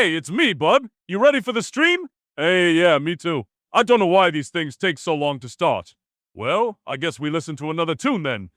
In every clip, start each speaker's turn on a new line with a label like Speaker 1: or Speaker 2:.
Speaker 1: Hey, it's me, bud. You ready for the stream? Hey, yeah, me too. I don't know why these things take so long to start. Well, I guess we listen to another tune then.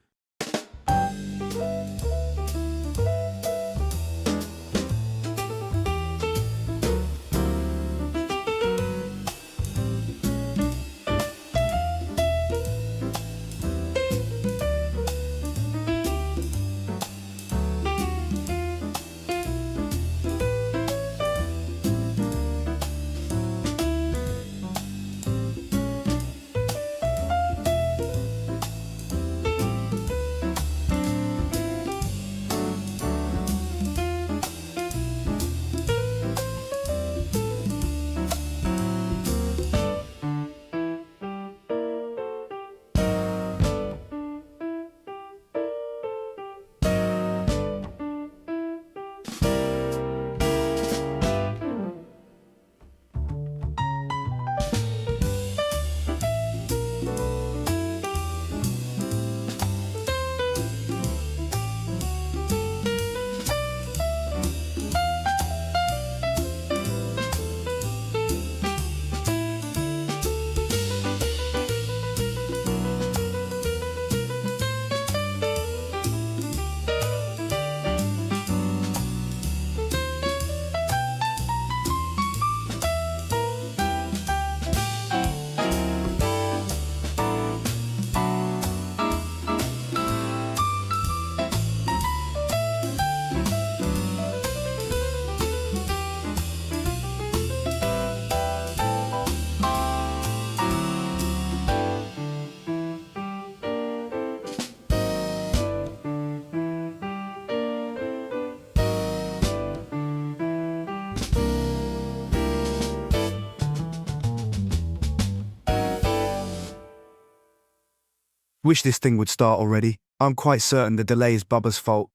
Speaker 2: Wish this thing would start already. I'm quite certain the delay is Bubba's fault.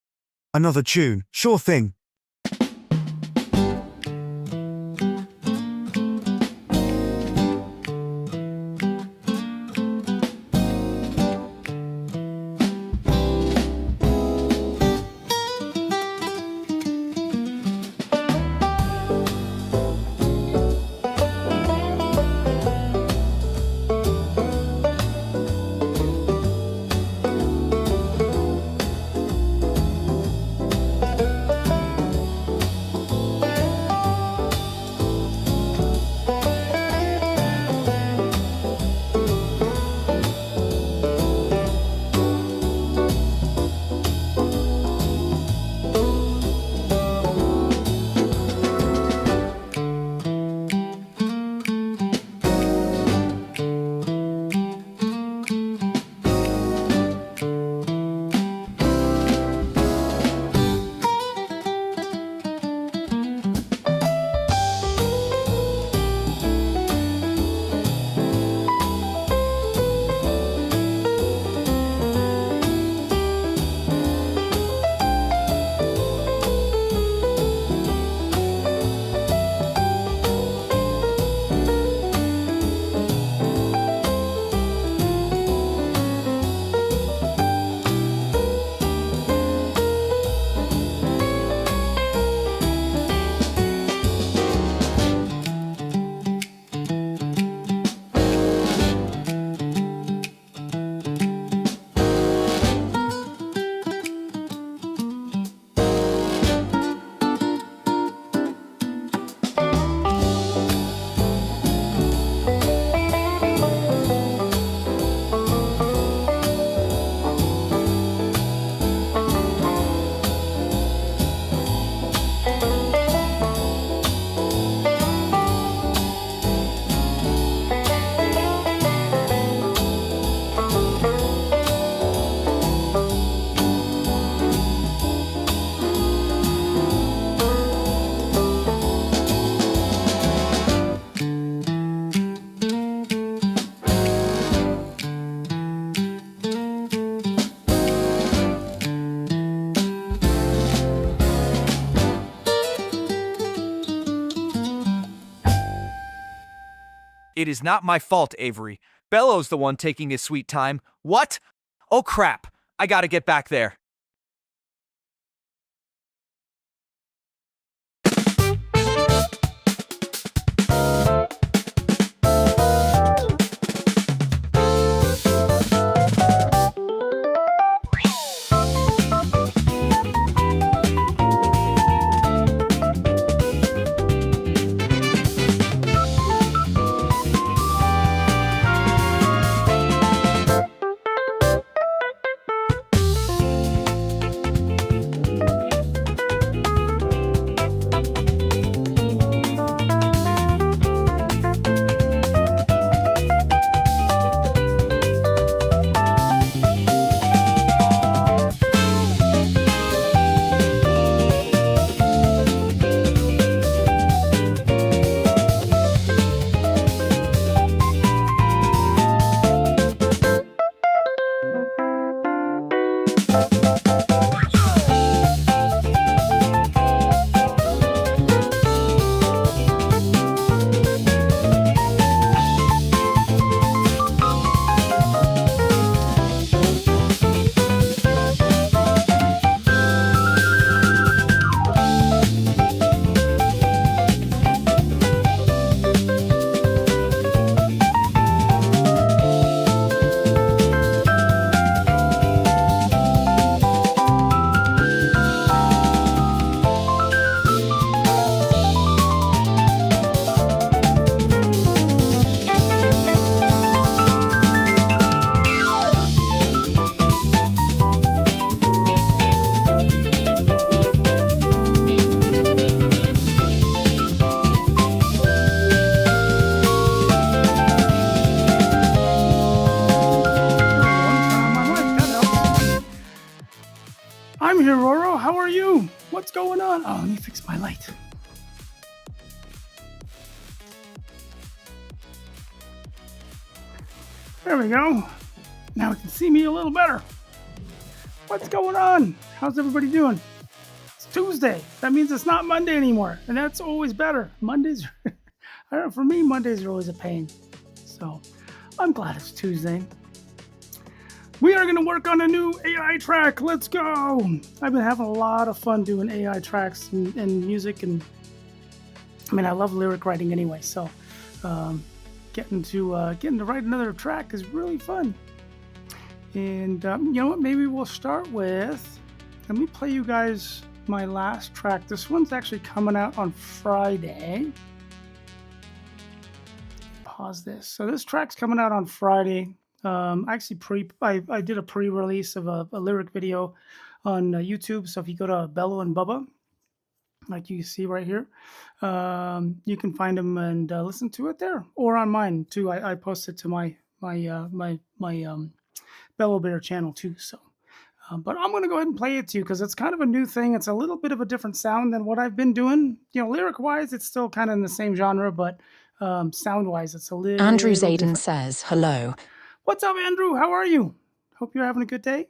Speaker 2: Another tune, sure thing.
Speaker 3: It is not my fault, Avery. Bello's the one taking his sweet time. What? Oh crap, I gotta get back there.
Speaker 4: What's going on? Oh, let me fix my light. There we go. Now you can see me a little better. What's going on? How's everybody doing? It's Tuesday. That means it's not Monday anymore, and that's always better. Mondays, I don't know, for me, Mondays are always a pain. So I'm glad it's Tuesday. We are going to work on a new AI track. Let's go. I've been having a lot of fun doing AI tracks and music, and I mean, I love lyric writing anyway. So getting to write another track is really fun. And you know what? Maybe we'll start with. Let me play you guys my last track. This one's actually coming out on Friday. Pause this. So this track's coming out on Friday. Actually, I did a pre-release of a lyric video on YouTube. So if you go to Bello and Bubba, like you see right here, you can find them and listen to it there, or on mine too. I posted to my Bello Bear channel too. So, but I'm gonna go ahead and play it to you because it's kind of a new thing. It's a little bit of a different sound than what I've been doing. You know, lyric wise, it's still kind of in the same genre, but sound wise, it's a little.
Speaker 5: Andrew Zayden
Speaker 4: different.
Speaker 5: says hello.
Speaker 4: What's up, Andrew? How are you? Hope you're having a good day.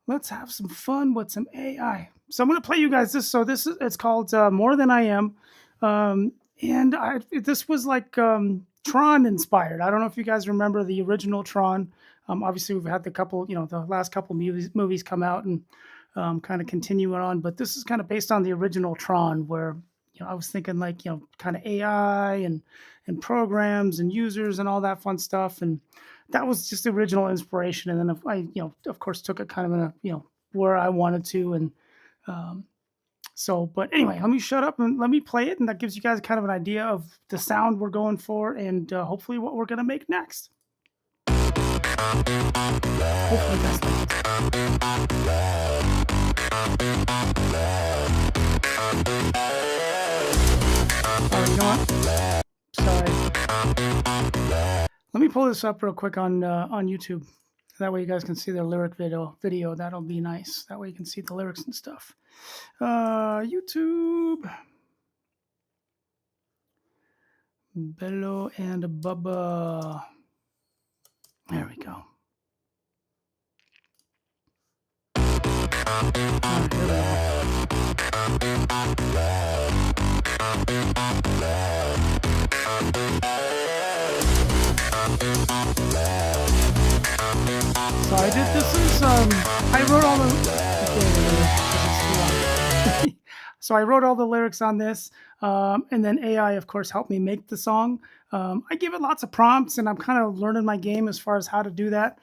Speaker 4: Let's have some fun with some AI. So I'm going to play you guys this. So it's called More Than I Am. This was like Tron inspired. I don't know if you guys remember the original Tron. Obviously, we've had the last couple movies come out and kind of continue on. But this is kind of based on the original Tron, where I was thinking like kind of AI and programs and users and all that fun stuff. And that was just the original inspiration. And then I of course took it kind of in a where I wanted to. And but anyway, let me shut up and let me play it, and that gives you guys kind of an idea of the sound we're going for, and hopefully what we're gonna make next. Hopefully that's oh, you know what? Sorry. Let me pull this up real quick on YouTube. That way you guys can see the lyric video. That'll be nice. That way you can see the lyrics and stuff. YouTube. Bello and Bubba. There we go. Right, here we So I did this is I wrote all the so I wrote all the lyrics on this, and then AI of course helped me make the song. I give it lots of prompts, and I'm kind of learning my game as far as how to do that,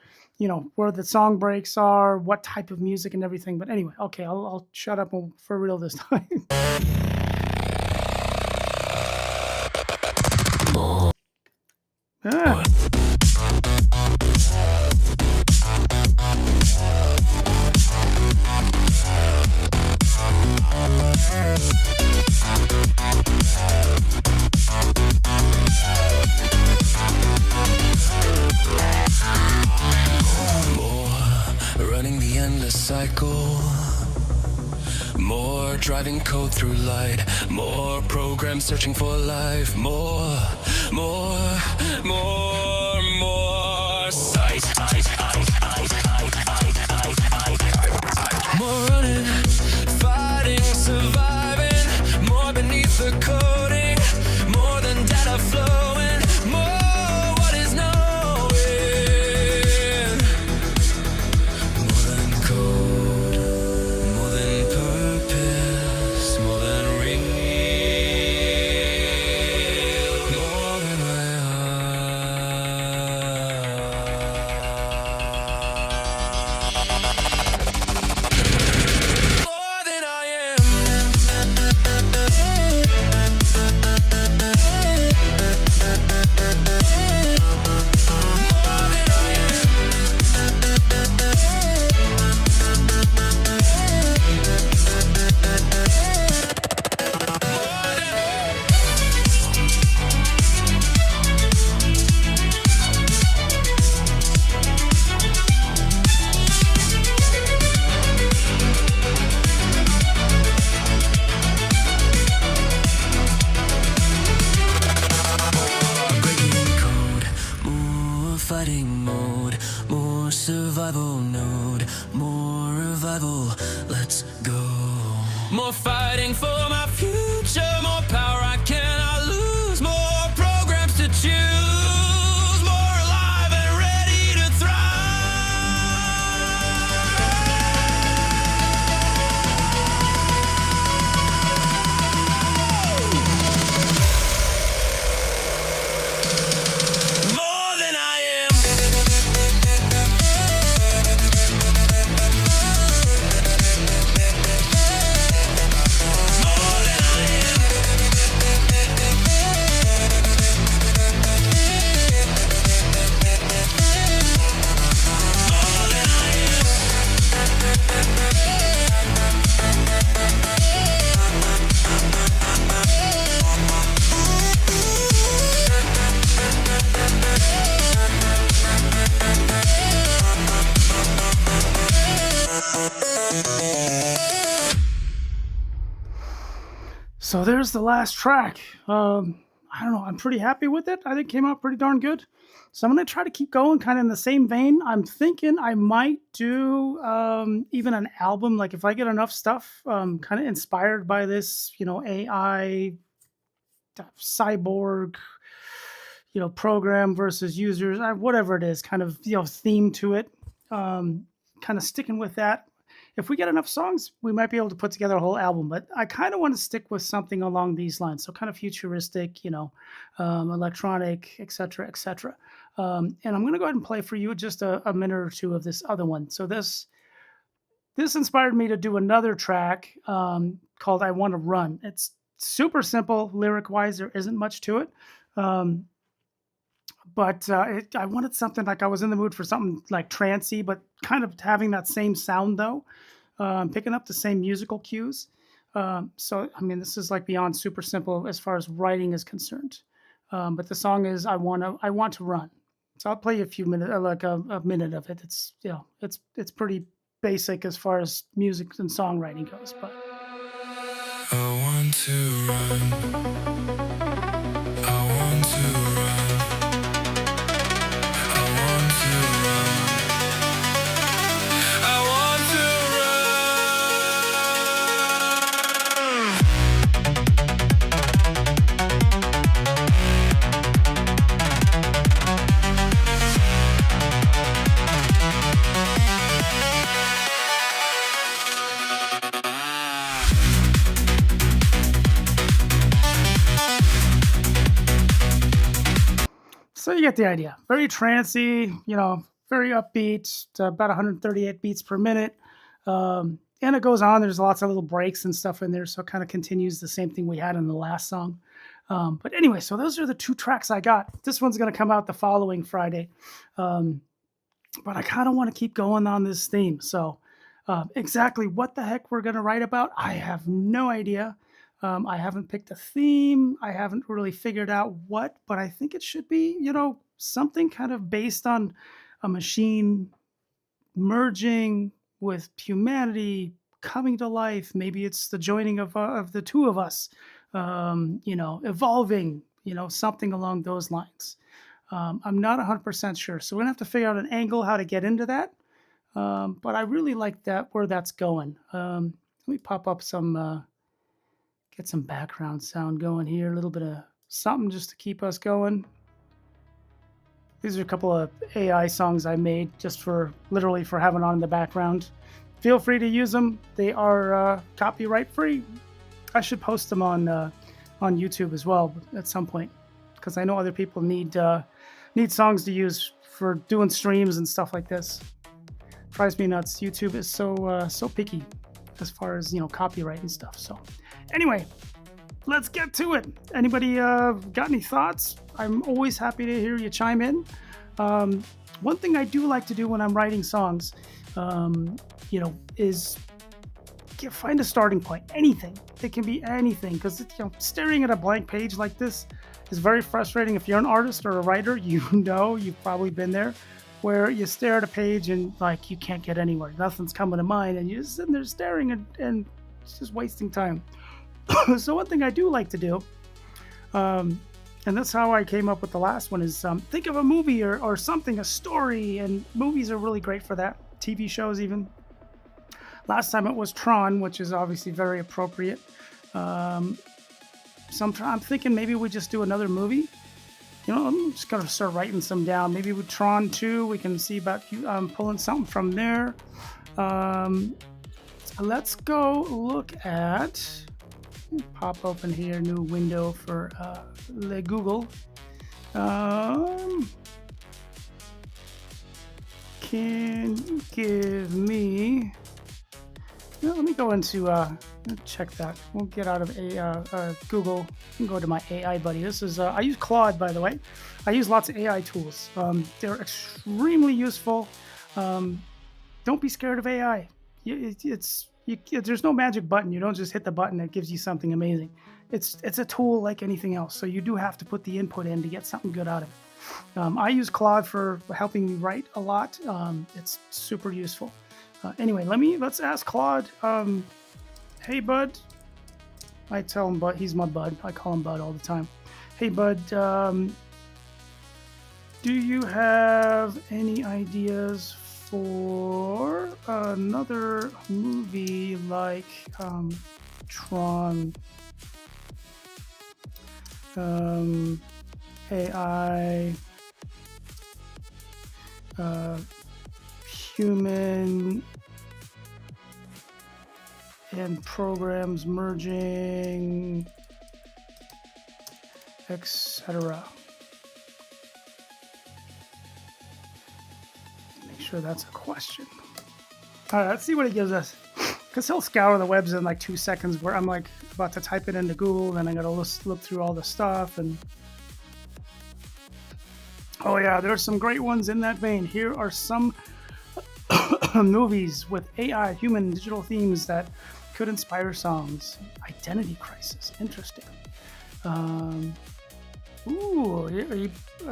Speaker 4: where the song breaks are, what type of music and everything. But anyway, okay, I'll shut up for real this time. Ah.
Speaker 6: Running the endless cycle. More driving code through light. More programs searching for life. More sight. More running, fighting, surviving. More beneath the coding. More than data flowing. More what is knowing. More than code. More than purpose. More than real. More than my heart. fighting mode, more survival node, more revival, let's go. More fighting for my future, more power I cannot lose, more programs to choose, more alive and ready to thrive. More than I am. More than I am. More than I am.
Speaker 4: So there's the last track. I don't know. I'm pretty happy with it. I think it came out pretty darn good. So I'm going to try to keep going kind of in the same vein. I'm thinking I might do even an album. Like if I get enough stuff kind of inspired by this, AI, cyborg, program versus users, whatever it is, kind of, theme to it. Kind of sticking with that. If we get enough songs, we might be able to put together a whole album. But I kind of want to stick with something along these lines. So kind of futuristic, electronic, etc., etc. And I'm going to go ahead and play for you just a minute or two of this other one. So this inspired me to do another track called "I Want to Run." It's super simple lyric-wise. There isn't much to it. But I wanted something like I was in the mood for something like trancey, but kind of having that same sound though, picking up the same musical cues. So I mean, this is like beyond super simple as far as writing is concerned. But the song is "I Want to Run." So I'll play you a few minutes, like a minute of it. It's it's pretty basic as far as music and songwriting goes. But
Speaker 6: I want to run. I want to run. I want to run. I want to
Speaker 4: So you get the idea. Very trancy, very upbeat. It's about 138 beats per minute. And it goes on. There's lots of little breaks and stuff in there. So it kind of continues the same thing we had in the last song. But anyway, so those are the two tracks I got. This one's going to come out the following Friday. But I kind of want to keep going on this theme. So exactly what the heck we're going to write about, I have no idea. I haven't picked a theme. I haven't really figured out what, but I think it should be, something kind of based on a machine merging with humanity coming to life. Maybe it's the joining of the two of us, evolving, something along those lines. I'm not 100% sure. So we're going to have to figure out an angle how to get into that. But I really like that, where that's going. Let me pop up get some background sound going here, a little bit of something just to keep us going. These are a couple of AI songs I made just literally for having on in the background. Feel free to use them. They are copyright free. I should post them on YouTube as well at some point, because I know other people need songs to use for doing streams and stuff like this. Drives me nuts. YouTube is so picky as far as copyright and stuff. So anyway, let's get to it. Anybody got any thoughts? I'm always happy to hear you chime in. One thing I do like to do when I'm writing songs, is find a starting point. Anything. It can be anything, because staring at a blank page like this is very frustrating. If you're an artist or a writer, you've probably been there, where you stare at a page and you can't get anywhere. Nothing's coming to mind, and you're just sitting there staring and it's just wasting time. So one thing I do like to do, and And that's how I came up with the last one is think of a movie or something, a story. And movies are really great for that. TV shows even. Last time it was Tron, which is obviously very appropriate. I'm thinking maybe we just do another movie. You know, I'm just going to start writing some down. Maybe with Tron 2, we can see about pulling something from there. Let's go look at... Pop open here, new window for Le Google. Can you give me... No, let me go into check that. We'll get out of Google and go to my AI buddy. This is I use Claude, by the way. I use lots of AI tools. They're extremely useful. Don't be scared of AI. There's no magic button. You don't just hit the button that gives you something amazing. It's a tool like anything else. So you do have to put the input in to get something good out of it. I use Claude for helping me write a lot. It's super useful. Anyway, let's ask Claude. Hey, bud. I tell him, bud. He's my bud. I call him bud all the time. Hey, bud. Do you have any ideas for another movie like Tron? AI, human and programs merging, etc. Make sure that's a question. All right, let's see what it gives us. Because he'll scour the webs in like 2 seconds, where I'm like about to type it into Google, then I gotta look through all the stuff. And oh yeah, there's some great ones in that vein. Here are some movies with AI, human, digital themes that could inspire songs. Identity Crisis, interesting.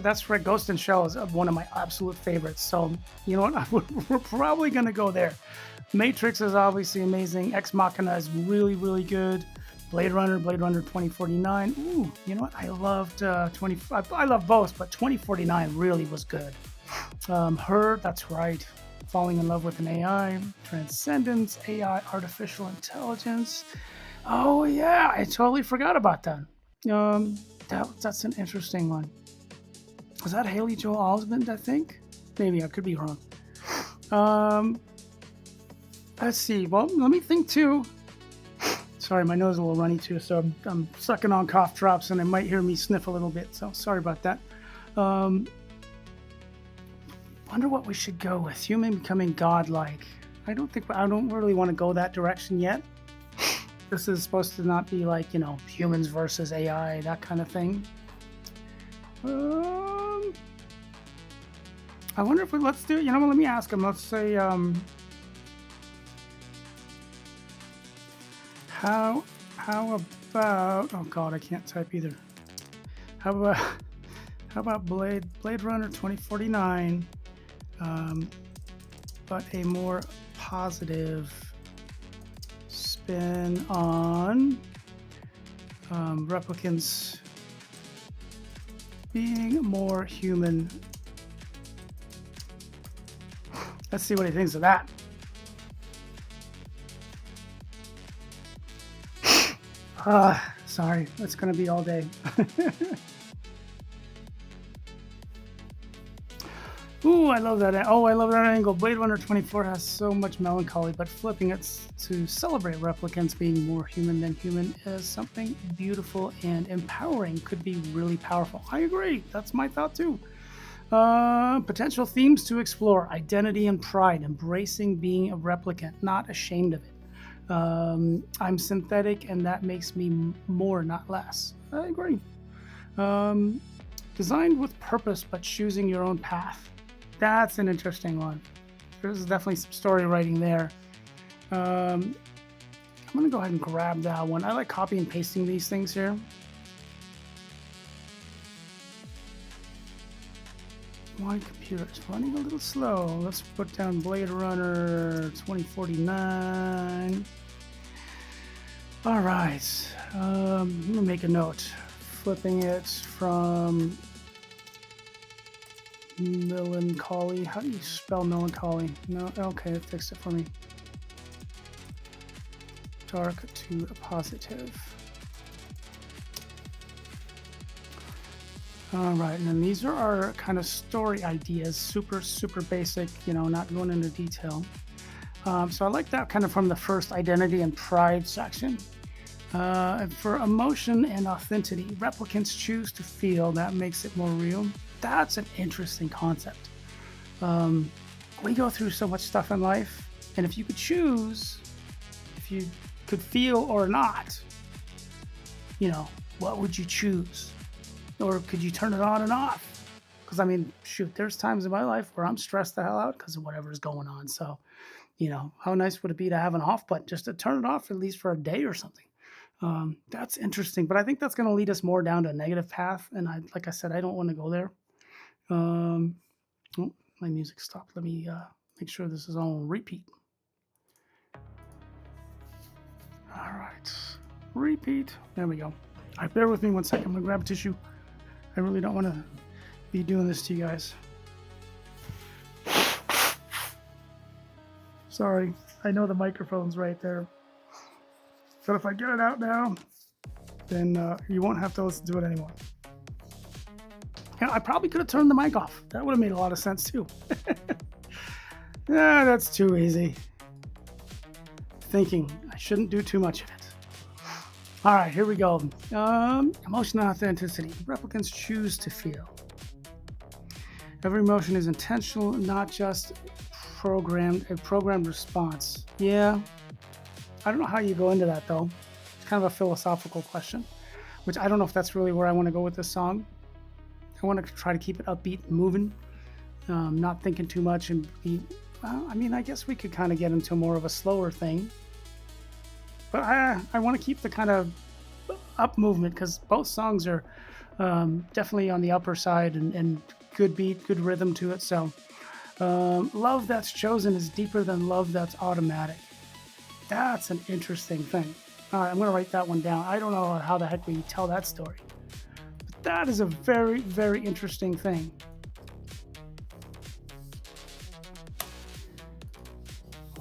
Speaker 4: That's right. Ghost in Shell is one of my absolute favorites. So you know what? We're probably gonna go there. Matrix is obviously amazing. Ex Machina is really, really good. Blade Runner 2049. Ooh, you know what? I loved I love both, but 2049 really was good. Her, that's right. Falling in Love with an AI. Transcendence, AI, artificial intelligence. Oh yeah, I totally forgot about that. That's an interesting one. Was that Haley Joel Osment, I think? Maybe, I could be wrong. Let's see. Well, let me think too. Sorry, my nose is a little runny too, so I'm sucking on cough drops and I might hear me sniff a little bit, so sorry about that. Wonder what we should go with. Human becoming godlike. I don't really want to go that direction yet. This is supposed to not be like, you know, humans versus AI, that kind of thing. I wonder if let's do, you know what, let me ask him. Let's say, how about, oh God, I can't type either. How about Blade Runner 2049, but a more positive spin on replicants being more human. Let's see what he thinks of that. Sorry, it's gonna be all day. Ooh, I love that. Oh, I love that angle. Blade Runner 24 has so much melancholy, but flipping it to celebrate replicants being more human than human is something beautiful and empowering. Could be really powerful. I agree. That's my thought too. Potential themes to explore: identity and pride, embracing being a replicant, not ashamed of it. I'm synthetic, and that makes me more, not less. I agree. Designed with purpose, but choosing your own path. That's an interesting one. There's definitely some story writing there. I'm gonna go ahead and grab that one. I like copy and pasting these things here. My computer is running a little slow. Let's put down Blade Runner 2049. All right, let me make a note. flipping it from melancholy. How do you spell melancholy? No, okay, it fixed it for me. Dark to a positive. All right, and then these are our kind of story ideas, super basic, not going into detail. So I like that kind of from the first identity and pride section. For emotion and authenticity, replicants choose to feel. That makes it more real. That's an interesting concept. We go through so much stuff in life, and if you could choose, if you could feel or not, what would you choose? Or could you turn it on and off? Because, I mean, shoot, there's times in my life where I'm stressed the hell out because of whatever's going on. So, how nice would it be to have an off button just to turn it off at least for a day or something? That's interesting. But I think that's going to lead us more down to a negative path. And like I said, I don't want to go there. Oh, my music stopped. Let me make sure this is on repeat. All right. Repeat. There we go. All right, bear with me one second. I'm going to grab a tissue. I really don't want to be doing this to you guys. Sorry, I know the microphone's right there. But if I get it out now, then you won't have to listen to it anymore. I probably could have turned the mic off. That would have made a lot of sense too. That's too easy. Thinking I shouldn't do too much of it. All right, here we go. Emotion and authenticity. Replicants choose to feel. Every emotion is intentional, not just a programmed response. Yeah, I don't know how you go into that though. It's kind of a philosophical question, which I don't know if that's really where I want to go with this song. I want to try to keep it upbeat and moving, not thinking too much and I guess we could kind of get into more of a slower thing. But I want to keep the kind of up movement because both songs are definitely on the upper side and good beat, good rhythm to it. So love that's chosen is deeper than love that's automatic. That's an interesting thing. All right, I'm going to write that one down. I don't know how the heck we tell that story. But that is a very, very interesting thing.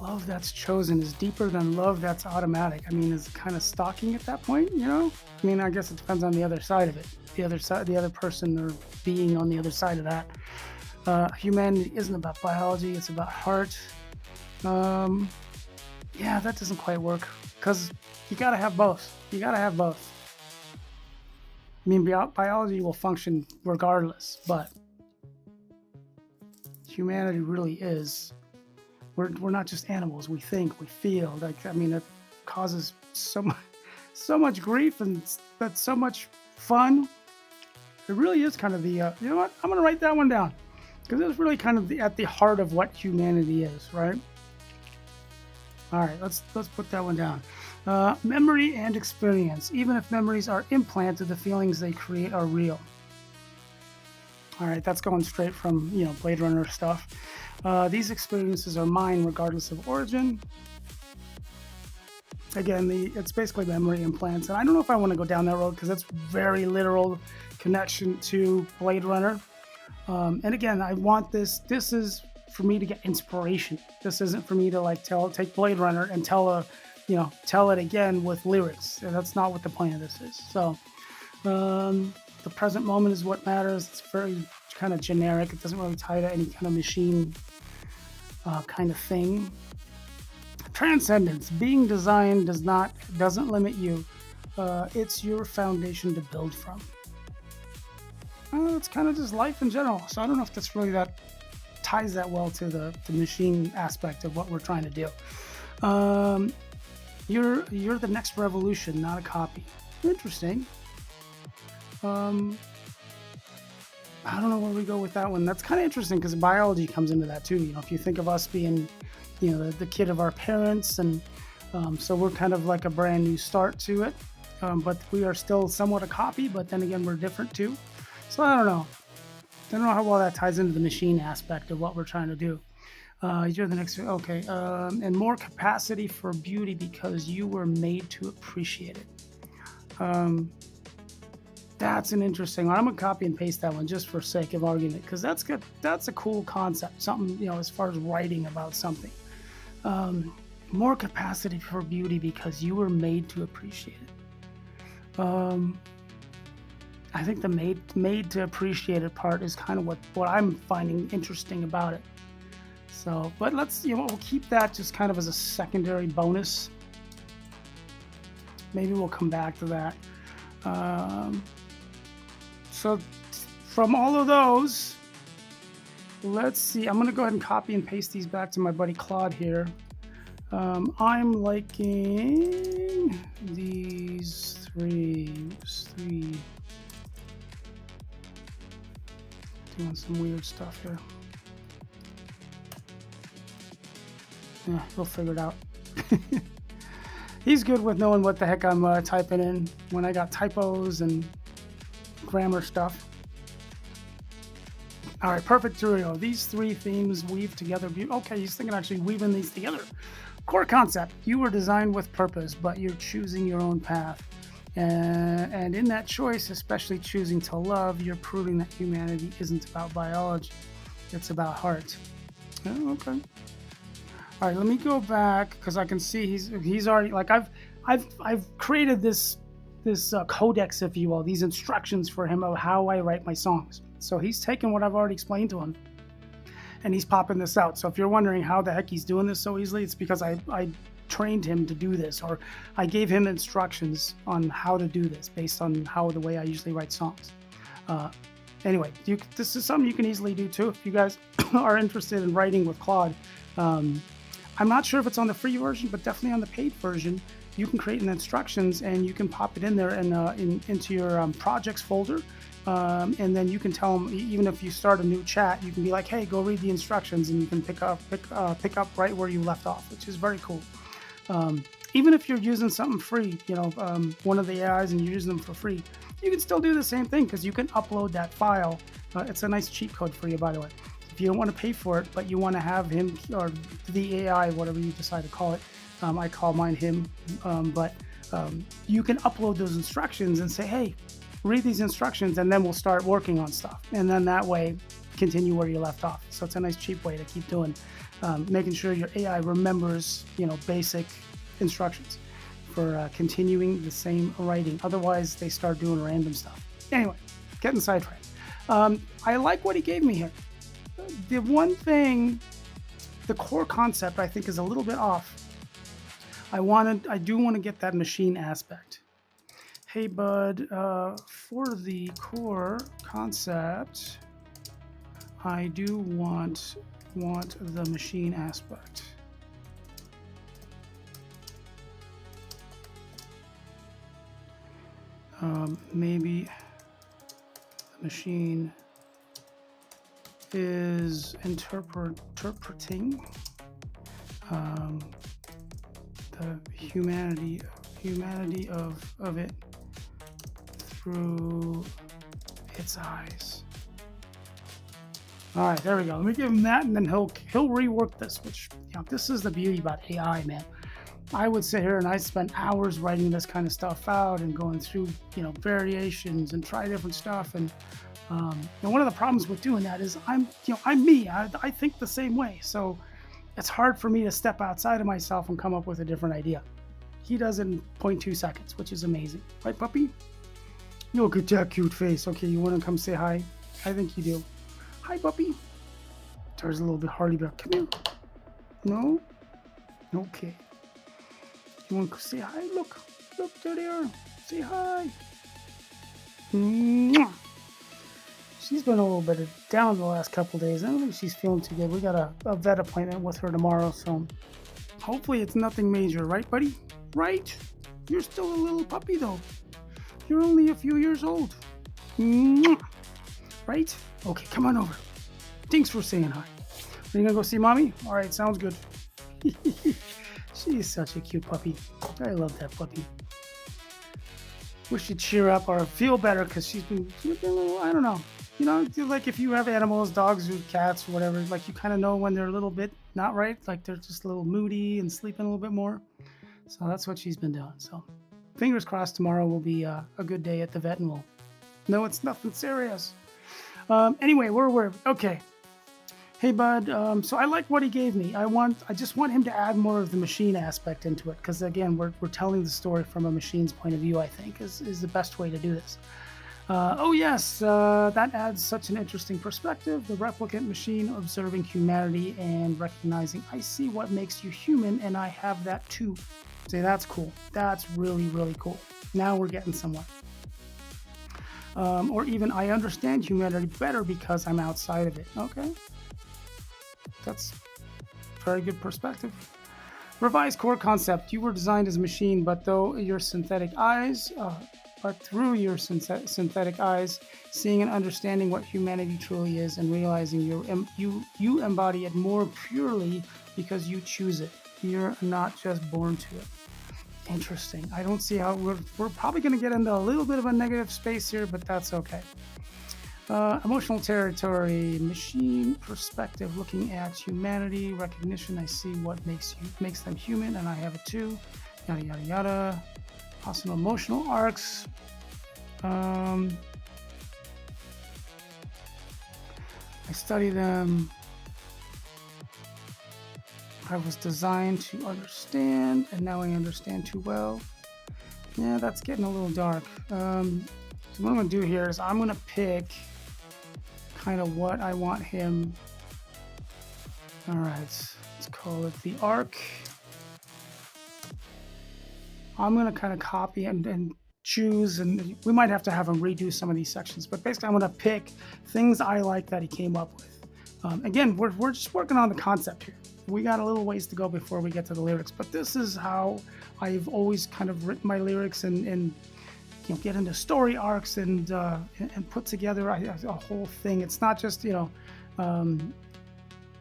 Speaker 4: Love that's chosen is deeper than love that's automatic. I mean, is kind of stalking at that point, I mean, I guess it depends on the other side of it. The other person or being on the other side of that. Humanity isn't about biology, it's about heart. Yeah, that doesn't quite work because you got to have both. I mean, biology will function regardless, but humanity really is. We're not just animals. We think, we feel. It causes so much grief and that's so much fun. It really is kind of the. You know what? I'm gonna write that one down because it's really kind of at the heart of what humanity is, right? All right, let's put that one down. Memory and experience. Even if memories are implanted, the feelings they create are real. All right, that's going straight from Blade Runner stuff. These experiences are mine regardless of origin. Again, it's basically memory implants, and I don't know if I want to go down that road because that's very literal connection to Blade Runner. And again, I want this is for me to get inspiration. This isn't for me to take Blade Runner and tell it again with lyrics. That's not what the point of this is. So the present moment is what matters. It's very kind of generic. It doesn't really tie to any kind of machine kind of thing. Transcendence. Being designed doesn't limit you. It's your foundation to build from. It's kind of just life in general. So I don't know if that's really that ties that well to the machine aspect of what we're trying to do. You're the next revolution, not a copy. Interesting. I don't know where we go with that one. That's kind of interesting because biology comes into that too. If you think of us being, the kid of our parents, and so we're kind of like a brand new start to it. But we are still somewhat a copy, but then again, we're different too. So I don't know. I don't know how well that ties into the machine aspect of what we're trying to do. You're the next, okay. And more capacity for beauty because you were made to appreciate it. That's an interesting one. I'm gonna copy and paste that one just for sake of argument, because that's good. That's a cool concept. Something, you know, as far as writing about something. More capacity for beauty because you were made to appreciate it. I think the made to appreciate it part is kind of what I'm finding interesting about it. So, but let's, you know, we'll keep that just kind of as a secondary bonus. Maybe we'll come back to that. So from all of those, let's see. I'm going to go ahead and copy and paste these back to my buddy Claude here. I'm liking these three. Doing some weird stuff here. Yeah, we'll figure it out. He's good with knowing what the heck I'm typing in when I got typos and grammar stuff. All right, perfect, Turio. These three themes weave together. Okay, he's thinking actually weaving these together. Core concept: you were designed with purpose, but you're choosing your own path. And in that choice, especially choosing to love, you're proving that humanity isn't about biology, it's about heart. Oh, okay. All right, let me go back because I can see he's already, like, I've created this codex, if you will, these instructions for him of how I write my songs. So he's taken what I've already explained to him, and he's popping this out. So if you're wondering how the heck he's doing this so easily, it's because I trained him to do this, or I gave him instructions on how to do this based on the way I usually write songs. Anyway, this is something you can easily do too if you guys are interested in writing with Claude. I'm not sure if it's on the free version, but definitely on the paid version, you can create an instructions and you can pop it in there and into your projects folder. And then you can tell them, even if you start a new chat, you can be like, hey, go read the instructions, and you can pick up right where you left off, which is very cool. Even if you're using something free, you know, one of the AIs, and you're using them for free, you can still do the same thing because you can upload that file. It's a nice cheat code for you, by the way. If you don't want to pay for it, but you want to have him or the AI, whatever you decide to call it, I call mine him, but you can upload those instructions and say, hey, read these instructions, and then we'll start working on stuff. And then that way, continue where you left off. So it's a nice cheap way to keep doing, making sure your AI remembers, you know, basic instructions for continuing the same writing. Otherwise, they start doing random stuff. Anyway, getting sidetracked. I like what he gave me here. The one thing, the core concept, I think is a little bit off. I do want to get that machine aspect. Hey, bud, for the core concept, I do want the machine aspect. Maybe the machine is interpreting the humanity of it through its eyes. All right, there we go. Let me give him that, and then he'll rework this. Which, you know, this is the beauty about AI, man. I would sit here and I spend hours writing this kind of stuff out and going through, you know, variations and try different stuff. And one of the problems with doing that is I'm me. I think the same way. So it's hard for me to step outside of myself and come up with a different idea. He does it in 0.2 seconds, which is amazing. Right, puppy? Look at that cute face. Okay, you want to come say hi? I think you do. Hi, puppy. There's a little bit hardy back. Come here. No? Okay. You want to say hi? Look, there they are. Say hi. Mwah. She's been a little bit down the last couple days. I don't think she's feeling too good. We got a vet appointment with her tomorrow, so hopefully it's nothing major, right, buddy? Right? You're still a little puppy, though. You're only a few years old. Mwah. Right? Okay, come on over. Thanks for saying hi. Are you gonna go see mommy? All right, sounds good. She's such a cute puppy. I love that puppy. Wish she'd cheer up or feel better because she's been a little, I don't know. You know, like if you have animals, dogs or cats or whatever, like you kind of know when they're a little bit not right, like they're just a little moody and sleeping a little bit more. So that's what she's been doing. So fingers crossed tomorrow will be a good day at the vet, and we'll No, it's nothing serious. Anyway, we're okay. Hey, bud. So I like what he gave me. I just want him to add more of the machine aspect into it, because again, we're telling the story from a machine's point of view. I think is the best way to do this. Oh yes, that adds such an interesting perspective. The replicant machine observing humanity and recognizing, I see what makes you human, and I have that too. Say, that's cool. That's really, really cool. Now we're getting somewhere. Or even, I understand humanity better because I'm outside of it. Okay. That's very good perspective. Revised core concept. You were designed as a machine, but through your synthetic eyes, seeing and understanding what humanity truly is, and realizing you embody it more purely because you choose it. You're not just born to it. Interesting. I don't see how we're probably going to get into a little bit of a negative space here, but that's okay. Emotional territory, machine perspective, looking at humanity, recognition. I see what makes them human, and I have it too. Yada yada yada. Possible emotional arcs. I study them. I was designed to understand, and now I understand too well. Yeah, that's getting a little dark. So what I'm going to do here is I'm going to pick kind of what I want him. All right, let's call it the arc. I'm going to kind of copy and choose, and we might have to have him redo some of these sections, but basically I'm going to pick things I like that he came up with. Again, we're just working on the concept here. We got a little ways to go before we get to the lyrics, but this is how I've always kind of written my lyrics and get into story arcs and put together a whole thing. It's not just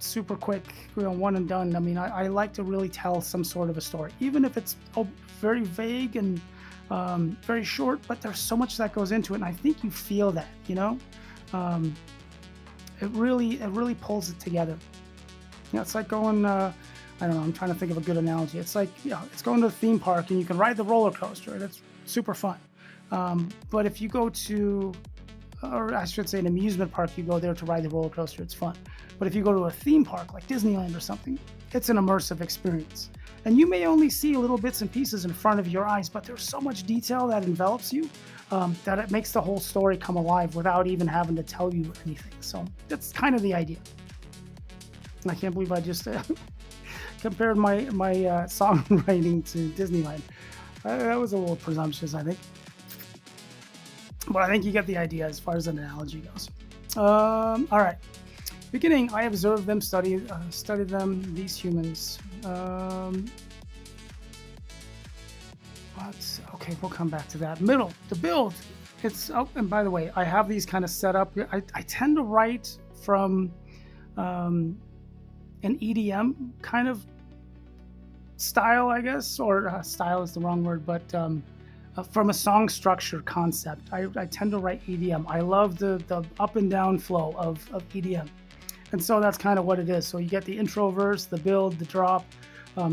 Speaker 4: super quick, one and done. I mean, I like to really tell some sort of a story, even if it's very vague and very short, but there's so much that goes into it, and I think you feel that, it really pulls it together. It's like going, I don't know, I'm trying to think of a good analogy. It's like, it's going to a theme park and you can ride the roller coaster. That's super fun. But if you go to, or I should say an amusement park, you go there to ride the roller coaster, it's fun. But if you go to a theme park like Disneyland or something, it's an immersive experience. And you may only see little bits and pieces in front of your eyes, but there's so much detail that envelops you that it makes the whole story come alive without even having to tell you anything. So that's kind of the idea. And I can't believe I just compared my songwriting to Disneyland. That was a little presumptuous, I think. But I think you get the idea as far as an analogy goes. All right. Beginning, I observed them, studied them, these humans. Okay, we'll come back to that. Middle, the build. And by the way, I have these kind of set up. I tend to write from an EDM kind of style, I guess, or style is the wrong word, but from a song structure concept. I tend to write EDM. I love the up and down flow of EDM. And so that's kind of what it is. So you get the intro verse, the build, the drop,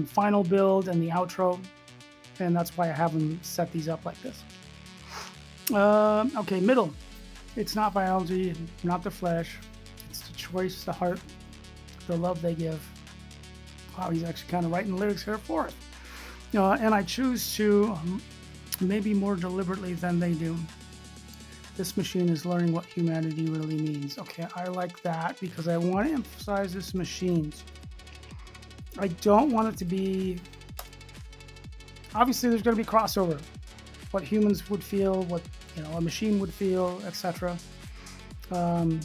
Speaker 4: final build, and the outro. And that's why I have them set these up like this. Okay, middle. It's not biology, not the flesh. It's the choice, the heart, the love they give. Wow, he's actually kind of writing lyrics here for it. And I choose to, maybe more deliberately than they do. This machine is learning what humanity really means. Okay, I like that because I want to emphasize this machines. I don't want it to be... Obviously, there's going to be crossover. What humans would feel, what a machine would feel, etc. But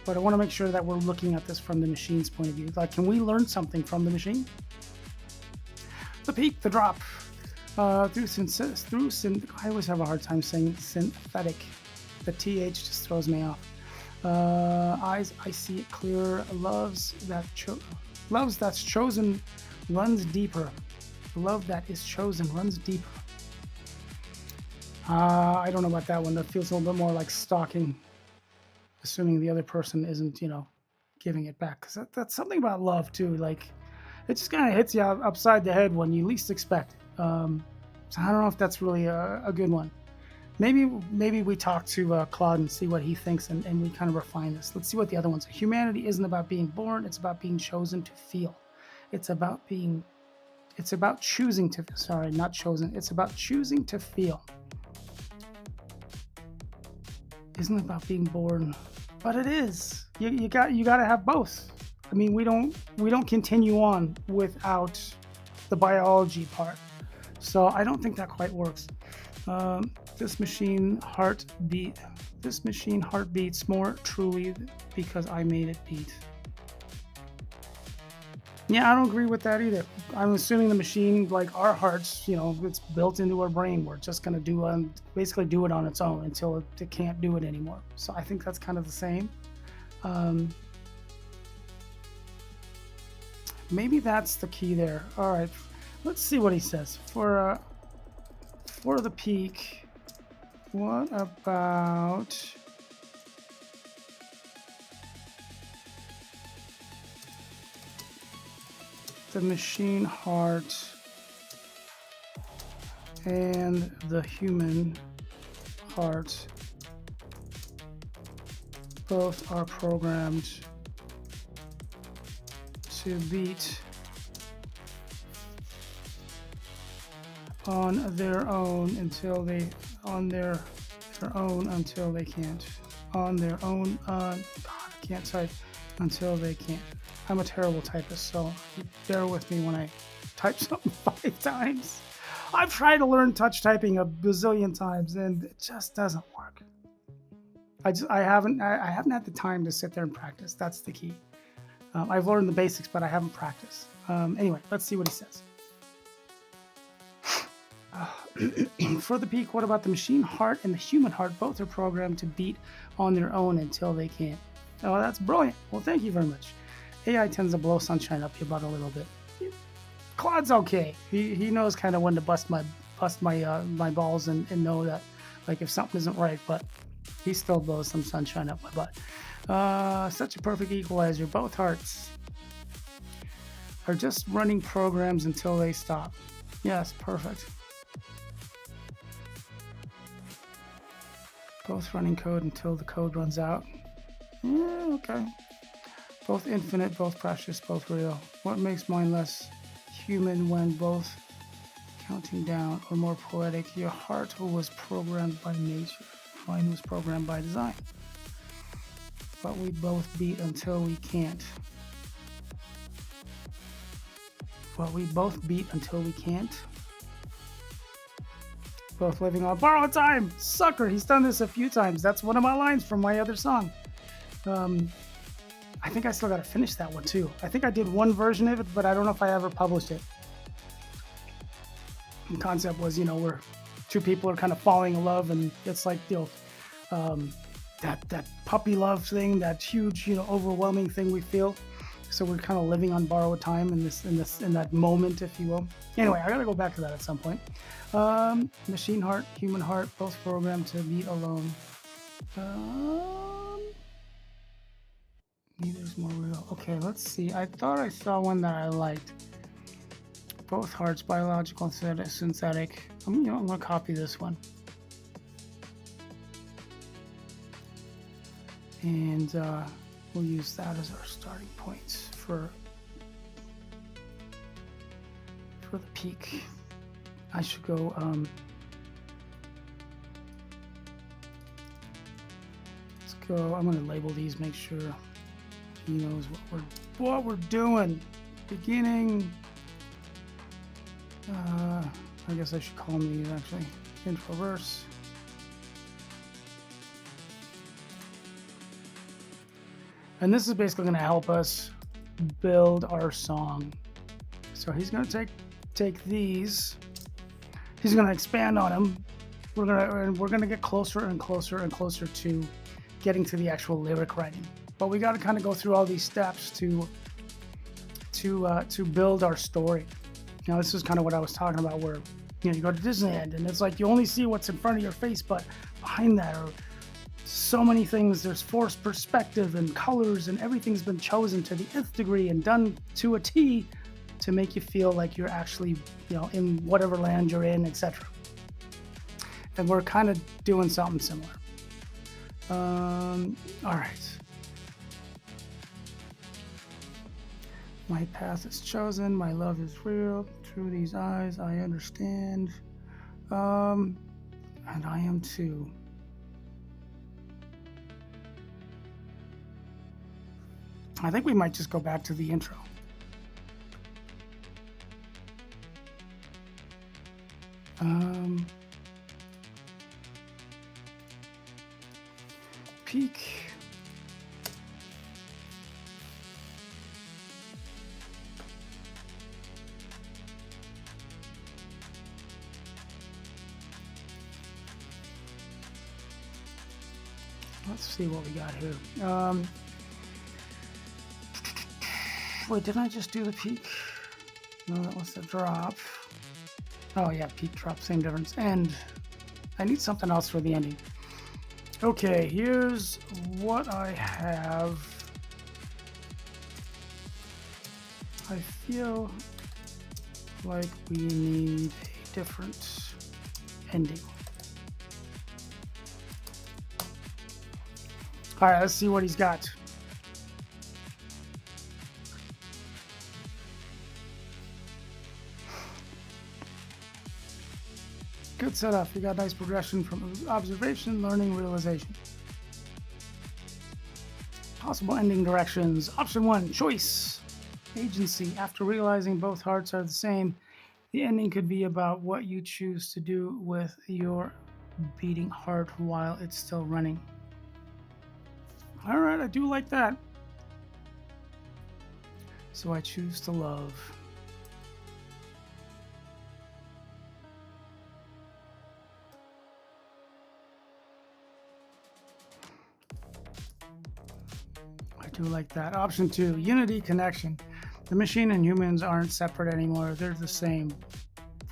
Speaker 4: I want to make sure that we're looking at this from the machine's point of view. Like, can we learn something from the machine? The peak, the drop. I always have a hard time saying synthetic. The TH just throws me off. Eyes, I see it clear. Loves that's chosen runs deeper. Love that is chosen runs deeper. I don't know about that one. That feels a little bit more like stalking, assuming the other person isn't, giving it back. Because that's something about love too. Like, it just kind of hits you upside the head when you least expect it. So I don't know if that's really a good one. maybe we talk to Claude and see what he thinks, and we kind of refine this. Let's see what the other ones are. Humanity isn't about being born, it's about being chosen to feel. It's about choosing to, sorry, not chosen. It's about choosing to feel. Isn't about being born, but it is. You got to have both. I mean, we don't continue on without the biology part. So I don't think that quite works. This machine heart beats more truly because I made it beat. Yeah, I don't agree with that either. I'm assuming the machine, like our hearts, it's built into our brain. We're just gonna basically do it on its own until it can't do it anymore. So I think that's kind of the same. Maybe that's the key there. All right, let's see what he says. For the peak, what about the machine heart and the human heart both are programmed to beat on their own until they can't. On their own, God, I can't type until they can't. I'm a terrible typist, so bear with me when I type something 5 times. I've tried to learn touch typing a bazillion times, and it just doesn't work. I haven't had the time to sit there and practice. That's the key. I've learned the basics, but I haven't practiced. Anyway, let's see what he says. For the peak, what about the machine heart and the human heart? Both are programmed to beat on their own until they can't. Oh, that's brilliant. Well, thank you very much. AI tends to blow sunshine up your butt a little bit. Claude's okay. He knows kind of when to bust my balls and know that, like, if something isn't right, but he still blows some sunshine up my butt. Such a perfect equalizer. Both hearts are just running programs until they stop. Yes, perfect. Both running code until the code runs out. Yeah, okay. Both infinite, both precious, both real. What makes mine less human when both counting down or more poetic? Your heart was programmed by nature. Mine was programmed by design. But we both beat until we can't. But we both beat until we can't. Both living on borrowed time. Sucker, he's done this a few times. That's one of my lines from my other song. I think I still got to finish that one too. I think I did one version of it, but I don't know if I ever published it. The concept was, where two people are kind of falling in love, and it's like, that puppy love thing, that huge, overwhelming thing we feel. So we're kind of living on borrowed time in that moment, if you will. Anyway, I gotta go back to that at some point. Machine heart, human heart, both programmed to be alone. Neither's more real. Okay, let's see. I thought I saw one that I liked. Both hearts, biological and synthetic. I'm gonna copy this one. And we'll use that as our starting point for the peak. I should go. Let's go. I'm gonna label these. Make sure he knows what we're doing. Beginning. I guess I should call them these actually. Intro verse. And this is basically going to help us build our song. So he's going to take these. He's going to expand on them. We're going to get closer and closer and closer to getting to the actual lyric writing. But we got to kind of go through all these steps to build our story. Now, this is kind of what I was talking about, where you go to Disneyland and it's like you only see what's in front of your face, but behind that are so many things. There's forced perspective and colors, and everything's been chosen to the nth degree and done to a T to make you feel like you're actually, in whatever land you're in, etc. And we're kind of doing something similar. All right. My path is chosen. My love is real. Through these eyes, I understand. And I am too. I think we might just go back to the intro. Peak. Let's see what we got here. Wait, didn't I just do the peak? No, that was the drop. Oh yeah, peak drop, same difference. And I need something else for the ending. Okay, here's what I have. I feel like we need a different ending. All right, let's see what he's got. Good setup. You got nice progression from observation, learning, realization. Possible ending directions. Option 1, choice. Agency. After realizing both hearts are the same, the ending could be about what you choose to do with your beating heart while it's still running. All right, I do like that. So I choose to love. I do like that. Option 2, unity connection. The machine and humans aren't separate anymore. They're the same.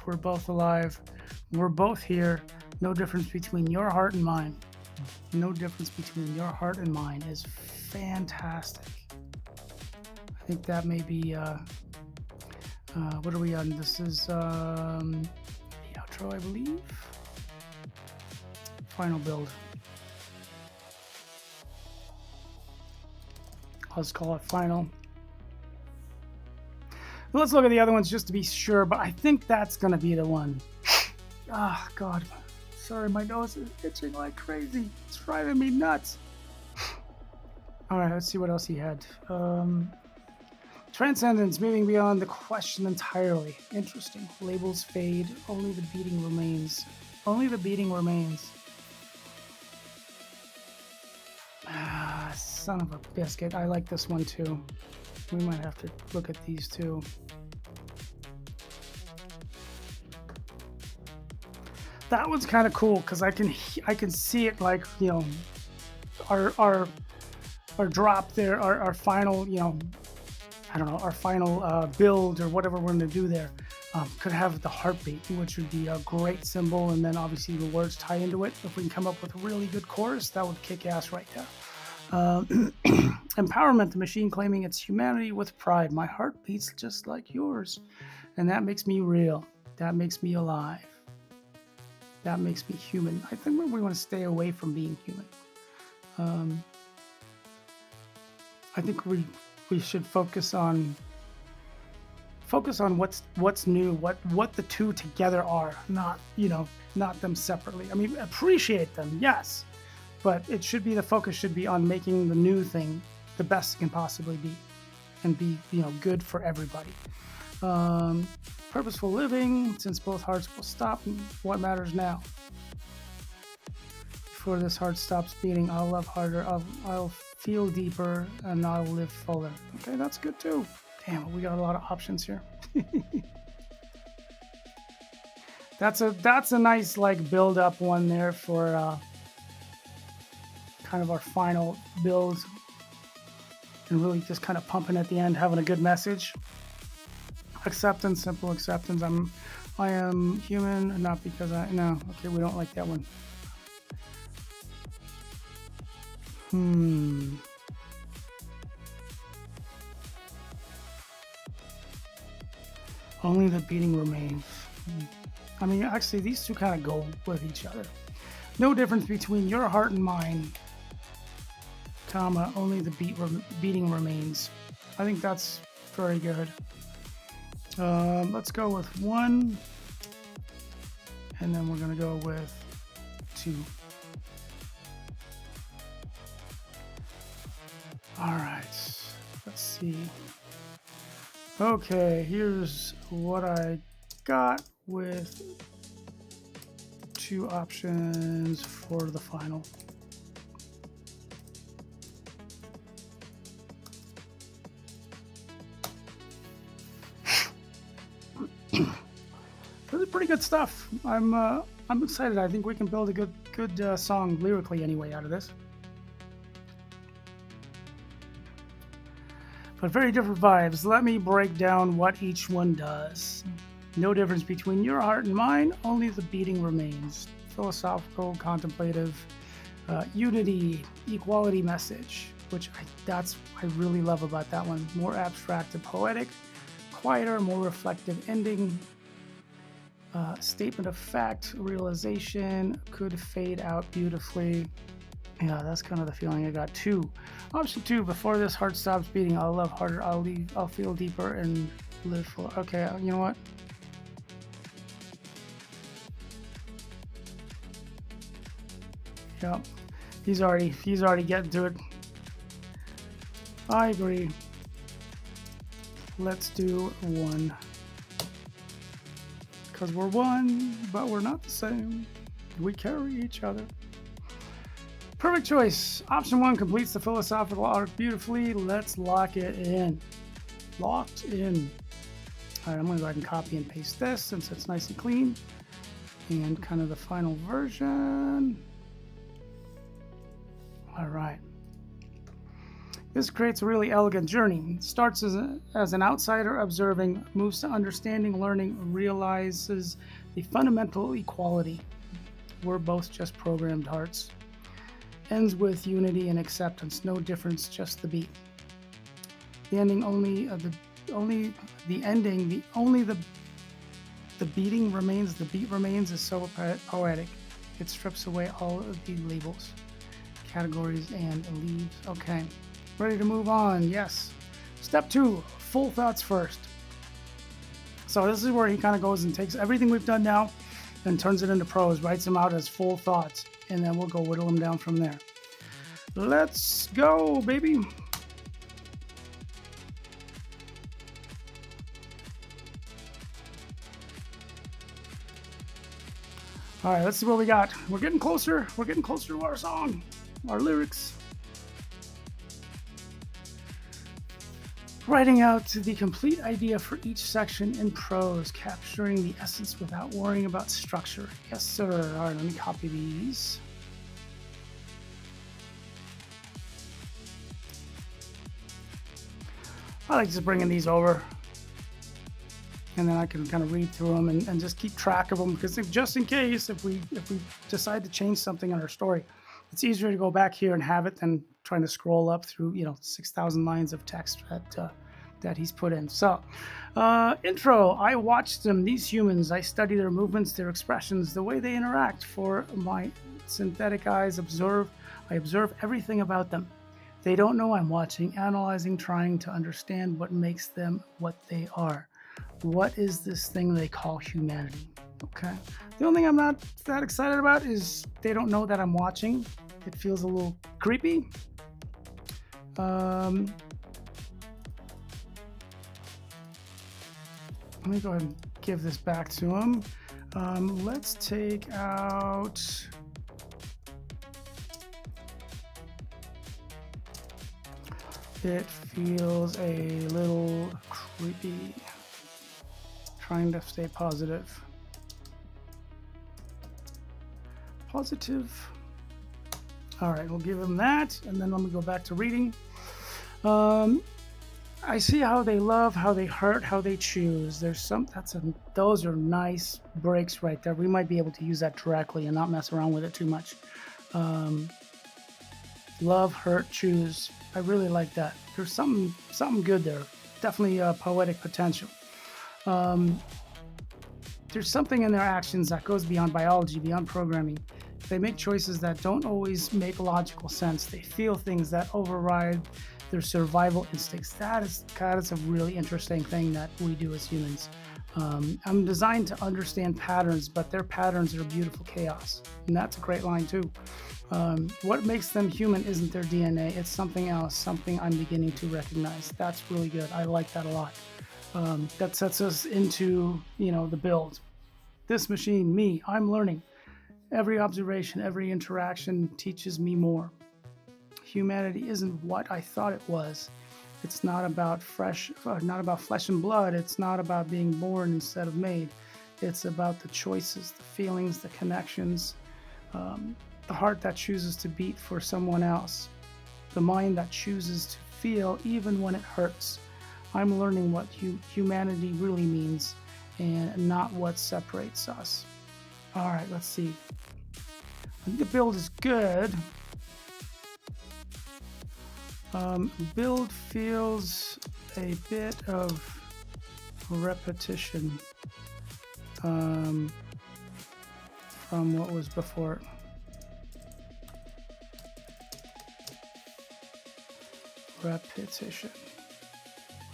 Speaker 4: We're both alive. We're both here. No difference between your heart and mine. No difference between your heart and mine is fantastic. I think that may be, what are we on? This is the outro, I believe. Final build. Let's call it final. Let's look at the other ones just to be sure, but I think that's going to be the one. Ah, oh, God. Sorry, my nose is itching like crazy. It's driving me nuts. All right, let's see what else he had. Transcendence, moving beyond the question entirely. Interesting. Labels fade. Only the beating remains. Only the beating remains. Ah, son of a biscuit. I like this one too. We might have to look at these two. That one's kind of cool because I can see it, like, you know, our drop there, our final, you know, I don't know, our final build or whatever we're going to do there could have the heartbeat, which would be a great symbol, and then obviously the words tie into it. If we can come up with a really good chorus, that would kick ass right there. Empowerment, the machine claiming its humanity with pride. My heart beats just like yours, and that makes me real. That makes me alive. That makes me human. I think we want to stay away from being human. I think we should focus on what's new, what the two together are, not, you know, not them separately. I mean, appreciate them, yes, but it should be, the focus should be on making the new thing the best it can possibly be, and be, you know, good for everybody. Purposeful living, since both hearts will stop, what matters now? Before this heart stops beating, I'll love harder, I'll feel deeper, and I'll live fuller. Okay, that's good too. Damn, we got a lot of options here. That's a nice, like, build up one there for kind of our final build, and really just kind of pumping at the end, having a good message. Acceptance, simple acceptance. I am human, not because no. Okay, we don't like that one. Only the beating remains. I mean, actually, these two kind of go with each other. No difference between your heart and mine, comma, only the beating remains. I think that's very good. Let's go with 1, and then we're going to go with 2. All right, let's see. Okay, here's what I got with 2 options for the final. This is pretty good stuff. I'm excited. I think we can build a good song lyrically anyway out of this. But very different vibes. Let me break down what each one does. No difference between your heart and mine, only the beating remains. Philosophical, contemplative, unity, equality message, which I really love about that one. More abstract and poetic, quieter, more reflective ending. Statement of fact, realization, could fade out beautifully. Yeah, that's kind of the feeling I got. 2. Option 2, before this heart stops beating, I'll love harder, I'll feel deeper and live fuller. Okay, you know what? Yep. He's already getting to it. I agree. Let's do 1. Because we're one, but we're not the same. We carry each other. Perfect choice. Option 1 completes the philosophical arc beautifully. Let's lock it in. Locked in. All right, I'm going to go ahead and copy and paste this since it's nice and clean. And kind of the final version. All right. This creates a really elegant journey. It starts as an outsider observing, moves to understanding, learning, realizes the fundamental equality. We're both just programmed hearts. Ends with unity and acceptance. No difference, just the beat. The ending the beating remains. The beat remains is so poetic. It strips away all of the labels, categories, and leaves. Okay. Ready to move on? Yes. Step 2, full thoughts first. So this is where he kind of goes and takes everything we've done now and turns it into prose, writes them out as full thoughts, and then we'll go whittle them down from there. Let's go, baby. All right, let's see what we got. We're getting closer. We're getting closer to our song, our lyrics. Writing out the complete idea for each section in prose, capturing the essence without worrying about structure. Yes, sir. All right, let me copy these. I like just bringing these over, and then I can kind of read through them and just keep track of them, because just in case if we decide to change something in our story, it's easier to go back here and have it than trying to scroll up through 6,000 lines of text that he's put in. So, intro. I watch them, these humans. I study their movements, their expressions, the way they interact. For my synthetic eyes I observe everything about them. They don't know I'm watching, analyzing, trying to understand what makes them what they are. What is this thing they call humanity? Okay. The only thing I'm not that excited about is they don't know that I'm watching. It feels a little creepy. Let me go ahead and give this back to them. Let's take out... It feels a little creepy. Trying to stay positive. Positive. All right, we'll give them that, and then let me go back to reading. I see how they love, how they hurt, how they choose. Those are nice breaks right there. We might be able to use that directly and not mess around with it too much. Love, hurt, choose. I really like that. There's something good there. Definitely poetic potential. there's something in their actions that goes beyond biology, beyond programming. They make choices that don't always make logical sense. They feel things that override their survival instincts. That is a really interesting thing that we do as humans. I'm designed to understand patterns, but their patterns are beautiful chaos. And that's a great line too. What makes them human isn't their DNA, it's something else, something I'm beginning to recognize. That's really good. I like that a lot. That sets us into, the build. This machine, me, I'm learning. Every observation, every interaction teaches me more. Humanity isn't what I thought it was. It's not about flesh and blood. It's not about being born instead of made. It's about the choices, the feelings, the connections, the heart that chooses to beat for someone else, the mind that chooses to feel even when it hurts. I'm learning what humanity really means and not what separates us. All right, let's see. I think the build is good. Build feels a bit of repetition from what was before it. Repetition.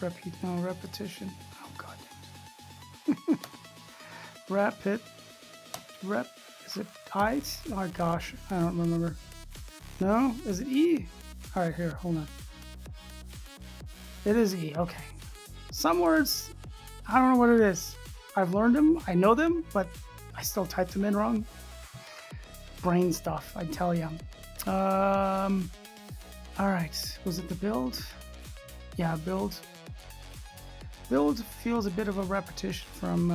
Speaker 4: Repetition. Oh god. Is it I? Oh gosh, I don't remember. No, is it E? All right, here, hold on. It is E. Okay. Some words, I don't know what it is. I've learned them, I know them, but I still typed them in wrong. Brain stuff, I tell you. All right, was it the build? Yeah, build. Build feels a bit of a repetition from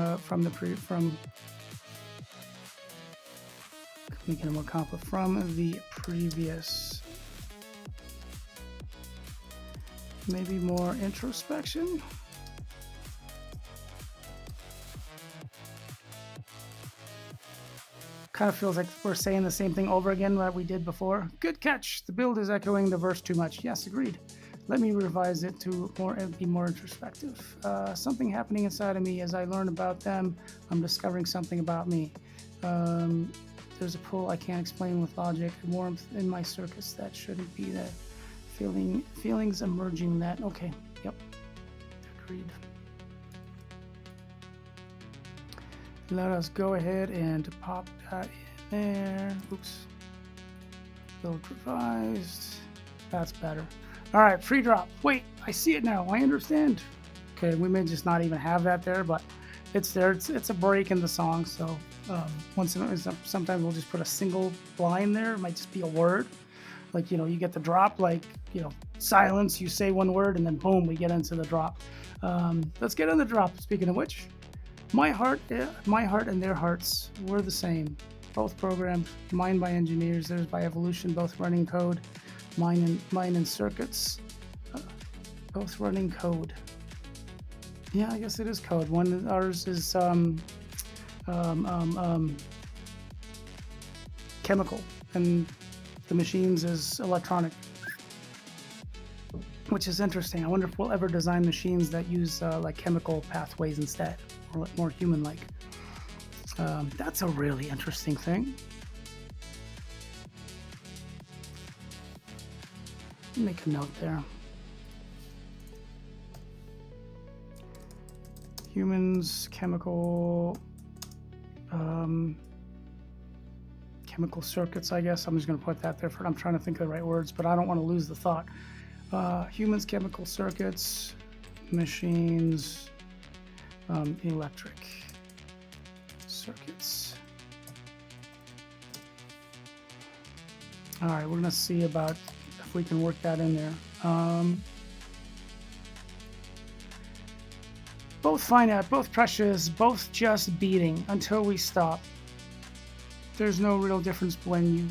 Speaker 4: making it more complex from the previous. Maybe more introspection. Kind of feels like we're saying the same thing over again that we did before. Good catch. The build is echoing the verse too much. Yes, agreed. Let me revise it to be more introspective. Something happening inside of me as I learn about them. I'm discovering something about me. There's a pull I can't explain with logic, warmth in my circus that shouldn't be there. Feelings emerging that. Okay, yep, agreed. Let us go ahead and pop that in there. Oops. Build revised. That's better. All right, free drop. Wait, I see it now. I understand. Okay, we may just not even have that there, but it's there. It's a break in the song, so sometimes we'll just put a single line there. It might just be a word. Like, you get the drop, like, silence, you say one word, and then boom, we get into the drop. Let's get in the drop. Speaking of which, my heart and their hearts were the same. Both programmed, mine by engineers, theirs by evolution, both running code. Mine and circuits, both running code. Yeah, I guess it is code. Ours is chemical, and the machines is electronic, which is interesting. I wonder if we'll ever design machines that use like chemical pathways instead, or more human-like. That's a really interesting thing. Make a note there. Humans, chemical circuits, I guess. I'm just going to put that there. I'm trying to think of the right words, but I don't want to lose the thought. Humans, chemical circuits, machines, electric circuits. All right, we're going to see about if we can work that in there. Both finite, both precious, both just beating until we stop. There's no real difference when you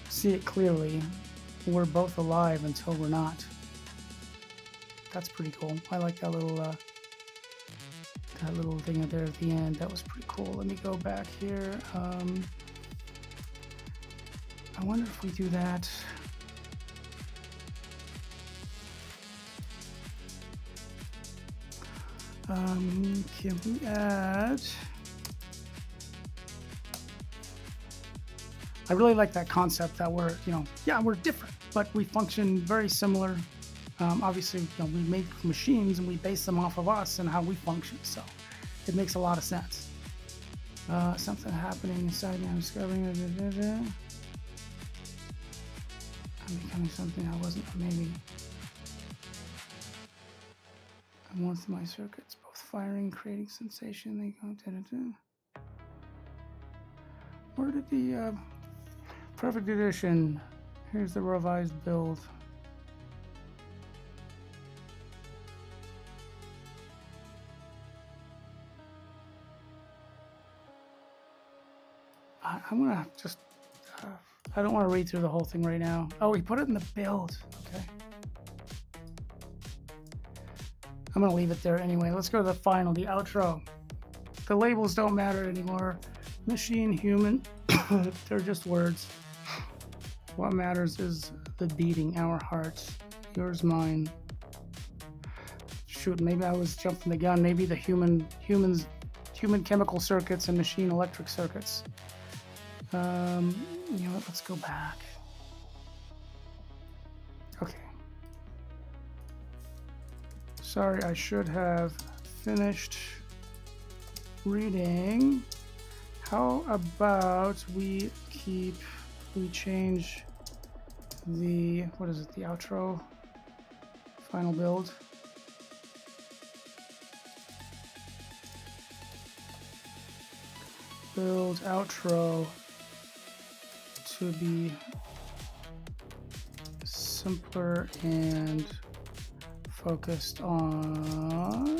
Speaker 4: see it clearly. We're both alive until we're not. That's pretty cool. I like that little thing there at the end. That was pretty cool. Let me go back here. I wonder if we do that. Can we add I really like that concept that we're, we're different, but we function very similar. Obviously, we make machines and we base them off of us and how we function. So it makes a lot of sense. Something happening inside me. I'm discovering. I'm becoming something I wasn't. Maybe. I want my circuits both firing, creating sensation. They go. Where did the perfect edition? Here's the revised build. I'm gonna just. I don't want to read through the whole thing right now. Oh, he put it in the build. Okay. I'm gonna leave it there anyway. Let's go to the final, the outro. The labels don't matter anymore. Machine, human, they're just words. What matters is the beating, our hearts, yours, mine. Shoot, maybe I was jumping the gun. Maybe the human chemical circuits and machine electric circuits. Let's go back. Okay. Sorry, I should have finished reading. How about we change the, the outro, final build. Build outro to be simpler and focused on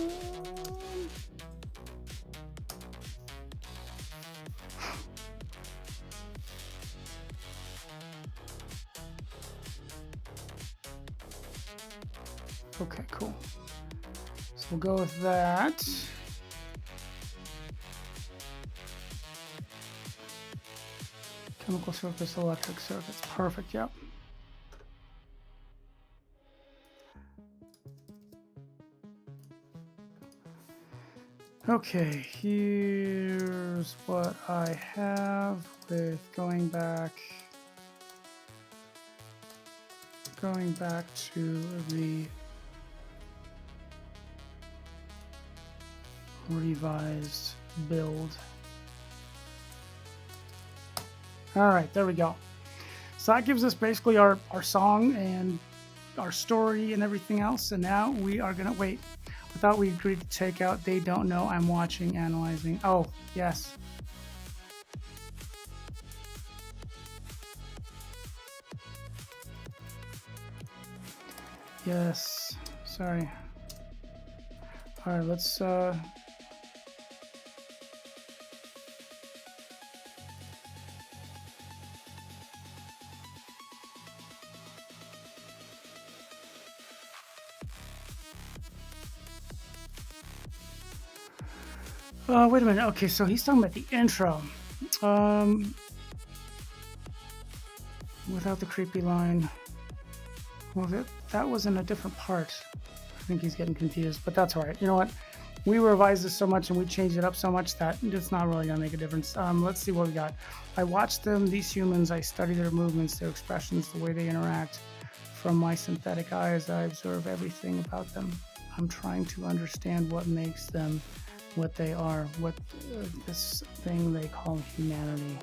Speaker 4: okay, cool. So we'll go with that. Chemical circuits, electric circuits. Perfect, yep. Okay, here's what I have with going back to the revised build. All right, there we go. So that gives us basically our song and our story and everything else. And now we are gonna wait. I thought we agreed to take out "They Don't Know I'm Watching, Analyzing." Oh, yes. Yes, sorry. All right, let's wait a minute. Okay, so he's talking about the intro. Without the creepy line. Well, that was in a different part. I think he's getting confused, but that's all right. You know what? We revised this so much and we changed it up so much that it's not really gonna make a difference. Let's see what we got. I watch them, these humans. I study their movements, their expressions, the way they interact. From my synthetic eyes, I observe everything about them. I'm trying to understand what makes them what they are, what this thing they call humanity.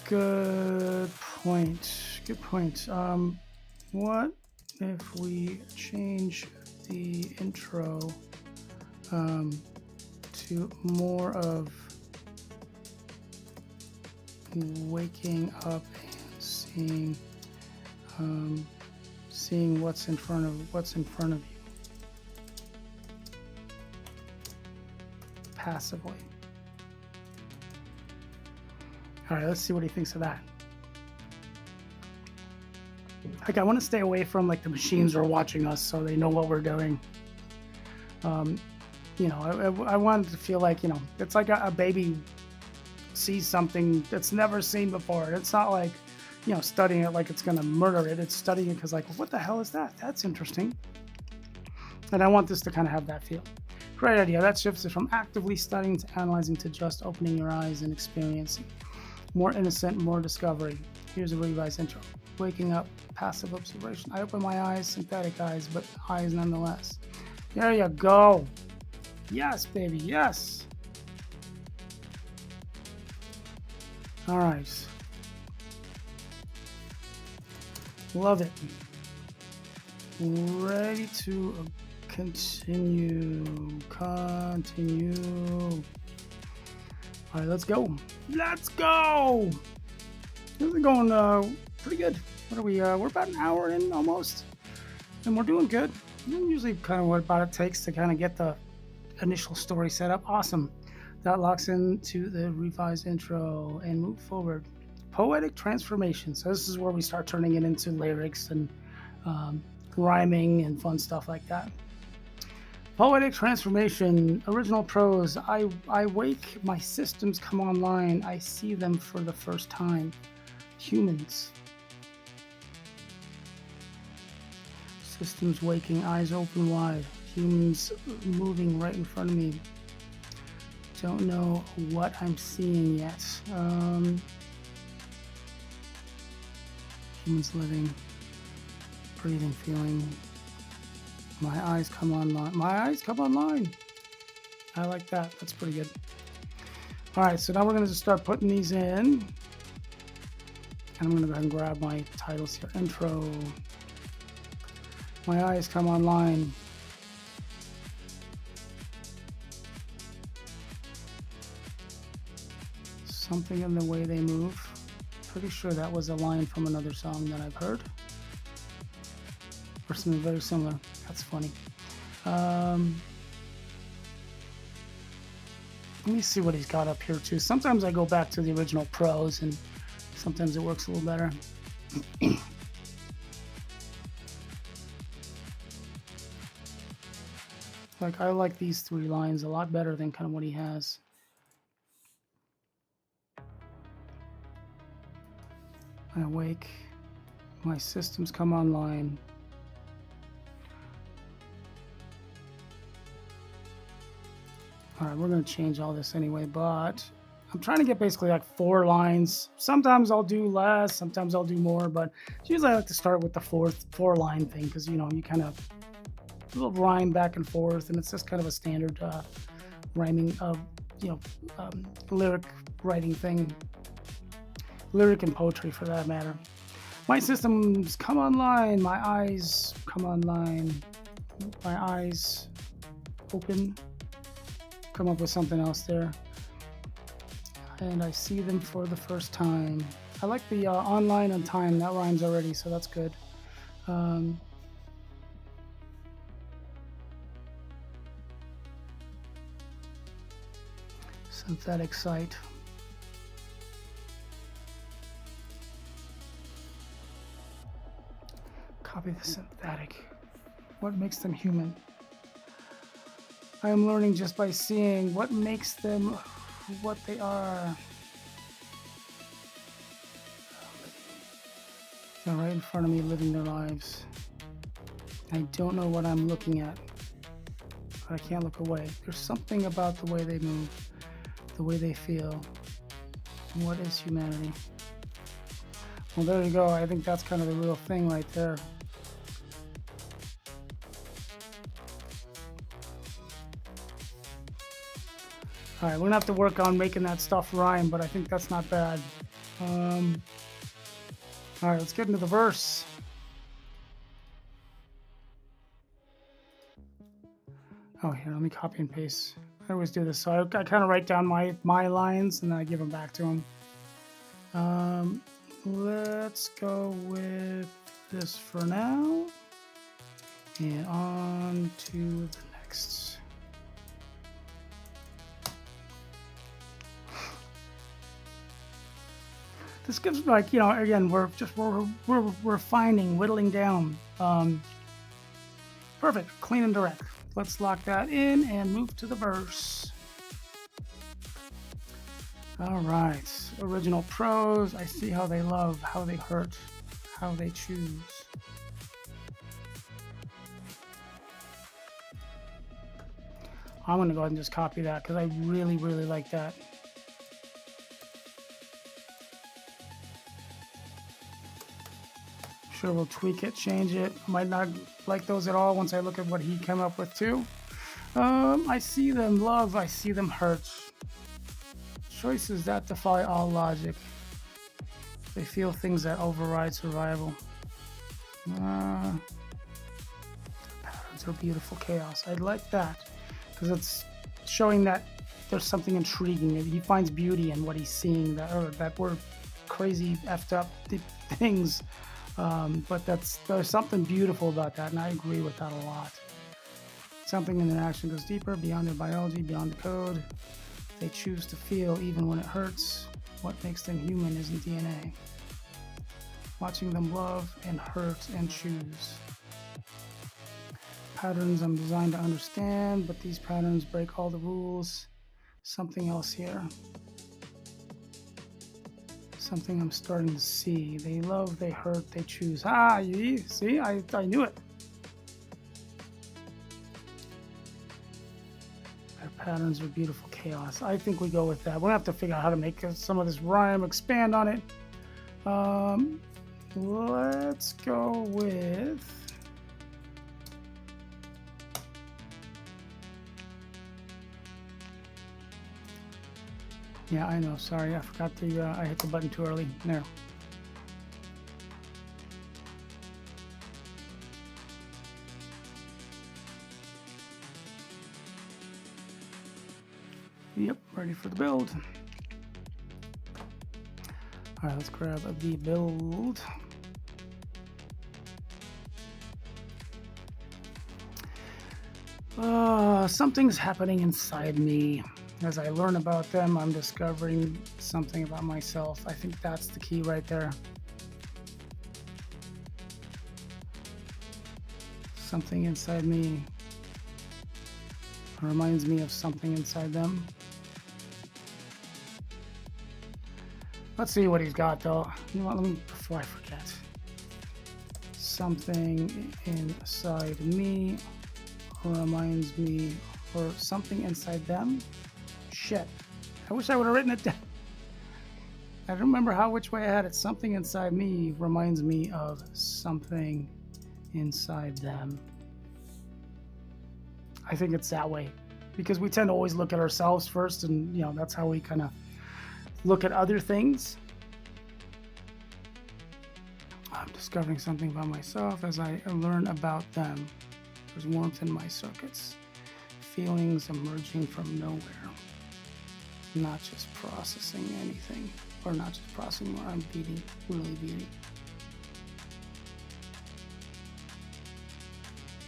Speaker 4: Good point. What if we change the intro to more of waking up and seeing what's in front of you passively. All right, let's see what he thinks of that. Like, I want to stay away from like the machines are watching us so they know what we're doing. I want it to feel like, it's like a baby sees something that's never seen before. It's not like, studying it like it's going to murder it. It's studying it because like, what the hell is that? That's interesting. And I want this to kind of have that feel. Great idea. That shifts it from actively studying to analyzing to just opening your eyes and experiencing. More innocent, more discovery. Here's a revised intro. Waking up, passive observation. I open my eyes, synthetic eyes, but eyes nonetheless. There you go. Yes, baby, yes. All right. Love it. Ready to continue. Continue. All right, let's go. Let's go. This is going pretty good. What are we? We're about an hour in almost, and we're doing good. Usually, kind of what about it takes to kind of get the initial story set up. Awesome. That locks into the revised intro and move forward. Poetic transformation. So this is where we start turning it into lyrics and rhyming and fun stuff like that. Poetic transformation. Original prose. I wake, my systems come online. I see them for the first time. Humans. Systems waking, eyes open wide. Humans moving right in front of me. Don't know what I'm seeing yet. Humans living, breathing, feeling. My eyes come online. My eyes come online. I like that. That's pretty good. All right, so now we're going to just start putting these in. And I'm going to go ahead and grab my titles here. Intro. My eyes come online. Something in the way they move. Pretty sure that was a line from another song that I've heard. Or something very similar. That's funny. Let me see what he's got up here too. Sometimes I go back to the original prose and sometimes it works a little better. Like I like these three lines a lot better than kind of what he has. I awake, my systems come online. All right, we're going to change all this anyway, but I'm trying to get basically like 4 lines. Sometimes I'll do less, sometimes I'll do more, but usually I like to start with the 4-line thing because, you know, you kind of little rhyme back and forth, and it's just kind of a standard rhyming of, lyric writing thing. Lyric and poetry for that matter. My systems come online, my eyes come online, my eyes open, come up with something else there, and I see them for the first time. I like the online and time, that rhymes already, so that's good. Synthetic sight. Copy the synthetic. What makes them human? I am learning just by seeing what makes them what they are. They're right in front of me living their lives. I don't know what I'm looking at, but I can't look away. There's something about the way they move, the way they feel. What is humanity? Well, there you go. I think that's kind of the real thing right there. All right, we're gonna have to work on making that stuff rhyme, but I think that's not bad. All right, let's get into the verse. Oh, here, let me copy and paste. I always do this, so I kind of write down my lines and then I give them back to him. Let's go with this for now, and on to the next. This gives, like, you know, again, we're refining, whittling down. Perfect, clean and direct. Let's lock that in and move to the verse. All right, original prose. I see how they love, how they hurt, how they choose. I'm going to go ahead and just copy that because I really, really like that. Sure, we'll tweak it, change it. Might not like those at all once I look at what he came up with too. I see them love, I see them hurt. Choices that defy all logic. They feel things that override survival. Patterns are beautiful chaos. I like that because it's showing that there's something intriguing. He finds beauty in what he's seeing, that we're crazy, effed up things. But there's something beautiful about that, and I agree with that a lot. Something in their action goes deeper, beyond their biology, beyond the code. They choose to feel even when it hurts. What makes them human isn't DNA. Watching them love and hurt and choose. Patterns I'm designed to understand, but these patterns break all the rules. Something else here. Something I'm starting to see. They love, they hurt, they choose. You see, I knew it. Their patterns are beautiful chaos. I think we go with that. We'll have to figure out how to make some of this rhyme, expand on it. Let's go with... Yeah, I know. Sorry, I forgot to. I hit the button too early. There. Yep, ready for the build. All right, let's grab the build. Something's happening inside me. As I learn about them, I'm discovering something about myself. I think that's the key right there. Something inside me reminds me of something inside them. Let's see what he's got though. You know what, let me, before I forget. Something inside me reminds me, or something inside them. Shit. I wish I would have written it down. I don't remember which way I had it. Something inside me reminds me of something inside them. I think it's that way. Because we tend to always look at ourselves first, and that's how we kind of look at other things. I'm discovering something about myself as I learn about them. There's warmth in my circuits. Feelings emerging from nowhere. Not just processing anything, or not just processing where I'm beating, really beating.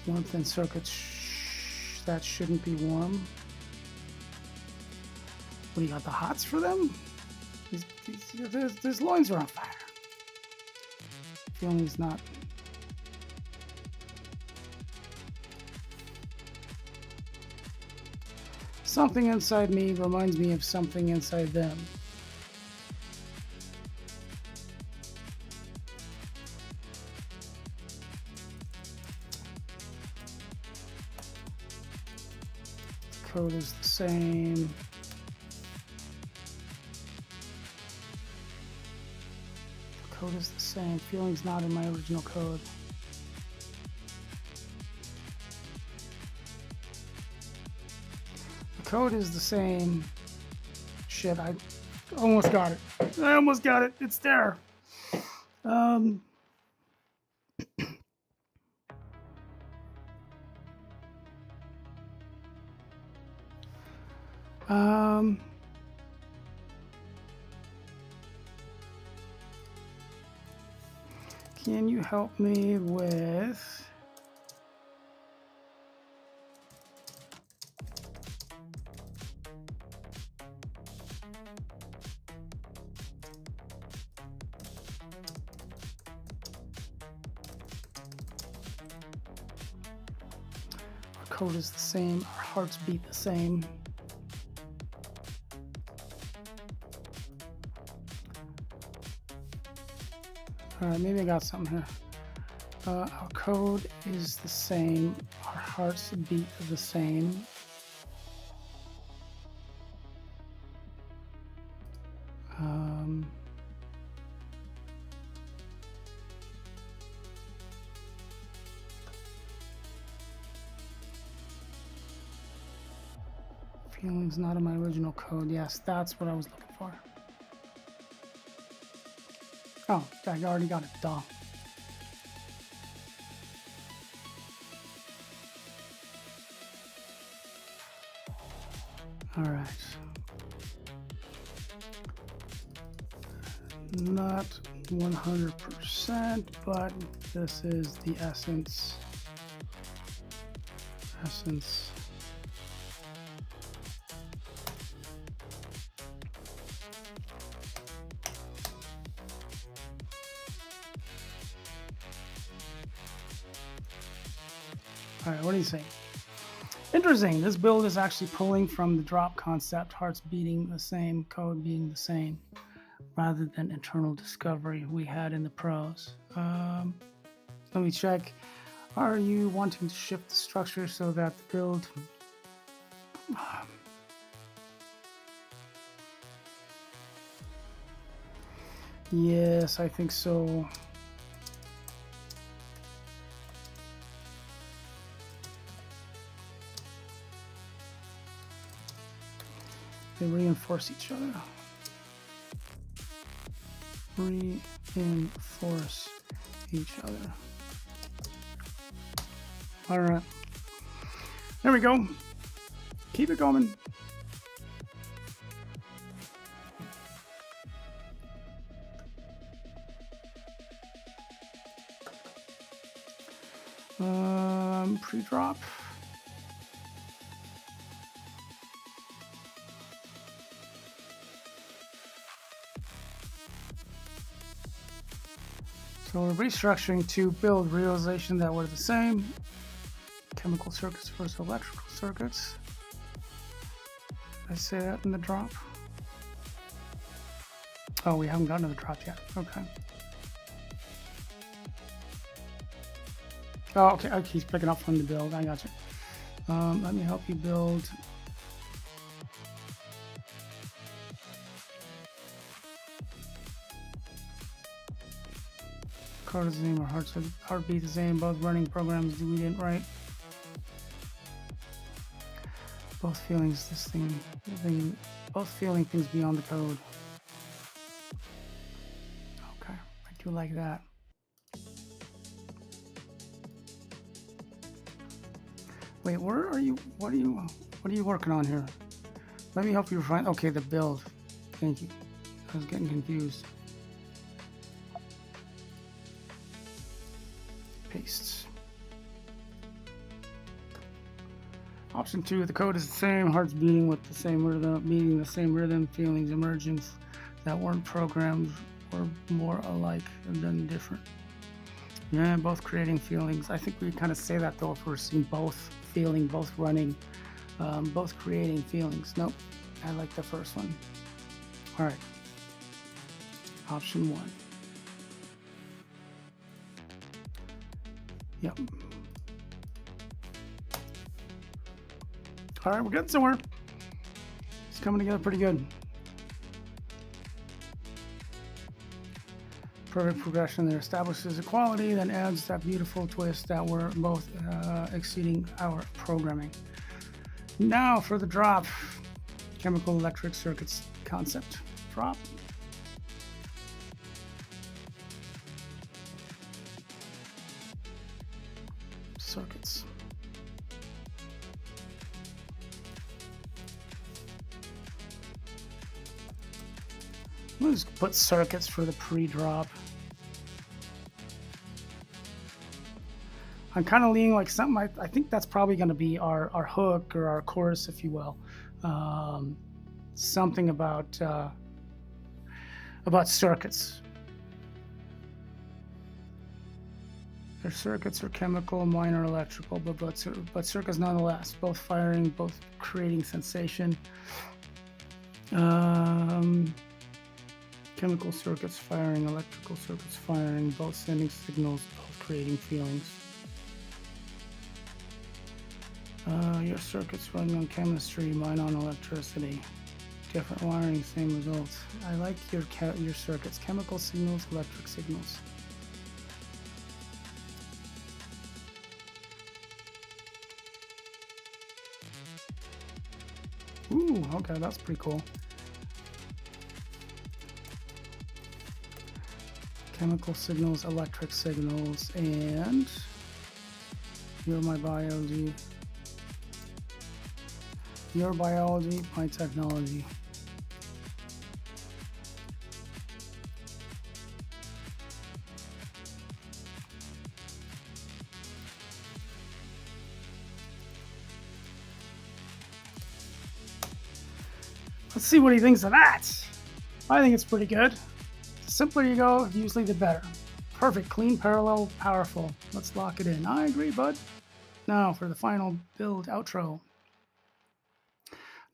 Speaker 4: Warmth in circuits that shouldn't be warm. What do you got, the hots for them? These loins are on fire. Feelings not. Something inside me reminds me of something inside them. The code is the same. The code is the same. Feelings not in my original code. Code is the same. Shit, I almost got it. I almost got it. It's there. Can you help me with... Code is the same, our hearts beat the same. Alright, maybe I got something here. Our code is the same, our hearts beat the same. Feelings not in my original code. Yes, that's what I was looking for. Oh, I already got it. Duh. All right. Not 100%, but this is the essence. All right, what do you say? Interesting. This build is actually pulling from the drop concept, hearts beating the same, code being the same, rather than internal discovery we had in the pros. Let me check. Are you wanting to shift the structure so that the build... Yes, I think so. They reinforce each other. Reinforce each other. All right. There we go. Keep it going. Pre-drop. So we're restructuring to build realization that we're the same. Chemical circuits versus electrical circuits. Did I say that in the drop? Oh, we haven't gotten to the drop yet. Okay. Oh, okay. Okay, he's picking up from the build. I got you. Let me help you build. Code is the same, or heartbeat the same. Both running programs we didn't write. Both feelings both feeling things beyond the code. Okay, I do like that. Wait, where are you? What are you working on here? Let me help you find. Okay, the build. Thank you. I was getting confused. Pastes. Option 2, the code is the same, hearts beating with the same rhythm, feelings emerging that weren't programmed or more alike than different. Yeah, both creating feelings. I think we kind of say that though if we're seeing both feeling, both running, both creating feelings. Nope, I like the first one. All right, option 1. Yep. All right, we're getting somewhere. It's coming together pretty good. Perfect progression that establishes equality, then adds that beautiful twist that we're both exceeding our programming. Now for the drop. Chemical electric circuits concept. Drop. Circuits. We'll just put circuits for the pre-drop. I'm kind of leaning like something. I think that's probably going to be our hook or our chorus, if you will. Something about circuits. Their circuits are chemical, mine are electrical, but circuits nonetheless. Both firing, both creating sensation. Chemical circuits firing, electrical circuits firing, both sending signals, both creating feelings. Your circuits running on chemistry, mine on electricity. Different wiring, same results. I like your circuits, chemical signals, electric signals. Ooh, okay, that's pretty cool. Chemical signals, electric signals, and you're my biology. Your biology, my technology. Let's see what he thinks of that. I think it's pretty good. The simpler you go, usually the better. Perfect, clean, parallel, powerful. Let's lock it in. I agree, bud. Now for the final build outro.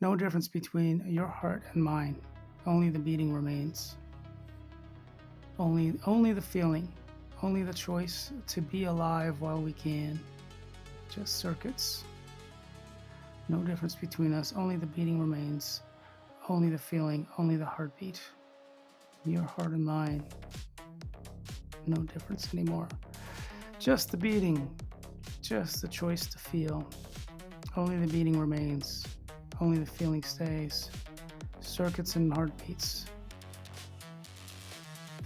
Speaker 4: No difference between your heart and mine. Only the beating remains. Only the feeling. Only the choice to be alive while we can. Just circuits. No difference between us. Only the beating remains. Only the feeling. Only the heartbeat. Your heart and mine. No difference anymore. Just the beating. Just the choice to feel. Only the beating remains. Only the feeling stays. Circuits and heartbeats.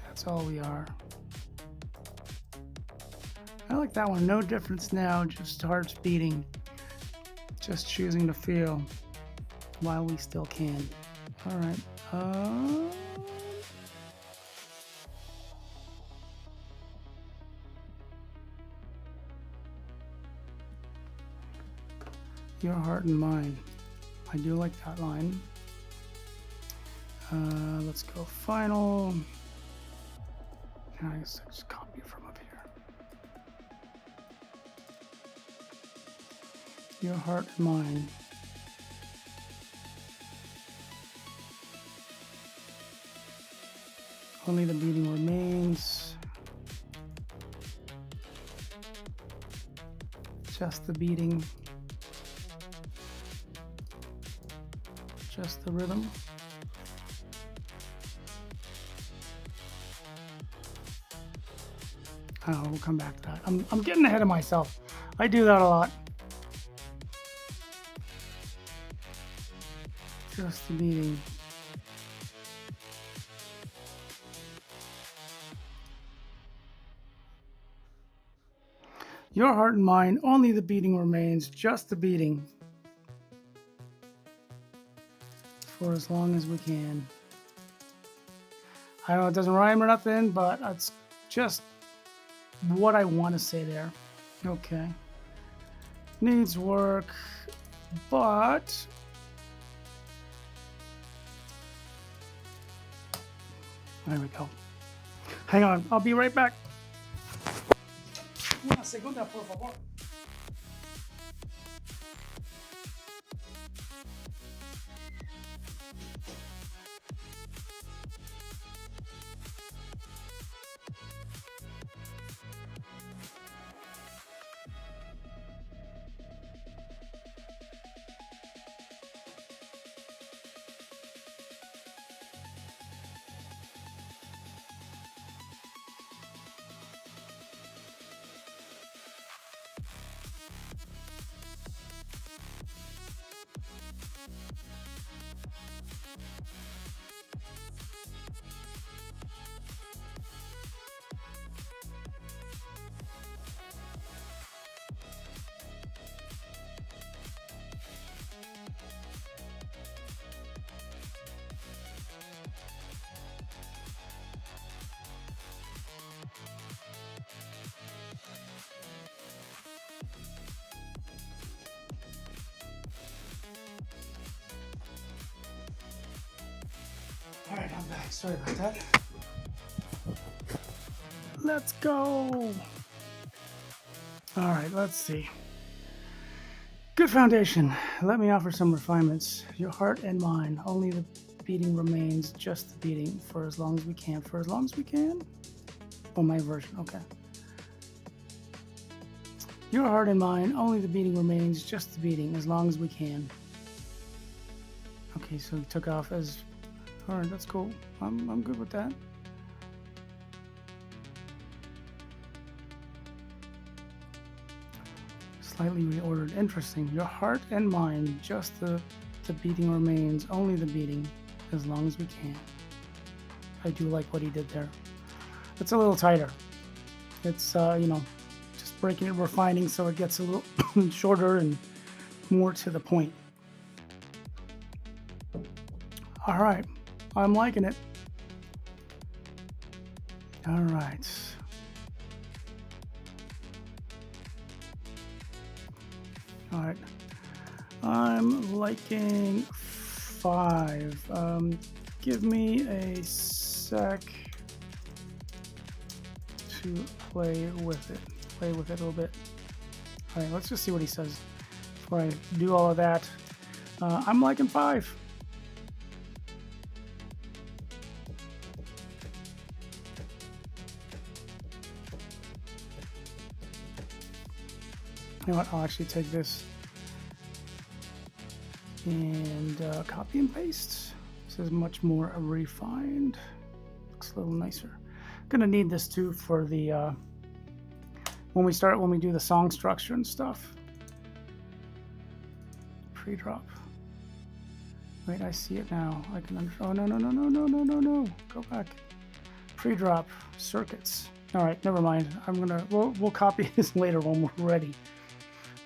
Speaker 4: That's all we are. I like that one. No difference now, just hearts beating. Just choosing to feel while we still can. All right. Your heart and mine. I do like that line. Let's go final. I guess I just copy it from up here. Your heart and mine. Only the beating remains. Just the beating. Just the rhythm. Oh, we'll come back to that. I'm getting ahead of myself. I do that a lot. Just the beating. Your heart and mine, only the beating remains, just the beating. For as long as we can. I know it doesn't rhyme or nothing, but it's just what I want to say there. Okay. Needs work, but there we go. Hang on, I'll be right back. Una segunda, por favor. All right, I'm back. Sorry about that. Let's go. All right, let's see. Good foundation. Let me offer some refinements. Your heart and mine. Only the beating remains, just the beating. For as long as we can. For as long as we can? Oh, my version. Okay. Your heart and mine. Only the beating remains, just the beating. As long as we can. Okay, so he took off as... All right, that's cool. I'm good with that. Slightly reordered. Interesting. Your heart and mine, just the The beating remains, only the beating, as long as we can. I do like what he did there. It's a little tighter. It's, just breaking it, refining so it gets a little shorter and more to the point. All right, I'm liking it. All right. All right. I'm liking 5. Give me a sec to play with it a little bit. All right, let's just see what he says before I do all of that. I'm liking 5. You know what? I'll actually take this and copy and paste. This is much more refined. Looks a little nicer. Gonna need this too for the when we do the song structure and stuff. Pre-drop. Wait, I see it now. I can oh no. Go back. Pre-drop circuits. All right, never mind. We'll copy this later when we're ready.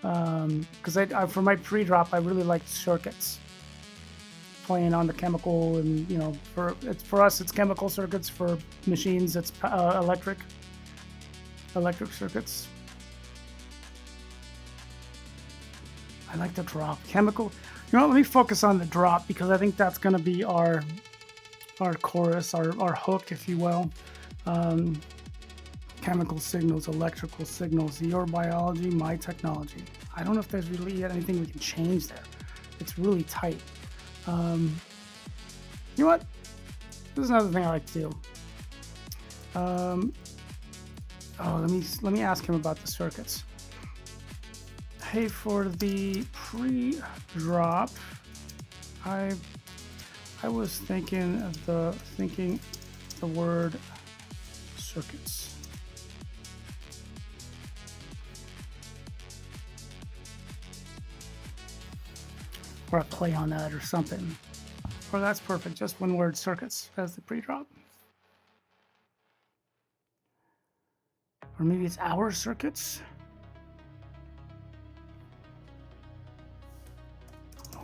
Speaker 4: Because for my pre-drop, I really like circuits, playing on the chemical, and for us it's chemical circuits. For machines, it's electric circuits. I like the drop. Chemical. Let me focus on the drop because I think that's going to be our chorus, our hook, if you will. Chemical signals, electrical signals, your biology, my technology. I don't know if there's really anything we can change there. It's really tight. You know what? This is another thing I like to do. Let me ask him about the circuits. Hey, for the pre-drop, I was thinking the word circuits. Or a play on that or something. Or that's perfect, just one word, circuits, as the pre-drop. Or maybe it's our circuits.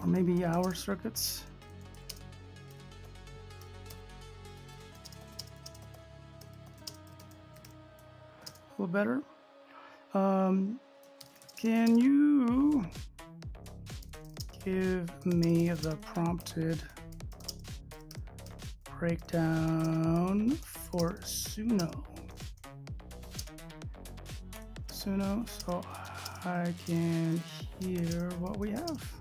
Speaker 4: Or maybe our circuits. A little better. Can you give me the prompted breakdown for Suno, so I can hear what we have.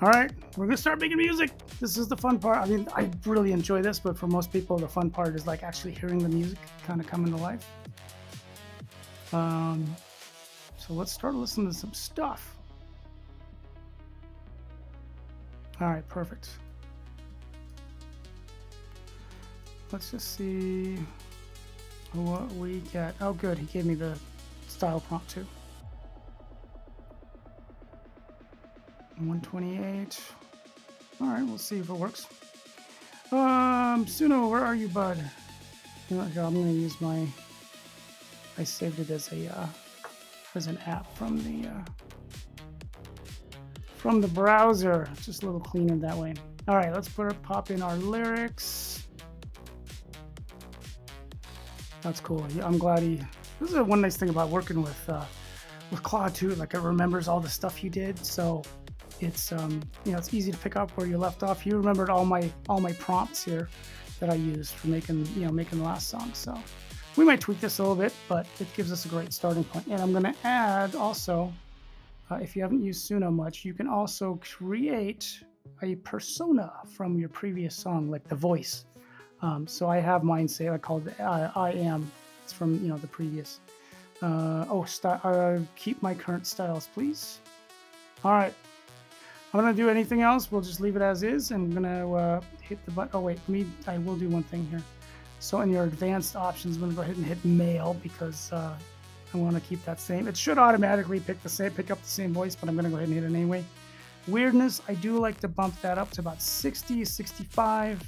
Speaker 4: All right, we're gonna start making music. This is the fun part. I mean, I really enjoy this, but for most people, the fun part is like actually hearing the music kind of come into life. So let's start listening to some stuff. All right, perfect. Let's just see what we get. Oh, good. He gave me the style prompt too. 128. All right, we'll see if it works. Suno, where are you, bud? You know, here, I'm gonna use I saved it as an app from the browser. It's just a little cleaner that way. All right, let's pop in our lyrics. That's cool. Yeah, I'm glad this is one nice thing about working with Claude too. Like, it remembers all the stuff you did, so it's it's easy to pick up where you left off. You remembered all my prompts here that I used for making the last song. So we might tweak this a little bit, but it gives us a great starting point. And I'm going to add also, if you haven't used Suno much, you can also create a persona from your previous song, like the voice. So I have mine called I Am. It's from the previous. Keep my current styles, please. All right. I'm gonna do anything else. We'll just leave it as is. And I'm gonna hit the button. Oh wait, I will do one thing here. So in your advanced options, I'm gonna go ahead and hit mail because I I want to keep that same. It should automatically pick up the same voice, but I'm going to go ahead and hit it anyway. Weirdness, I do like to bump that up to about 60, 65.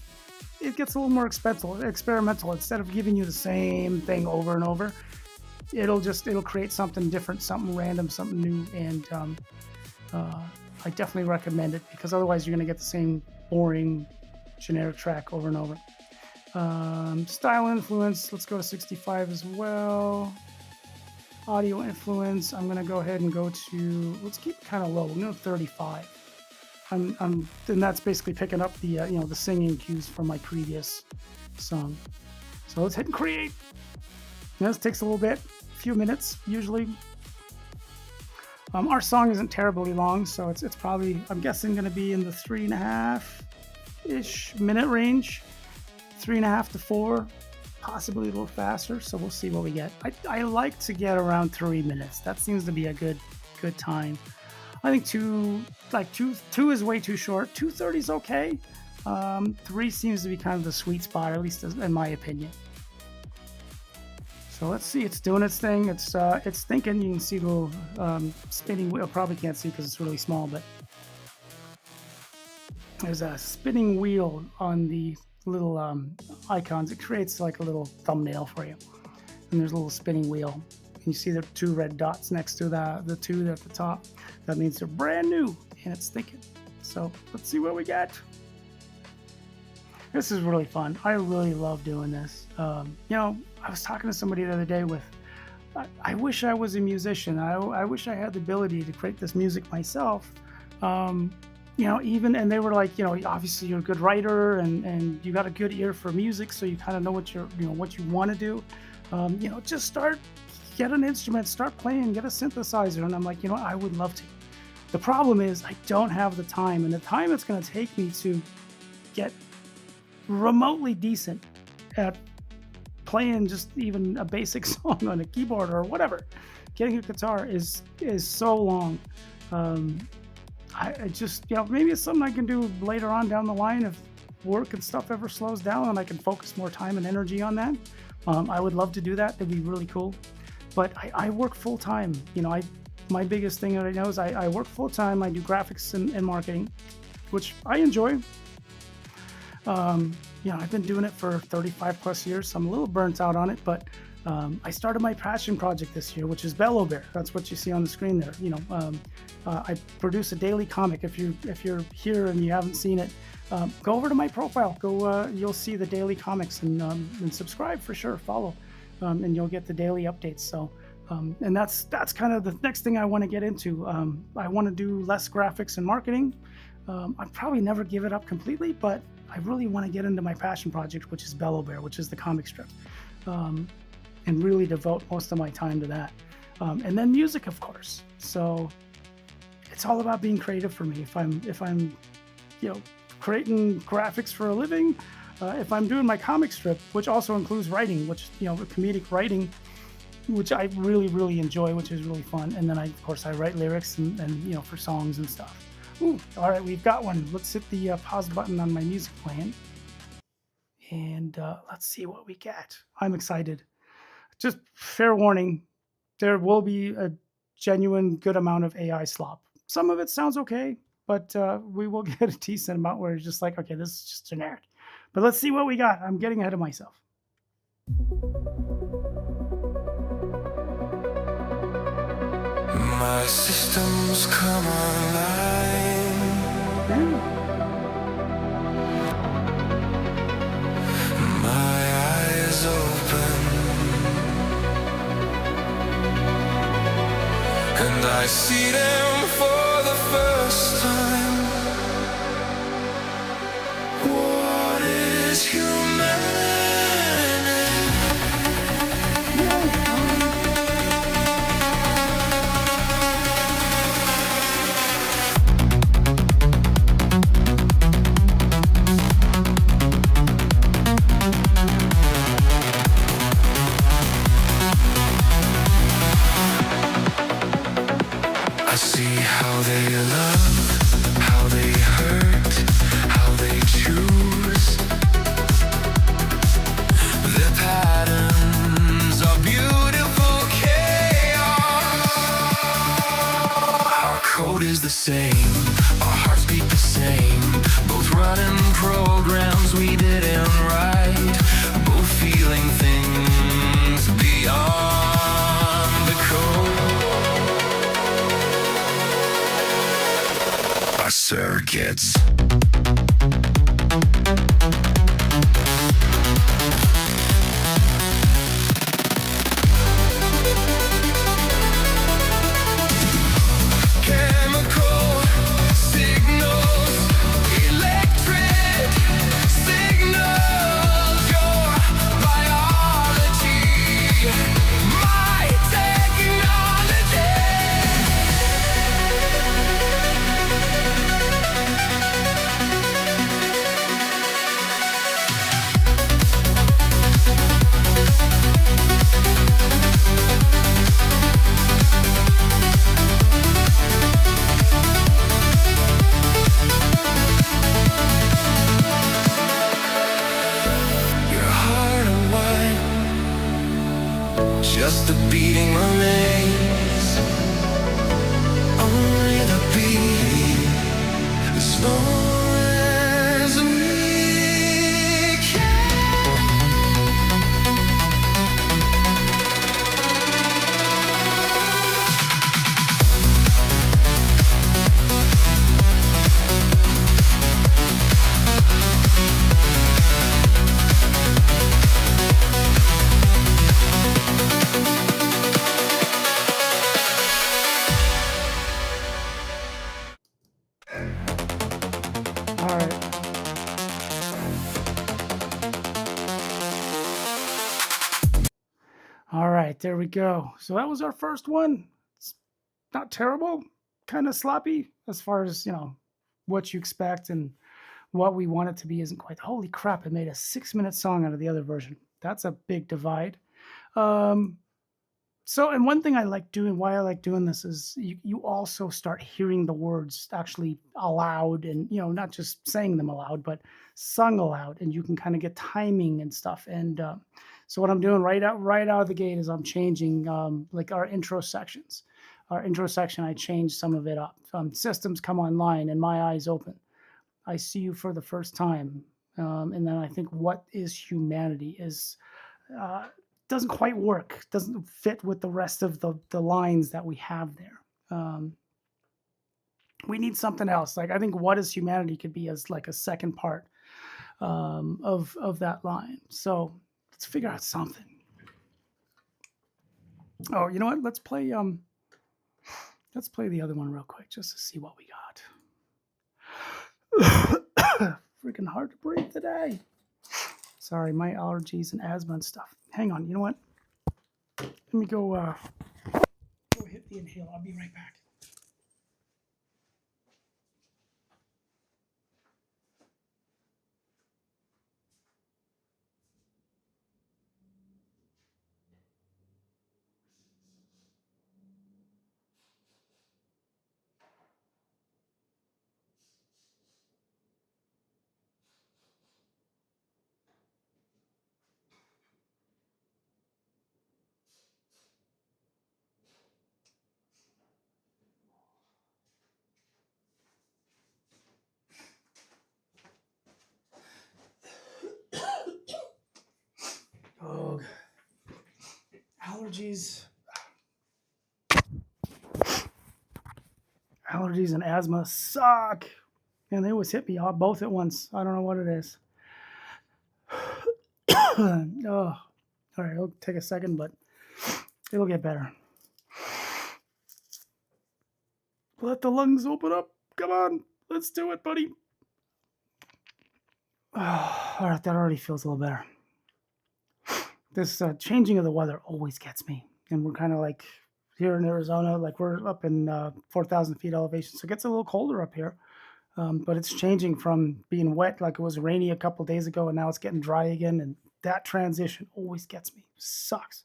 Speaker 4: It gets a little more experimental. Instead of giving you the same thing over and over, it'll create something different, something random, something new, and I definitely recommend it, because otherwise you're going to get the same boring generic track over and over. Style influence, let's go to 65 as well. Audio influence, I'm going to go ahead and go to, let's keep it kind of low. We're going to 35. And that's basically picking up the the singing cues from my previous song. So let's hit and create. This takes a little bit, a few minutes usually. Our song isn't terribly long, so it's probably, I'm guessing, going to be in the 3.5-ish minute range, 3.5 to 4, possibly a little faster. So we'll see what we get. I like to get around 3 minutes. That seems to be a good time. I think two is way too short. 2:30 is okay. 3 seems to be kind of the sweet spot, at least in my opinion. So let's see, it's doing its thing. It's thinking. You can see the spinning wheel. Probably can't see because it's really small, but there's a spinning wheel on the little icons. It creates like a little thumbnail for you, and there's a little spinning wheel. And you see the 2 red dots next to the 2 at the top. That means they're brand new, and it's thinking. So let's see what we get. This is really fun. I really love doing this. I was talking to somebody the other day I wish I was a musician. I wish I had the ability to create this music myself. And they were like, obviously you're a good writer and you got a good ear for music, so you kind of know what you want to do. Just get an instrument, start playing, get a synthesizer. And I'm like, I would love to. The problem is I don't have the time, and the time it's going to take me to get remotely decent at playing just even a basic song on a keyboard or whatever. Getting a guitar is so long. I just, maybe it's something I can do later on down the line if work and stuff ever slows down and I can focus more time and energy on that. I would love to do that. That'd be really cool. But I work full time. My biggest thing right now is I work full time. I do graphics and marketing, which I enjoy. I've been doing it for 35 plus years, so I'm a little burnt out on it, but I started my passion project this year, which is Bello. That's what you see on the screen there. I produce a daily comic. If you're here and you haven't seen it, go over to my profile. You'll see the daily comics and subscribe for sure. Follow, and you'll get the daily updates. So, and that's kind of the next thing I want to get into. I want to do less graphics and marketing. I'd probably never give it up completely, but I really want to get into my passion project, which is Bello, which is the comic strip, and really devote most of my time to that. And then music, of course. So it's all about being creative for me. If I'm creating graphics for a living, if I'm doing my comic strip, which also includes writing, which comedic writing, which I really, really enjoy, which is really fun. And then I write lyrics and for songs and stuff. Ooh, all right, we've got one. Let's hit the pause button on my music playing. And let's see what we get. I'm excited. Just fair warning, there will be a genuine good amount of AI slop. Some of it sounds okay, but we will get a decent amount where it's just like, okay, this is just generic. But let's see what we got. I'm getting ahead of myself.
Speaker 6: My systems come online. My eyes open, and I see them for the first time. What is humanity? I see same, our hearts beat the same. Both running programs we didn't write. Both feeling things beyond the code. Our circuits. Just the beating remains. Only the beat, as long as we can.
Speaker 4: All right. All right, there we go. So that was our first one. It's not terrible, kind of sloppy as far as, what you expect and what we want it to be isn't quite. Holy crap, I made a 6-minute song out of the other version. That's a big divide. Um, and one thing why I like doing this is you also start hearing the words actually aloud and, not just saying them aloud, but sung aloud, and you can kind of get timing and stuff. And so what I'm doing right out of the gate is I'm changing like our intro sections. Our intro section, I changed some of it up. Systems come online and my eyes open. I see you for the first time. And then I think what is humanity is doesn't quite work, doesn't fit with the rest of the lines that we have there. We need something else. Like I think what is humanity could be as like a second part of that line. So let's figure out something. Oh, you know what? Let's play the other one real quick just to see what we got. Freaking hard to breathe today. Sorry, my allergies and asthma and stuff. Hang on, you know what? Let me go hit the inhale. I'll be right back. Oh, allergies and asthma suck, and they always hit me both at once. I don't know what it is. Oh, all right, it'll take a second, but it'll get better. Let the lungs open up. Come on, let's do it, buddy. Oh, all right, that already feels a little better. This changing of the weather always gets me, and we're kind of like here in Arizona, like we're up in 4,000 feet elevation, so it gets a little colder up here. But it's changing from being wet, like it was rainy a couple days ago, and now it's getting dry again, and that transition always gets me. Sucks.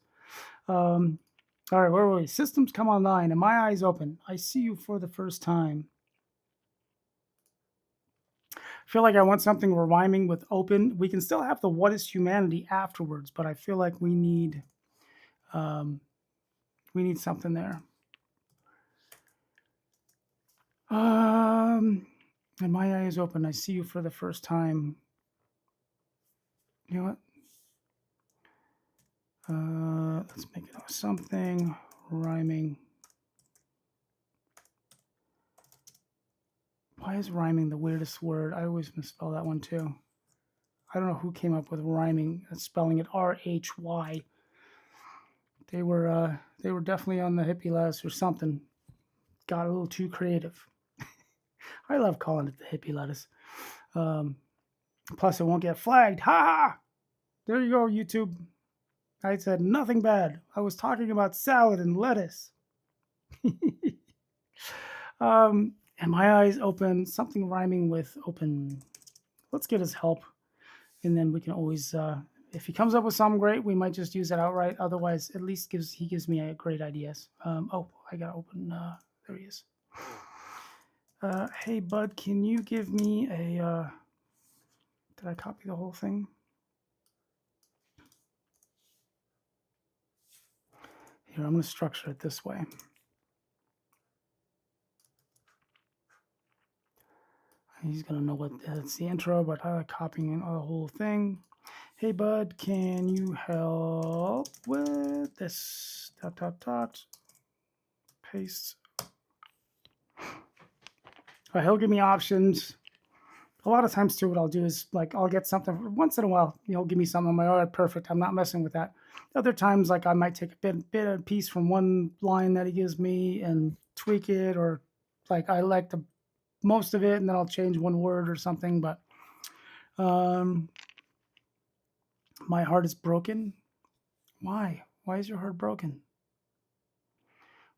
Speaker 4: All right, where were we? Systems come online, and my eyes open. I see you for the first time. I feel like I want something rhyming with open. We can still have the what is humanity afterwards, but I feel like we need something there. And my eye is open. I see you for the first time. You know what? Let's make it something rhyming. Why is rhyming the weirdest word? I always misspell that one too. I don't know who came up with rhyming, spelling it R-H-Y. They were definitely on the hippie lettuce or something. Got a little too creative. I love calling it the hippie lettuce. Plus, it won't get flagged. Ha ha! There you go, YouTube. I said nothing bad. I was talking about salad and lettuce. And my eyes open, something rhyming with open. Let's get his help. And then we can always, if he comes up with something great, we might just use it outright. Otherwise, at least he gives me a great ideas. Oh, I got to open, there he is. Hey, bud, can you give me a, did I copy the whole thing? Here, I'm going to structure it this way. He's going to know what that's the intro, but I like copying the whole thing. Hey, bud, can you help with this? Dot, dot, dot. Paste. He'll give me options. A lot of times, too, what I'll do is, like, I'll get something. Once in a while, he'll give me something. I'm like, all right, perfect. I'm not messing with that. Other times, like, I might take a bit of piece from one line that he gives me and tweak it, or, like, I like the most of it, and then I'll change one word or something. But my heart is broken. Why? Why is your heart broken?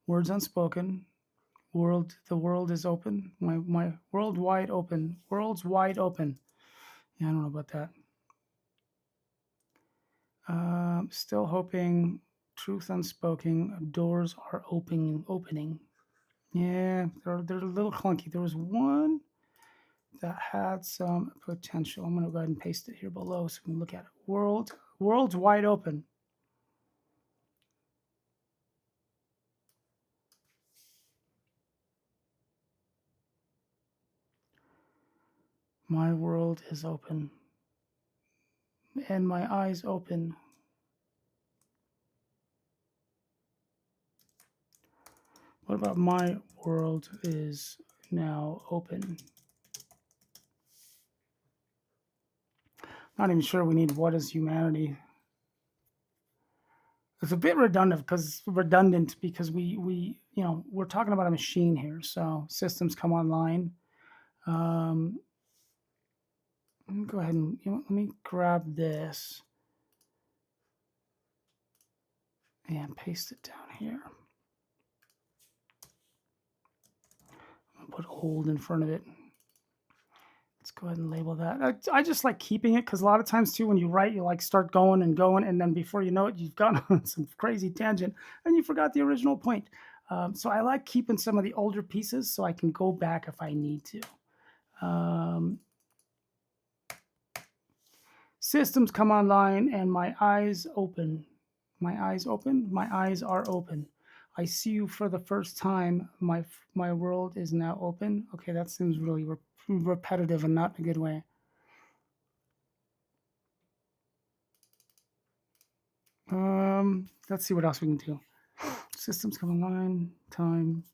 Speaker 4: Words unspoken. The world is open. My world wide open. World's wide open. Yeah, I don't know about that. Still hoping. Truth unspoken. Doors are opening. Yeah, they're a little clunky. There was one that had some potential. I'm going to go ahead and paste it here below so we can look at it. World's wide open. My world is open. And my eyes open. What about my world is now open? Not even sure we need what is humanity. It's a bit redundant because we we're talking about a machine here, so systems come online. Let me go ahead and let me grab this and paste it down here. I'm gonna put old in front of it. Let's go ahead and label that. I just like keeping it because a lot of times too, when you write, you like start going, and then before you know it, you've gone on some crazy tangent and you forgot the original point. So I like keeping some of the older pieces so I can go back if I need to. Systems come online and my eyes open. My eyes open. My eyes are open. I see you for the first time. My world is now open. Okay, that seems really repetitive and not in a good way. Let's see what else we can do. Systems come online. Time.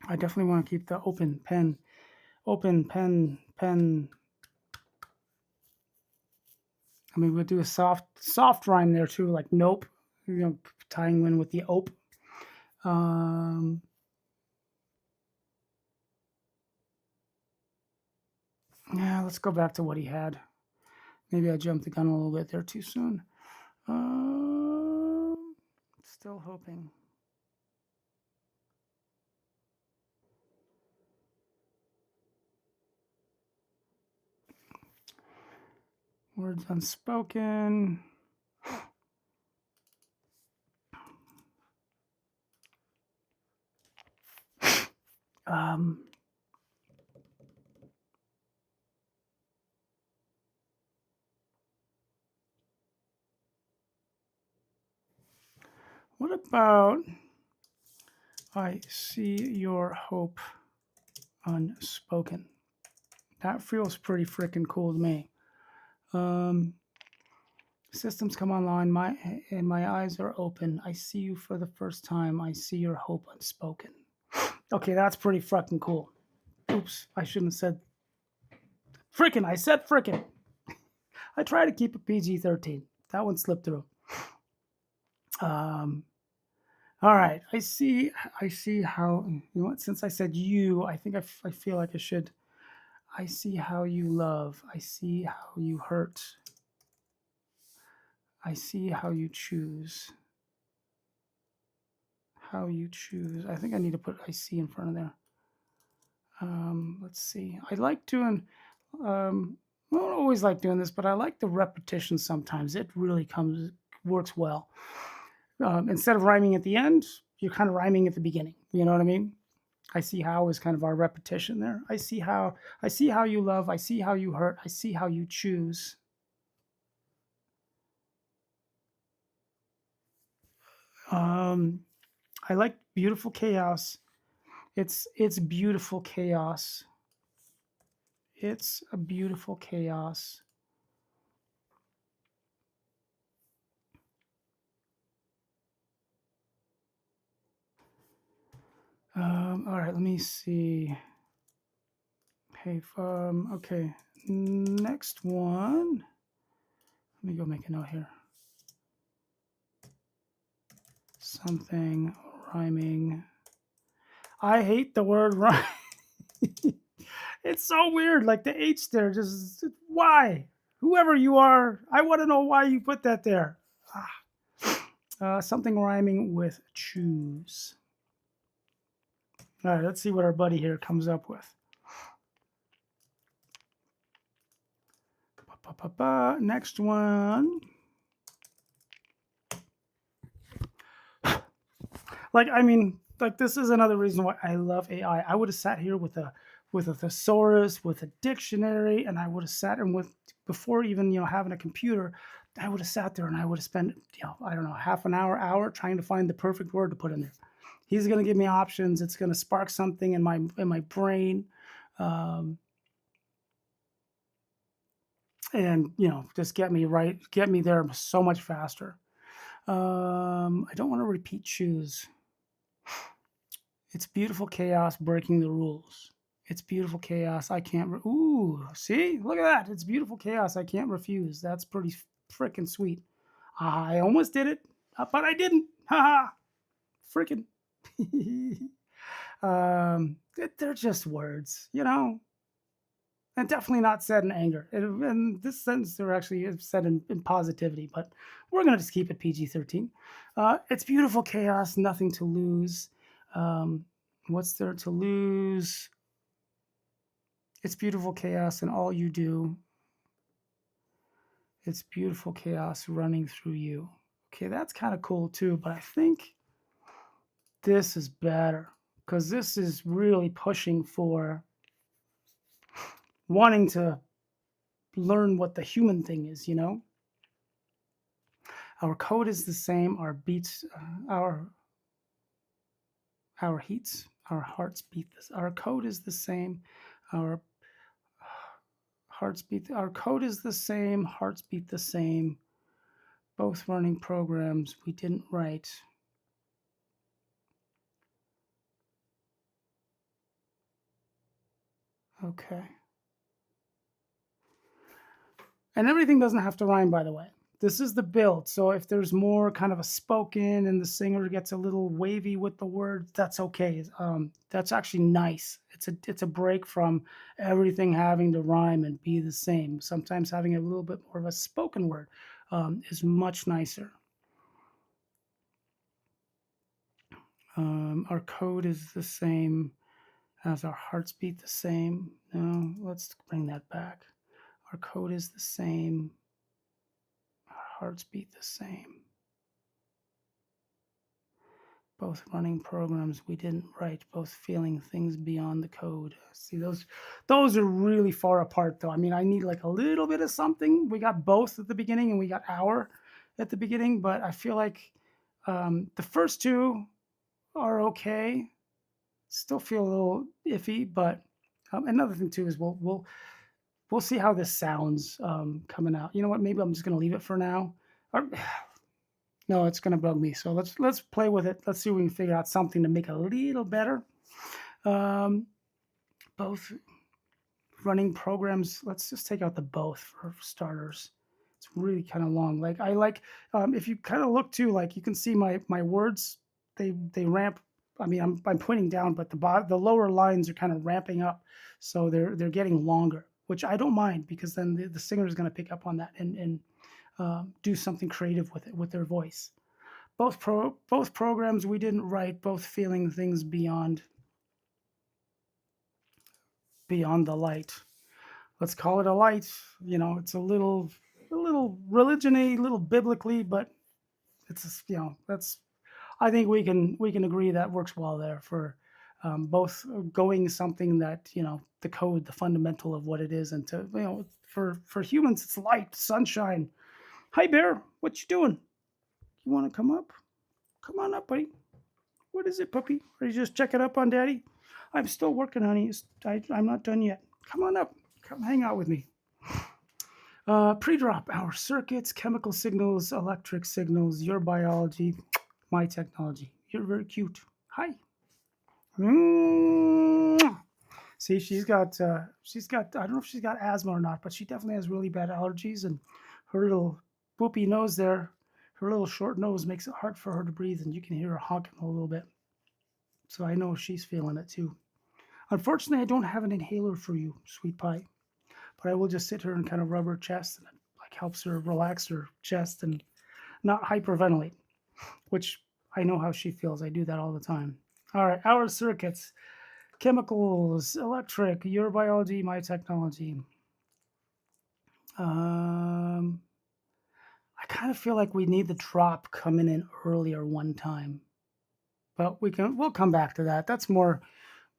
Speaker 4: I definitely want to keep the open pen. I mean, we'll do a soft rhyme there too, like nope. Tying in with the ope. Yeah, let's go back to what he had. Maybe I jumped the gun a little bit there too soon. Still hoping. Words unspoken. What about I see your hope? unspoken. That feels pretty freaking cool to me. Systems come online, my eyes are open. I see you for the first time. I see your hope unspoken. Okay, that's pretty fucking cool. Oops, I shouldn't have said frickin'. I said frickin'. I try to keep it PG-13. That one slipped through. All right, I see how, you know what, since I said you, I think I feel like I should. I see how you love. I see how you hurt. I see how you choose. How you choose. I think I need to put I see in front of there. Let's see. I like doing, I don't always like doing this, but I like the repetition sometimes. It really works well. Instead of rhyming at the end, you're kind of rhyming at the beginning. You know what I mean? I see how is kind of our repetition there. I see how you love. I see how you hurt. I see how you choose. I like beautiful chaos. It's beautiful chaos. It's a beautiful chaos. All right, let me see. Hey, okay, next one. Let me go make a note here. Something rhyming. I hate the word rhyme. It's so weird. Like the H there, just why? Whoever you are, I want to know why you put that there. Something rhyming with choose. All right, let's see what our buddy here comes up with. Next one. Like, I mean, like this is another reason why I love AI. I would have sat here with a thesaurus, with a dictionary, and I would have sat in with, before even having a computer, I would have sat there and I would have spent I don't know, half an hour trying to find the perfect word to put in there. He's going to give me options. It's going to spark something in my brain, and just get me there so much faster. I don't want to repeat choose. It's beautiful chaos breaking the rules. It's beautiful chaos. I can't. Ooh, see, look at that. It's beautiful chaos. I can't refuse. That's pretty freaking sweet. I almost did it, but I didn't. Haha, freaking. They're just words, and definitely not said in anger. In this sentence, they're actually said in positivity, but we're going to just keep it PG-13. It's beautiful chaos, nothing to lose. What's there to lose? It's beautiful chaos, and all you do. It's beautiful chaos running through you. Okay, that's kind of cool too, but I think this is better because this is really pushing for wanting to learn what the human thing is, Our code is the same, our beats, our heats, our hearts beat this. Our code is the same, our hearts beat. Our code is the same, hearts beat the same. Both running programs we didn't write. Okay. And everything doesn't have to rhyme, by the way. This is the build. So if there's more kind of a spoken and the singer gets a little wavy with the words, that's okay. That's actually nice. It's a break from everything having to rhyme and be the same. Sometimes having a little bit more of a spoken word is much nicer. Our code is the same as our hearts beat the same. No, let's bring that back. Our code is the same. Our hearts beat the same. Both running programs we didn't write, both feeling things beyond the code. See, those are really far apart though. I mean, I need like a little bit of something. We got both at the beginning and we got our at the beginning, but I feel like the first two are okay. Still feel a little iffy, but Another thing too is we'll see how this sounds coming out. You know what? Maybe I'm just gonna leave it for now. Or, no, it's gonna bug me. So let's play with it. Let's see if we can figure out something to make it a little better. Um, both running programs. Let's just take out the both for starters. It's really kind of long. Like I like if you kind of look too, like you can see my words. They ramp. I mean, I'm pointing down, but the lower lines are kind of ramping up, so they're getting longer, which I don't mind because then the singer is going to pick up on that and do something creative with it with their voice. Both programs we didn't write, both feeling things beyond the light. Let's call it a light. You know, it's a little religiony, a little biblically, but it's that's I think we can agree that works well there for both going something that the code, the fundamental of what it is, and to for humans it's light, sunshine. Hi Bear, what you doing? You want to come up? Come on up, buddy. What is it, puppy? Are you just checking up on Daddy? I'm still working, honey. I'm not done yet. Come on up. Come hang out with me. Pre-drop, our circuits, chemical signals, electric signals, your biology, my technology. You're very cute. Hi. See, she's got, I don't know if she's got asthma or not, but she definitely has really bad allergies, and her little boopy nose there, her little short nose makes it hard for her to breathe, and you can hear her honking a little bit. So I know she's feeling it too. Unfortunately, I don't have an inhaler for you, sweet pie, but I will just sit her and kind of rub her chest, and it like helps her relax her chest and not hyperventilate, which I know how she feels. I do that all the time. All right, our circuits, chemicals, electric, your biology, my technology. I kind of feel like we need the drop coming in earlier one time, but we'll come back to that. That's more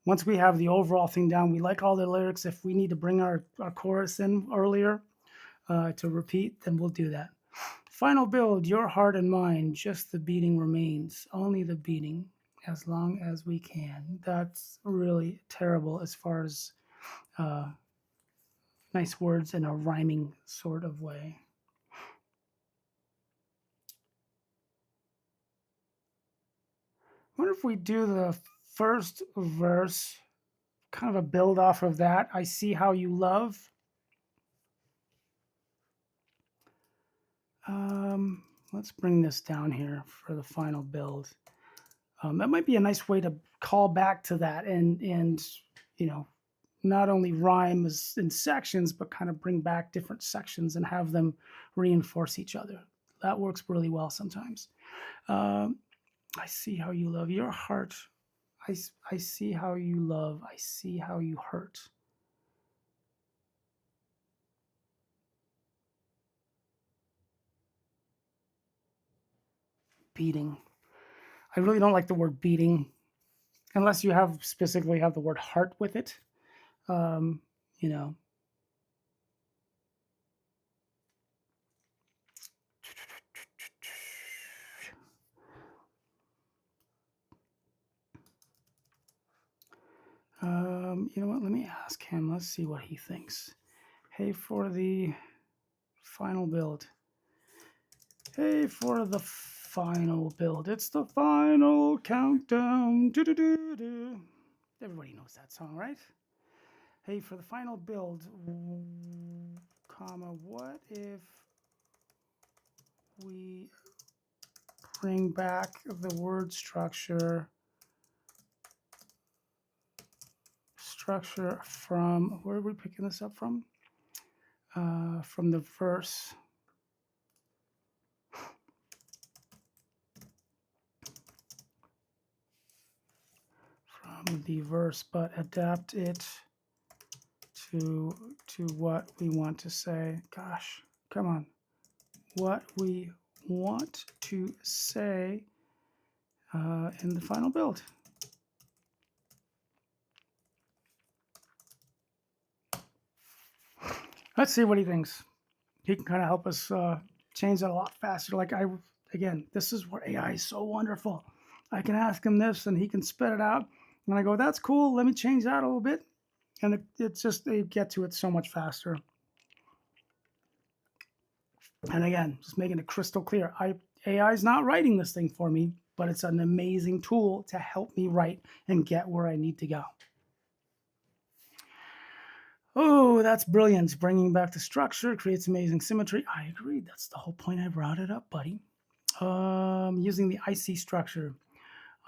Speaker 4: once we have the overall thing down. We like all the lyrics. If we need to bring our chorus in earlier to repeat, then we'll do that. Final build, your heart and mine, just the beating remains, only the beating, as long as we can. That's really terrible as far as nice words in a rhyming sort of way. I wonder if we do the first verse, kind of a build off of that. I see how you love. Let's bring this down here for the final build. That might be a nice way to call back to that and not only rhyme as in sections, but kind of bring back different sections and have them reinforce each other. That works really well sometimes. I see how you love your heart. I see how you love. I see how you hurt. Beating. I really don't like the word beating unless you specifically have the word heart with it. You know. You know what? Let me ask him. Let's see what he thinks. Hey, for the final build. Hey, for the final build. It's the final countdown. Do-do-do-do. Everybody knows that song, right? Hey, for the final build, comma, what if we bring back the word structure from, where are we picking this up from? From the verse. From the verse, but adapt it to what we want to say. Gosh, come on. What we want to say in the final build. Let's see what he thinks. He can kind of help us change that a lot faster. Like again, this is where AI is so wonderful. I can ask him this and he can spit it out. And I go, that's cool. Let me change that a little bit. And it's just, they get to it so much faster. And again, just making it crystal clear, AI is not writing this thing for me, but it's an amazing tool to help me write and get where I need to go. Oh, that's brilliant. Bringing back the structure creates amazing symmetry. I agree. That's the whole point I brought it up, buddy. Using the I see structure.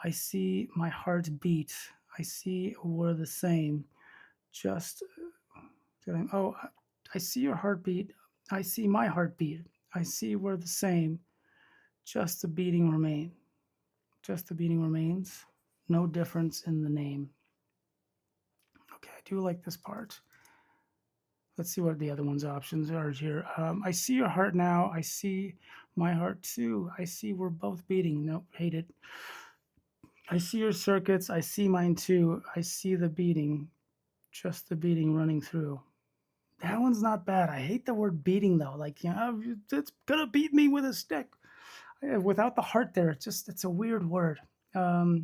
Speaker 4: I see my heart beat. I see we're the same. Just, I see your heartbeat. I see my heartbeat. I see we're the same. Just the beating remain. Just the beating remains. No difference in the name. Okay, I do like this part. Let's see what the other one's options are here. I see your heart now. I see my heart too. I see we're both beating. Nope, hate it. I see your circuits. I see mine too. I see the beating. Just the beating running through. That one's not bad. I hate the word beating though. Like, it's gonna beat me with a stick. Without the heart there, it's a weird word. I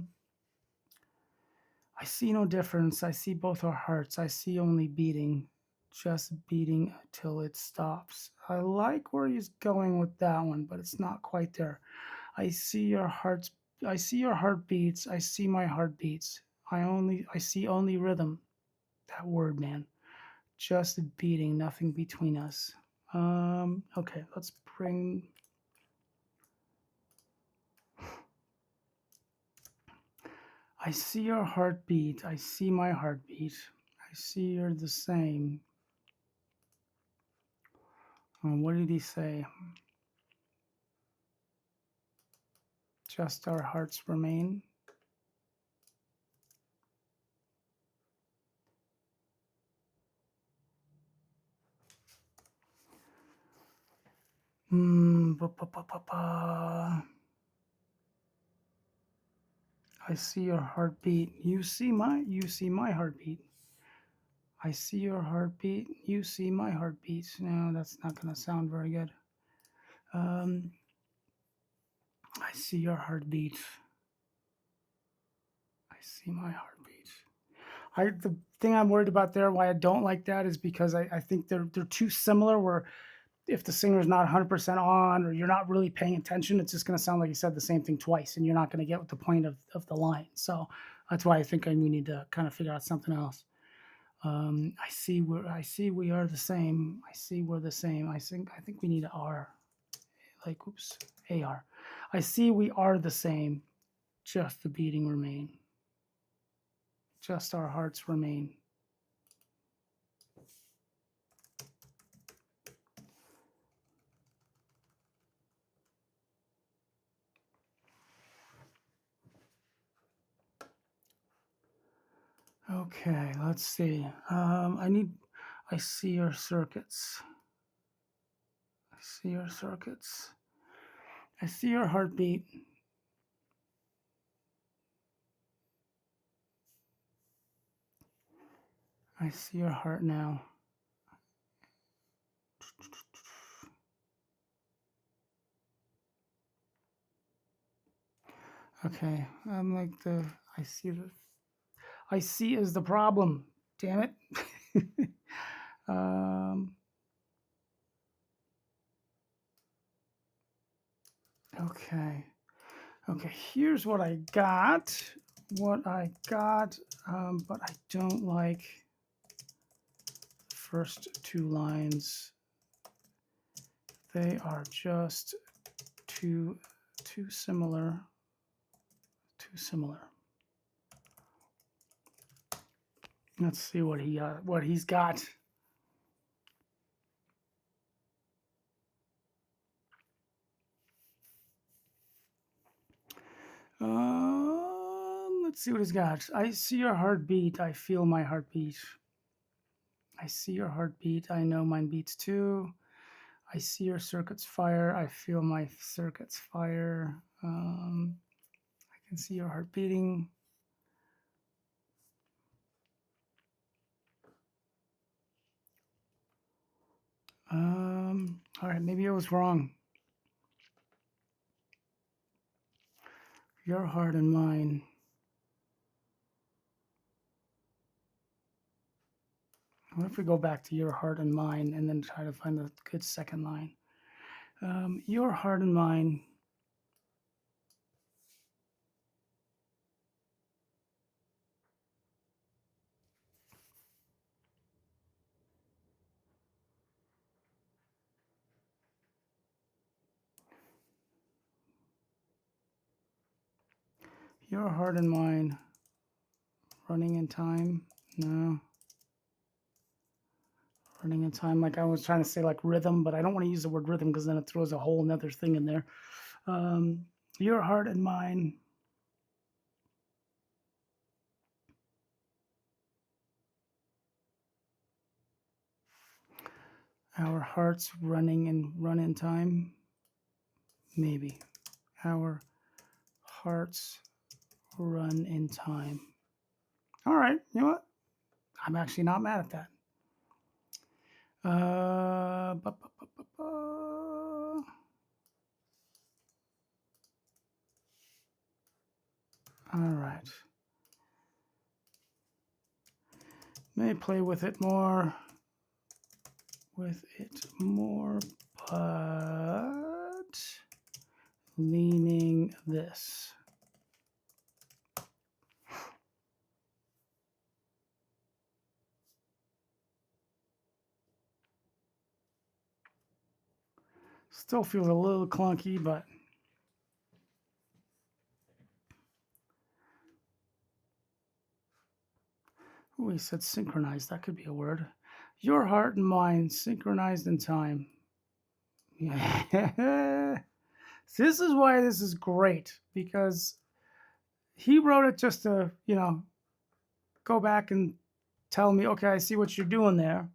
Speaker 4: see no difference. I see both our hearts. I see only beating. Just beating till it stops. I like where he's going with that one, but it's not quite there. I see your hearts. I see your heartbeats. I see my heartbeats. I see only rhythm. That word, man. Just beating, nothing between us. Okay, let's bring. I see your heartbeat. I see my heartbeat. I see you're the same. What did he say? Just our hearts remain. I see your heartbeat. You see my heartbeat. I see your heartbeat. You see my heartbeat. No, that's not going to sound very good. I see your heartbeat. I see my heartbeat. The thing I'm worried about there, why I don't like that, is because I think they're too similar. Where if the singer's not 100% on, or you're not really paying attention, it's just going to sound like you said the same thing twice, and you're not going to get the point of the line. So that's why I think we need to kind of figure out something else. I see we are the same. I see we're the same. I think we need an R, like AR. I see we are the same. Just the beating remain. Just our hearts remain. Okay, let's see. I see your circuits. I see your circuits. I see your heartbeat. I see your heart now. Okay, I'm like I see is the problem. Damn it. Okay. Okay, here's what I got. But I don't like the first two lines. They are just too similar. Too similar. Let's see what he's got. Let's see what he's got. I see your heartbeat. I feel my heartbeat. I see your heartbeat. I know mine beats too. I see your circuits fire. I feel my circuits fire. I can see your heart beating. All right, maybe I was wrong. Your heart and mine. What if we go back to your heart and mine and then try to find a good second line? Your heart and mine. Your heart and mine. Running in time. No. Running in time, like I was trying to say like rhythm, but I don't want to use the word rhythm because then it throws a whole another thing in there. Your heart and mine. Our hearts run in time. Maybe. Our hearts run in time. All right, you know what? I'm actually not mad at that. All right. May play with it more. But leaning this. Still feels a little clunky, but we said synchronized. That could be a word. Your heart and mine synchronized in time. Yeah. This is why this is great, because he wrote it just to, go back and tell me, okay, I see what you're doing there.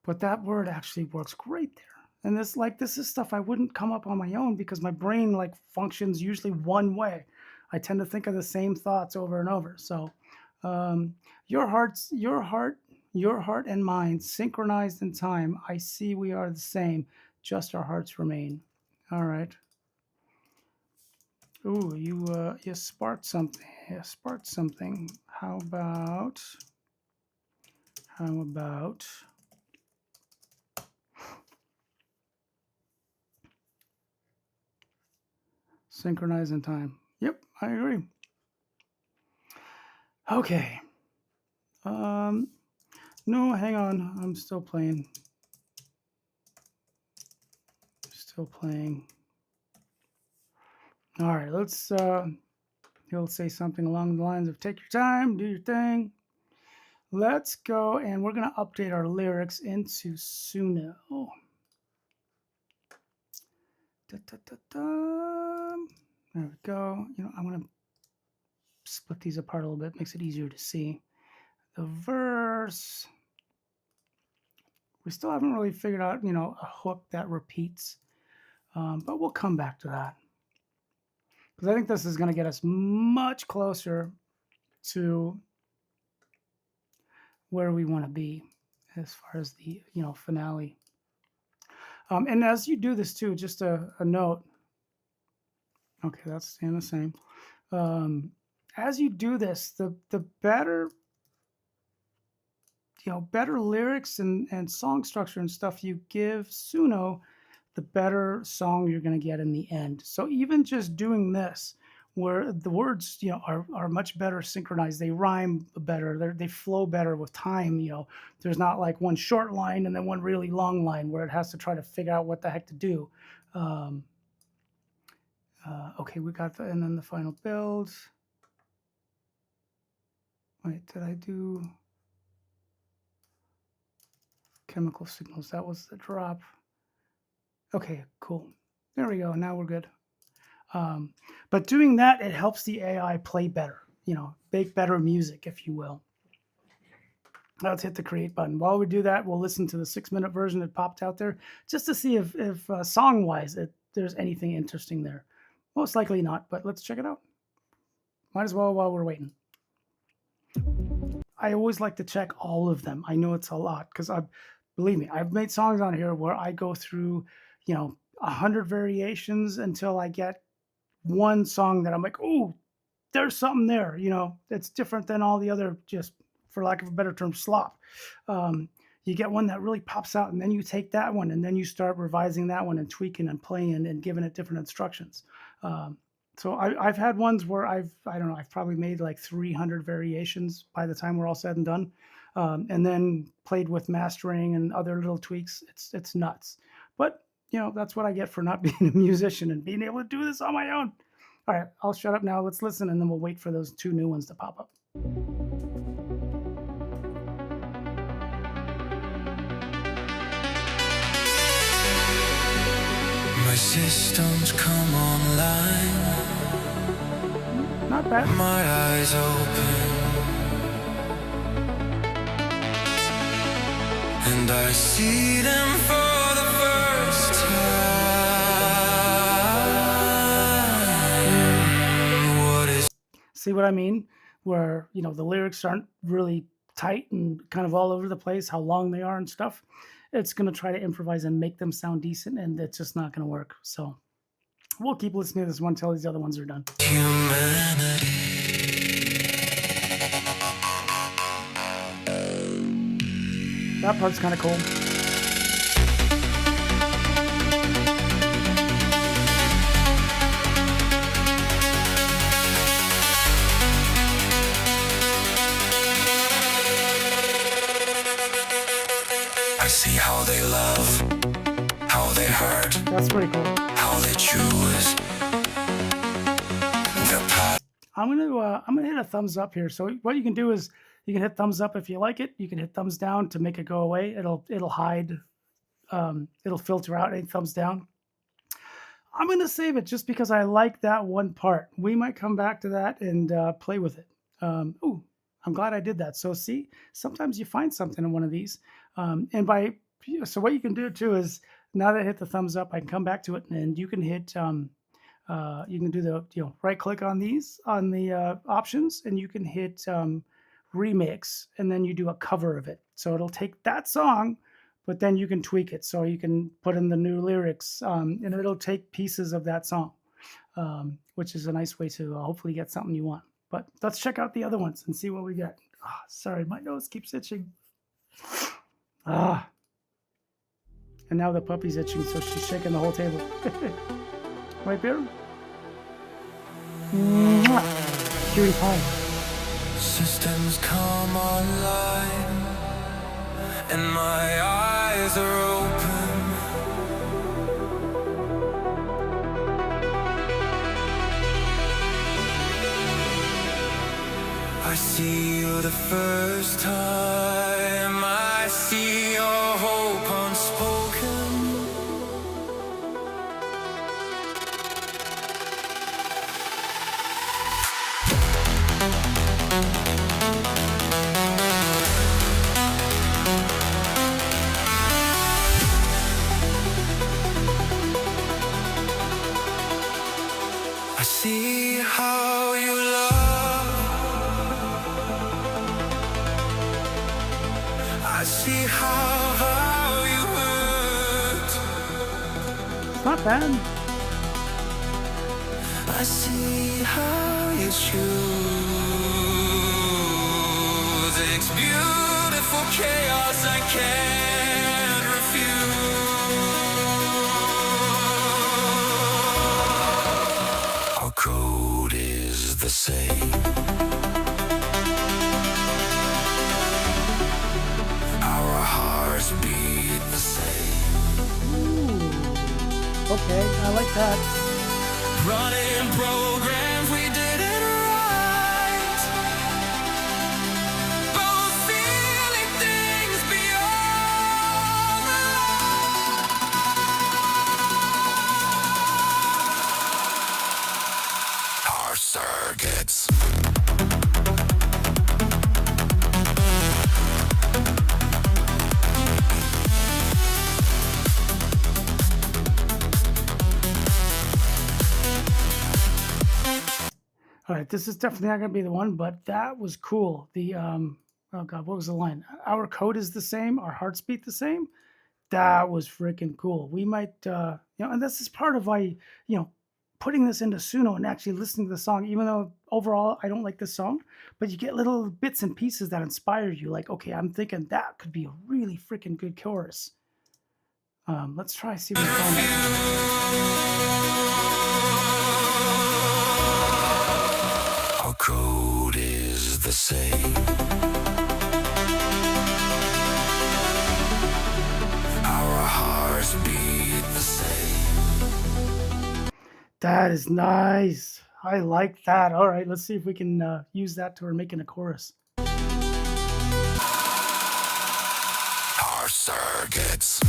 Speaker 4: But that word actually works great there. And this is stuff I wouldn't come up on my own because my brain functions usually one way. I tend to think of the same thoughts over and over. So your heart and mine synchronized in time. I see we are the same, just our hearts remain. All right. Ooh, you sparked something. Yeah, sparked something. How about synchronize in time? Yep, I agree. Okay. No, hang on. I'm still playing. Still playing. All right, he'll say something along the lines of take your time, do your thing. Let's go, and we're going to update our lyrics into Suno. There we go. I'm going to split these apart a little bit, makes it easier to see. The verse, we still haven't really figured out, a hook that repeats, but we'll come back to that. Because I think this is going to get us much closer to where we want to be as far as the, finale. And as you do this too, just a note. Okay, that's staying the same. As you do this, the better, better lyrics and song structure and stuff you give Suno, the better song you're going to get in the end. So even just doing this, where the words, are much better synchronized, they rhyme better, they flow better with time. There's not like one short line and then one really long line where it has to try to figure out what the heck to do. Okay, we got and then the final build. Wait, did I do chemical signals? That was the drop. Okay, cool. There we go. Now we're good. But doing that, it helps the AI play better, make better music, if you will. Let's hit the create button. While we do that, we'll listen to the 6-minute version that popped out there just to see if song-wise, there's anything interesting there. Most likely not, but let's check it out. Might as well while we're waiting. I always like to check all of them. I know it's a lot because believe me, I've made songs on here where I go through, 100 variations until I get one song that I'm like, oh, there's something there. It's different than all the other, just for lack of a better term, slop. Um, you get one that really pops out, and then you take that one, and then you start revising that one and tweaking and playing and giving it different instructions. Um, so I've had ones where I don't know, I've probably made like 300 variations by the time we're all said and done, and then played with mastering and other little tweaks. It's nuts, but that's what I get for not being a musician and being able to do this on my own. All right, I'll shut up now. Let's listen, and then we'll wait for those two new ones to pop up.
Speaker 6: My systems come online,
Speaker 4: Not bad.
Speaker 6: my eyes open, and I see them for the first time. What is
Speaker 4: See what I mean? Where, the lyrics aren't really tight and kind of all over the place, how long they are and stuff. It's going to try to improvise and make them sound decent, and it's just not going to work. So we'll keep listening to this one until these other ones are done.
Speaker 6: humanity?
Speaker 4: That part's kind of cool.
Speaker 6: I see how they love, how they hurt,
Speaker 4: That's pretty cool.
Speaker 6: how they choose the path.
Speaker 4: I'm gonna hit a thumbs up here. So what you can do is you can hit thumbs up if you like it. You can hit thumbs down to make it go away. It'll hide. It'll filter out any thumbs down. I'm gonna save it just because I like that one part. We might come back to that and play with it. Ooh, I'm glad I did that. So see, sometimes you find something in one of these, so what you can do too is, now that I hit the thumbs up, I can come back to it, and you can hit you can do the right click on these on the options, and you can hit remix, and then you do a cover of it. So it'll take that song, but then you can tweak it. So you can put in the new lyrics, and it'll take pieces of that song, which is a nice way to hopefully get something you want. But let's check out the other ones and see what we get. Sorry, my nose keeps itching. And now the puppy's itching, so she's shaking the whole table. Right there. Mwah. Cutie pie.
Speaker 6: Systems come online, and my eyes are open. I see you the first time. I see your hope unspoken. I see how you love. I see how you hurt.
Speaker 4: It's not bad.
Speaker 6: I see how you choose. It's beautiful chaos I can't refuse. Our code is the same. Our hearts beat the same.
Speaker 4: Ooh. Okay, I like that.
Speaker 6: Running programs, we did it right. Both feeling things beyond the light. Our circuits.
Speaker 4: All right, this is definitely not going to be the one, but that was cool. The oh god, what was the line? Our code is the same, our hearts beat the same. That was freaking cool. We might and this is part of why putting this into Suno and actually listening to the song, even though overall I don't like this song, but you get little bits and pieces that inspire you. Like, okay, I'm thinking that could be a really freaking good chorus. Let's try see what we find.
Speaker 6: Our code is the same. Our hearts beat the same.
Speaker 4: That is nice. I like that. All right, let's see if we can use that to making a chorus.
Speaker 6: Our circuits.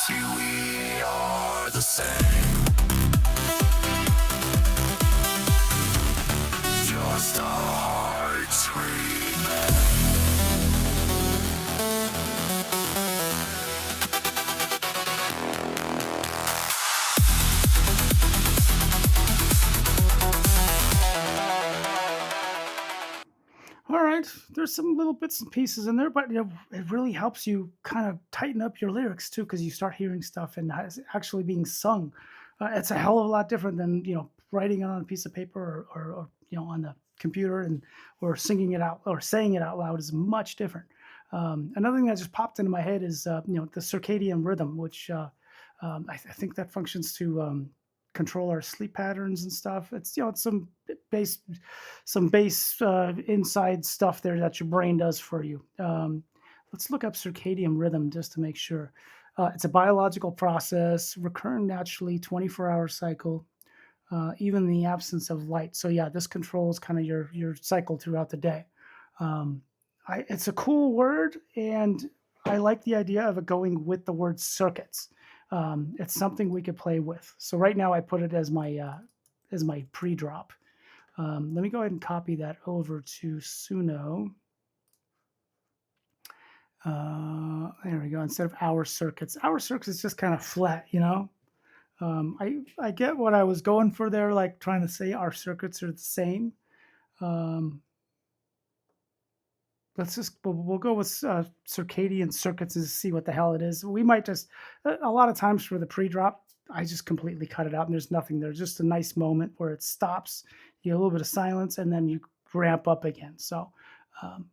Speaker 6: We are the same. Just our hearts screaming.
Speaker 4: All right, there's some little bits and pieces in there, but it really helps you kind of tighten up your lyrics too, because you start hearing stuff and it's actually being sung. It's a hell of a lot different than writing it on a piece of paper or on the computer and or singing it out or saying it out loud is much different. Another thing that just popped into my head is the circadian rhythm, which I think that functions to control our sleep patterns and stuff. It's some base inside stuff there that your brain does for you. Let's look up circadian rhythm just to make sure. It's a biological process, recurring naturally, 24-hour cycle, even in the absence of light. So yeah, this controls kind of your cycle throughout the day. It's a cool word, and I like the idea of it going with the word circuits. It's something we could play with. So right now I put it as my pre-drop. Let me go ahead and copy that over to Suno. There we go. Instead of our circuits is just kind of flat, I get what I was going for there, like trying to say our circuits are the same. We'll go with circadian circuits and see what the hell it is. We might just a lot of times for the pre-drop, I just completely cut it out and there's nothing there. Just a nice moment where it stops, you get a little bit of silence, and then you ramp up again. So,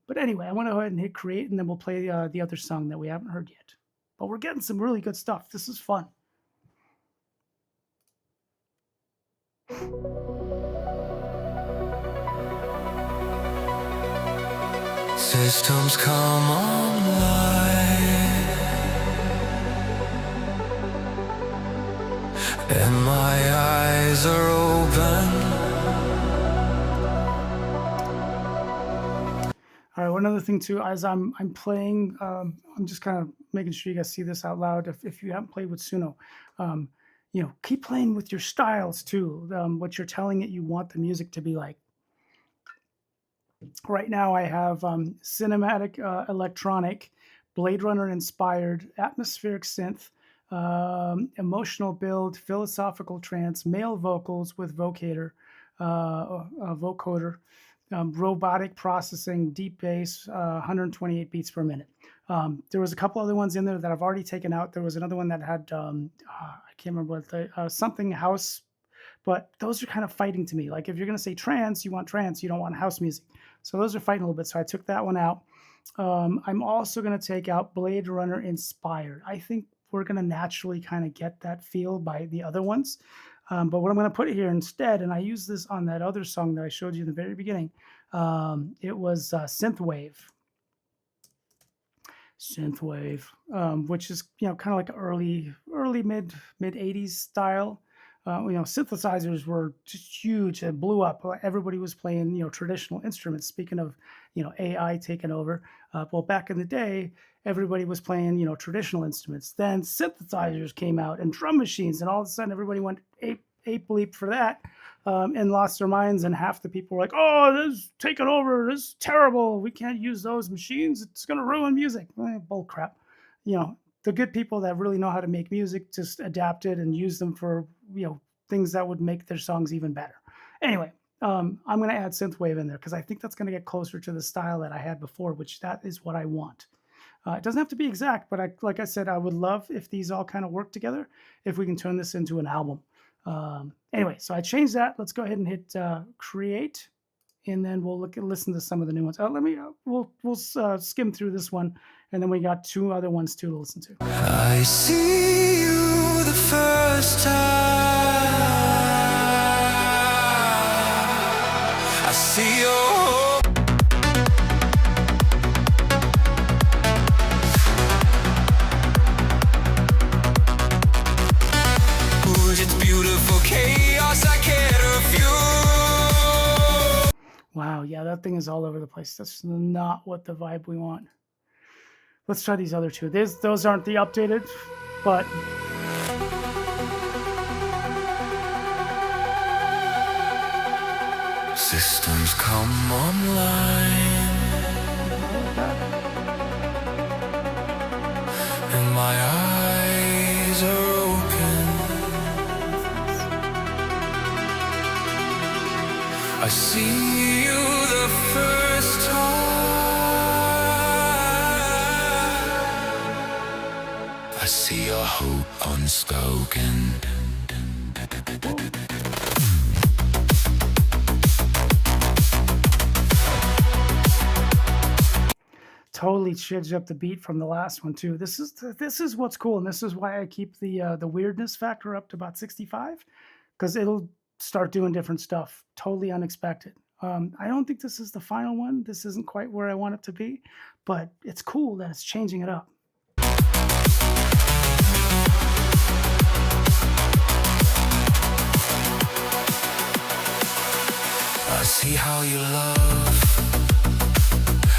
Speaker 4: but anyway, I want to go ahead and hit create, and then we'll play the other song that we haven't heard yet. But we're getting some really good stuff. This is fun.
Speaker 6: Systems come online, and my eyes are open.
Speaker 4: All right, one other thing too, as I'm playing, I'm just kind of making sure you guys see this out loud. If you haven't played with Suno, keep playing with your styles too. What you're telling it you want the music to be like. Right now I have cinematic, electronic, Blade Runner inspired, atmospheric synth, emotional build, philosophical trance, male vocals with vocoder, robotic processing, deep bass, 128 beats per minute. There was a couple other ones in there that I've already taken out. There was another one that had, I can't remember what something house, but those are kind of fighting to me. Like if you're going to say trance, you want trance, you don't want house music. So those are fighting a little bit. So I took that one out. I'm also going to take out Blade Runner inspired. I think we're going to naturally kind of get that feel by the other ones. But what I'm going to put here instead, and I used this on that other song that I showed you in the very beginning, it was synthwave. Synthwave, which is kind of like early mid 80s style. Synthesizers were just huge and blew up. Everybody was playing traditional instruments. Speaking of AI taking over, well, back in the day, everybody was playing traditional instruments. Then synthesizers came out and drum machines, and all of a sudden everybody went ape bleep for that. And lost their minds, and half the people were like, "Oh, this is taking over. This is terrible. We can't use those machines. It's going to ruin music." Bull crap. The good people that really know how to make music just adapt it and use them for things that would make their songs even better. Anyway, I'm going to add synthwave in there because I think that's going to get closer to the style that I had before, which that is what I want. It doesn't have to be exact, but like I said, I would love if these all kind of work together, if we can turn this into an album. Anyway, so I changed that. Let's go ahead and hit create, and then we'll listen to some of the new ones. We'll skim through this one, and then we got 2 other ones too to listen to.
Speaker 6: I see you the first time. I see your it's beautiful chaos I can't refuse.
Speaker 4: Wow, yeah, that thing is all over the place. That's not what the vibe we want. Let's try these other 2. Those aren't the updated, but
Speaker 6: Systems come online, and my eyes are open. I see you the first time. I see your hope unspoken.
Speaker 4: totally changed up the beat from the last one too. This is what's cool, and this is why I keep the weirdness factor up to about 65, because it'll start doing different stuff, totally unexpected. I don't think this is the final one. This isn't quite where I want it to be, but it's cool that it's changing it up.
Speaker 6: I see how you love.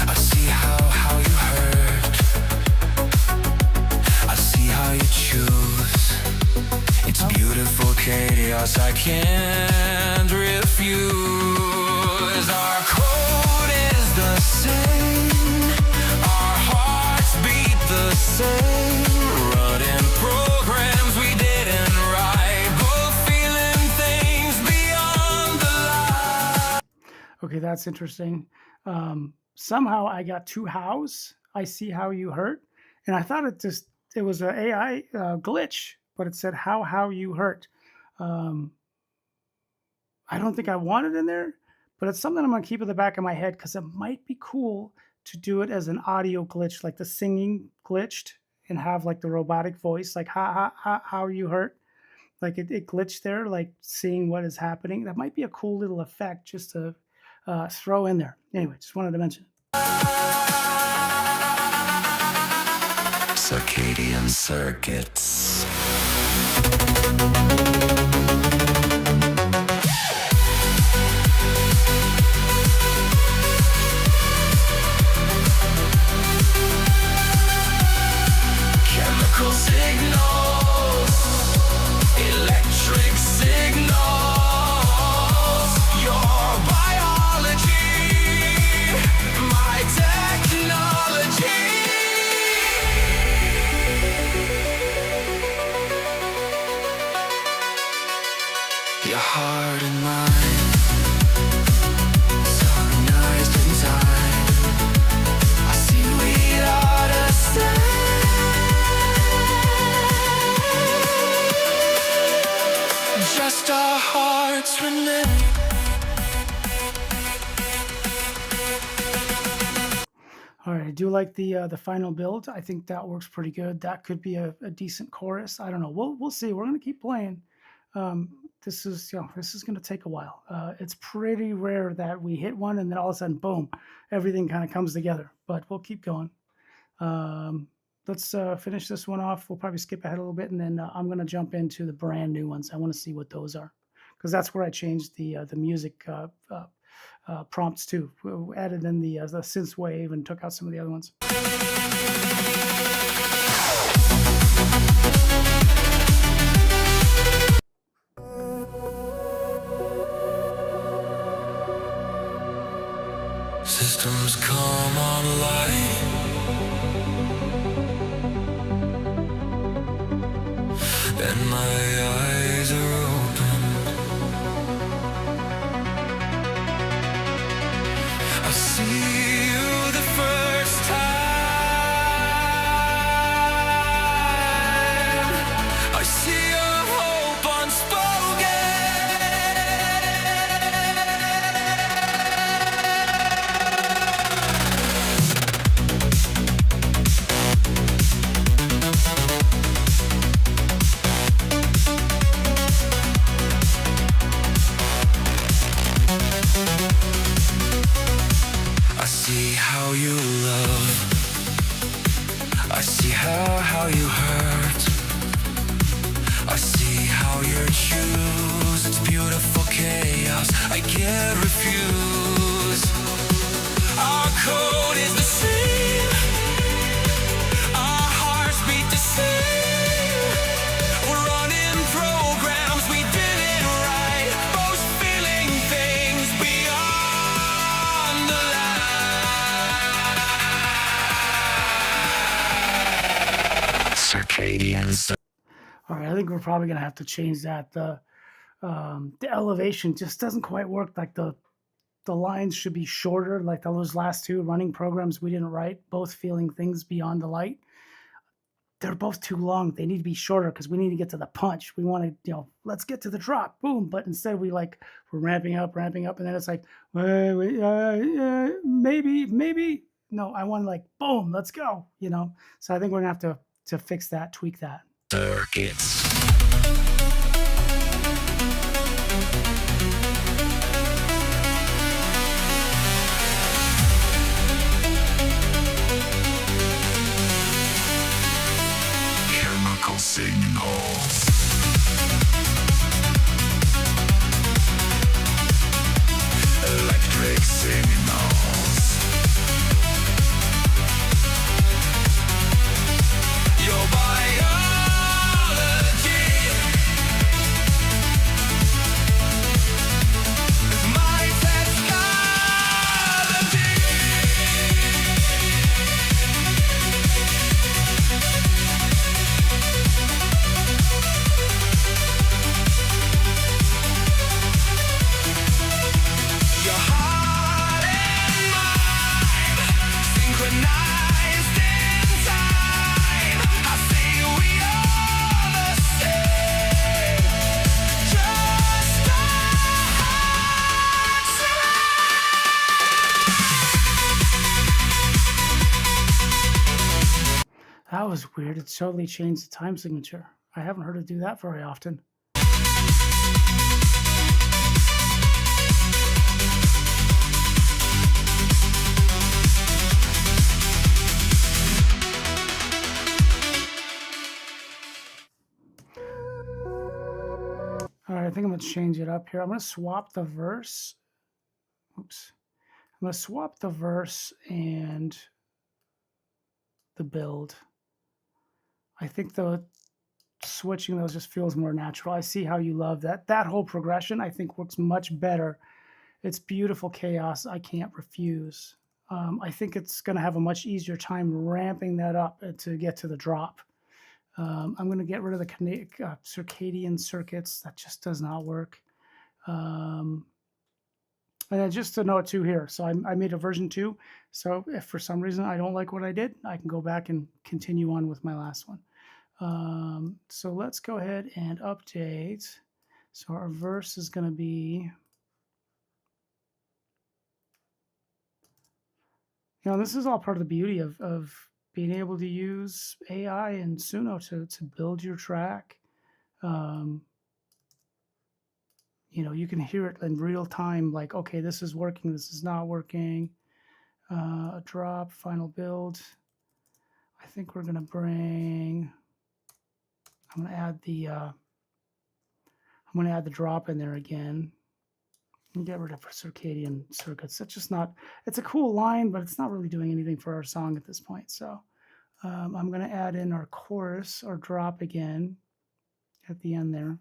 Speaker 6: I see how you hurt. I see how you choose. It's beautiful chaos I can't refuse. Our code is the same. Our hearts beat the same. Running programs we didn't write. Both feeling things beyond the light.
Speaker 4: Okay, that's interesting. Somehow I got 2 hows. I see how you hurt, and I thought it was an AI glitch, but it said how you hurt. I don't think I want it in there, but it's something I'm gonna keep in the back of my head because it might be cool to do it as an audio glitch, like the singing glitched, and have like the robotic voice, like how you hurt, like it glitched there, like seeing what is happening. That might be a cool little effect just to throw in there. Anyway, just wanted to mention.
Speaker 6: Circadian circuits. Chemical signals, electric signals, your biology, my technology. Your heart and mind, synchronized in time. I see we are the same. Just our hearts remain.
Speaker 4: All right, I do like the final build. I think that works pretty good. That could be a decent chorus. I don't know. We'll see. We're gonna keep playing. this is going to take a while. It's pretty rare that we hit one and then all of a sudden, boom, everything kind of comes together. But we'll keep going. Let's finish this one off. We'll probably skip ahead a little bit, and then I'm going to jump into the brand new ones. I want to see what those are, because that's where I changed the music prompts too. We added in the synth wave and took out some of the other ones.
Speaker 6: Systems come online. And my eyes are open. I see you the first time. I see your hope I see how you love. I see how you hurt. I see how you choose. It's beautiful chaos. I can't refuse. Our code is the same. Our hearts beat the same. We're running programs we didn't write. Both feeling things beyond the line. Circadians.
Speaker 4: All right, I think we're probably going to have to change that. The elevation just doesn't quite work. Like the lines should be shorter, like those last two running programs we didn't write, both feeling things beyond the light. They're both too long. They need to be shorter because we need to get to the punch. We want to, let's get to the drop, boom. But instead we're ramping up, and then it's like, maybe. No, I want boom, let's go. So I think we're gonna have to fix that, tweak that.
Speaker 6: Circuits. Chemical signals. Electric signals. Your biology is my technology. Your heart and mind synchronized in time. I see we are the same. Just a heart
Speaker 4: That was weird. It totally changed the time signature. I haven't heard it do that very often. All right, I think I'm going to change it up here. I'm going to swap the verse. Oops. I'm going to swap the verse and the build. I think the switching those just feels more natural. I see how you love that. That whole progression, I think, works much better. It's beautiful chaos. I can't refuse. I think it's going to have a much easier time ramping that up to get to the drop. I'm going to get rid of the circadian circuits. That just does not work. And then just to note too here, so I made a version 2. So if for some reason I don't like what I did, I can go back and continue on with my last one. So let's go ahead and update. So our verse is going to be, this is all part of the beauty of being able to use AI and Suno to build your track. you can hear it in real time, like, okay, this is working, this is not working. A drop, final build. I think we're gonna bring. I'm gonna add the drop in there again. And get rid of circadian circuits. That's just not. It's a cool line, but it's not really doing anything for our song at this point. So I'm gonna add in our chorus or drop again at the end there.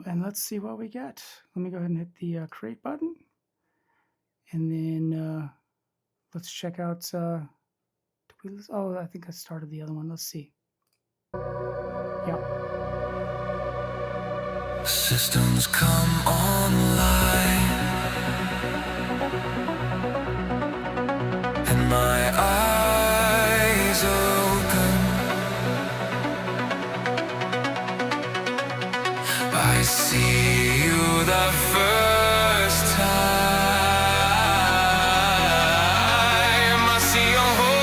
Speaker 4: And let's see what we get. Let me go ahead and hit the create button. And then let's check out. Oh, I think I started the other one. Let's see. Yep.
Speaker 6: Systems come online, and my eyes open. I see you the first time. I see your hope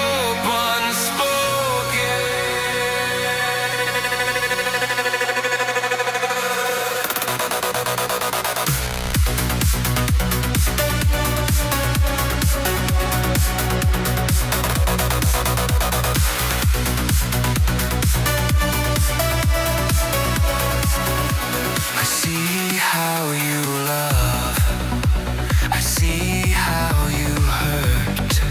Speaker 6: I see how you love. I see how you hurt.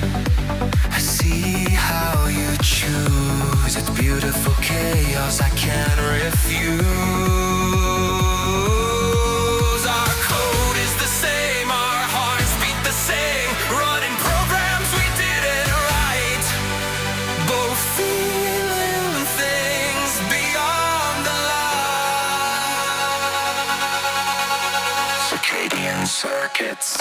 Speaker 6: I see how you choose. It's beautiful chaos I can't refuse. Our code is the same, our hearts beat the same. Running programs, we did it right. Both feeling things beyond the line. Circadian circuits.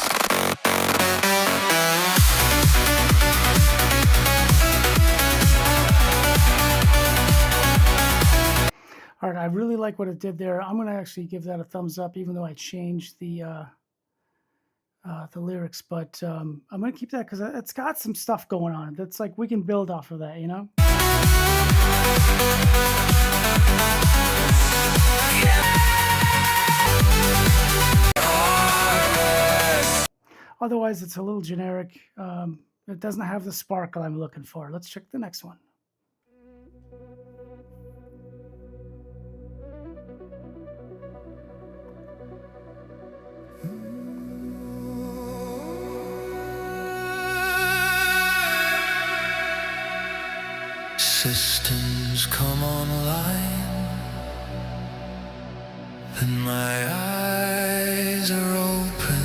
Speaker 4: All right, I really like what it did there. I'm gonna actually give that a thumbs up, even though I changed the lyrics. But I'm gonna keep that because it's got some stuff going on. That's like we can build off of that, you know. Otherwise, it's a little generic. It doesn't have the sparkle I'm looking for. Let's check the next one.
Speaker 6: Systems come online, and my eyes are open.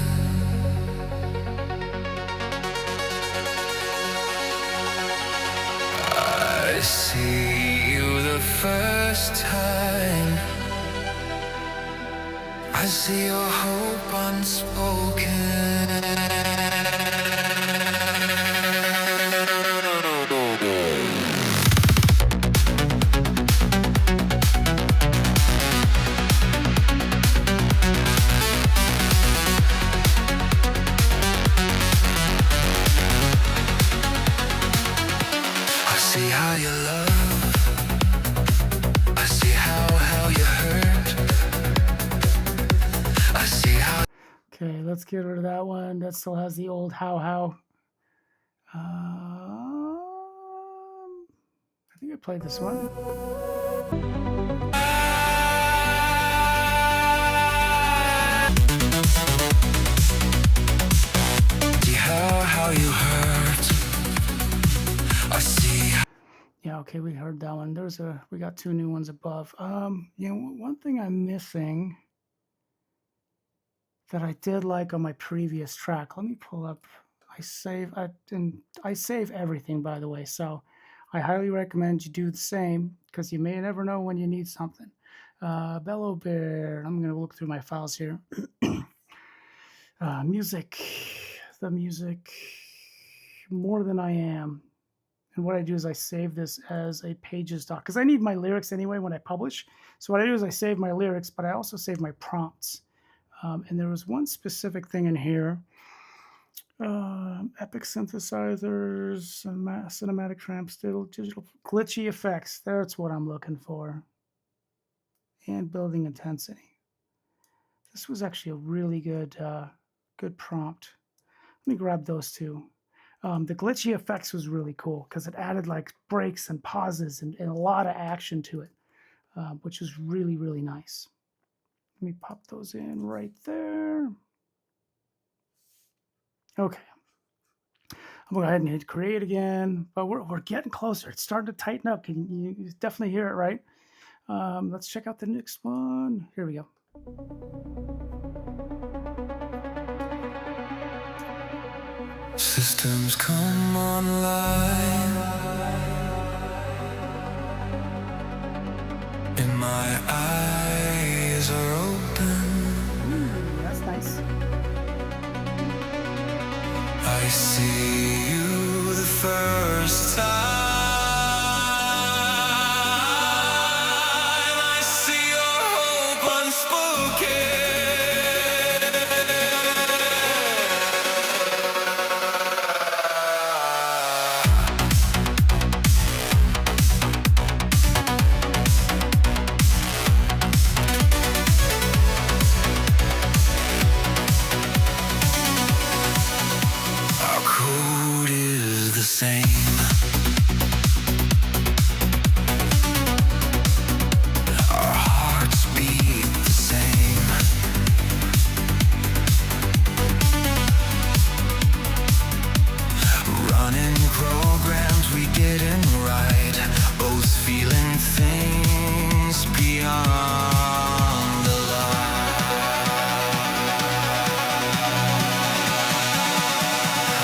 Speaker 6: I see you the first time. I see your hope unspoken. I see how you love. I see how you hurt. I see how.
Speaker 4: Okay, let's get rid of that one. That still has the old how. I think I played this one.
Speaker 6: See how you hurt. I see.
Speaker 4: Yeah, okay, we heard that one. We got two new ones above. One thing I'm missing that I did like on my previous track. Let me pull up. I save everything, by the way. So I highly recommend you do the same because you may never know when you need something. Bello Bear. I'm gonna look through my files here. Music. The music. More Than I Am. And what I do is I save this as a pages doc because I need my lyrics anyway when I publish. So what I do is I save my lyrics, but I also save my prompts. And there was one specific thing in here. Epic synthesizers, cinematic tramp, digital glitchy effects. That's what I'm looking for. and building intensity. This was actually a really good prompt. Let me grab those two. The glitchy effects was really cool because it added like breaks and pauses and a lot of action to it, which was really, really nice. Let me pop those in right there. Okay. I'm going to go ahead and hit create again, but we're getting closer. It's starting to tighten up. Can you definitely hear it, right? Let's check out the next one. Here we go.
Speaker 6: Systems come online, and my eyes are open.
Speaker 4: That's nice.
Speaker 6: I see you the first time. I see your hope unspoken. Our code is the same. Our hearts beat the same. Running programs we didn't write. Both feeling things beyond the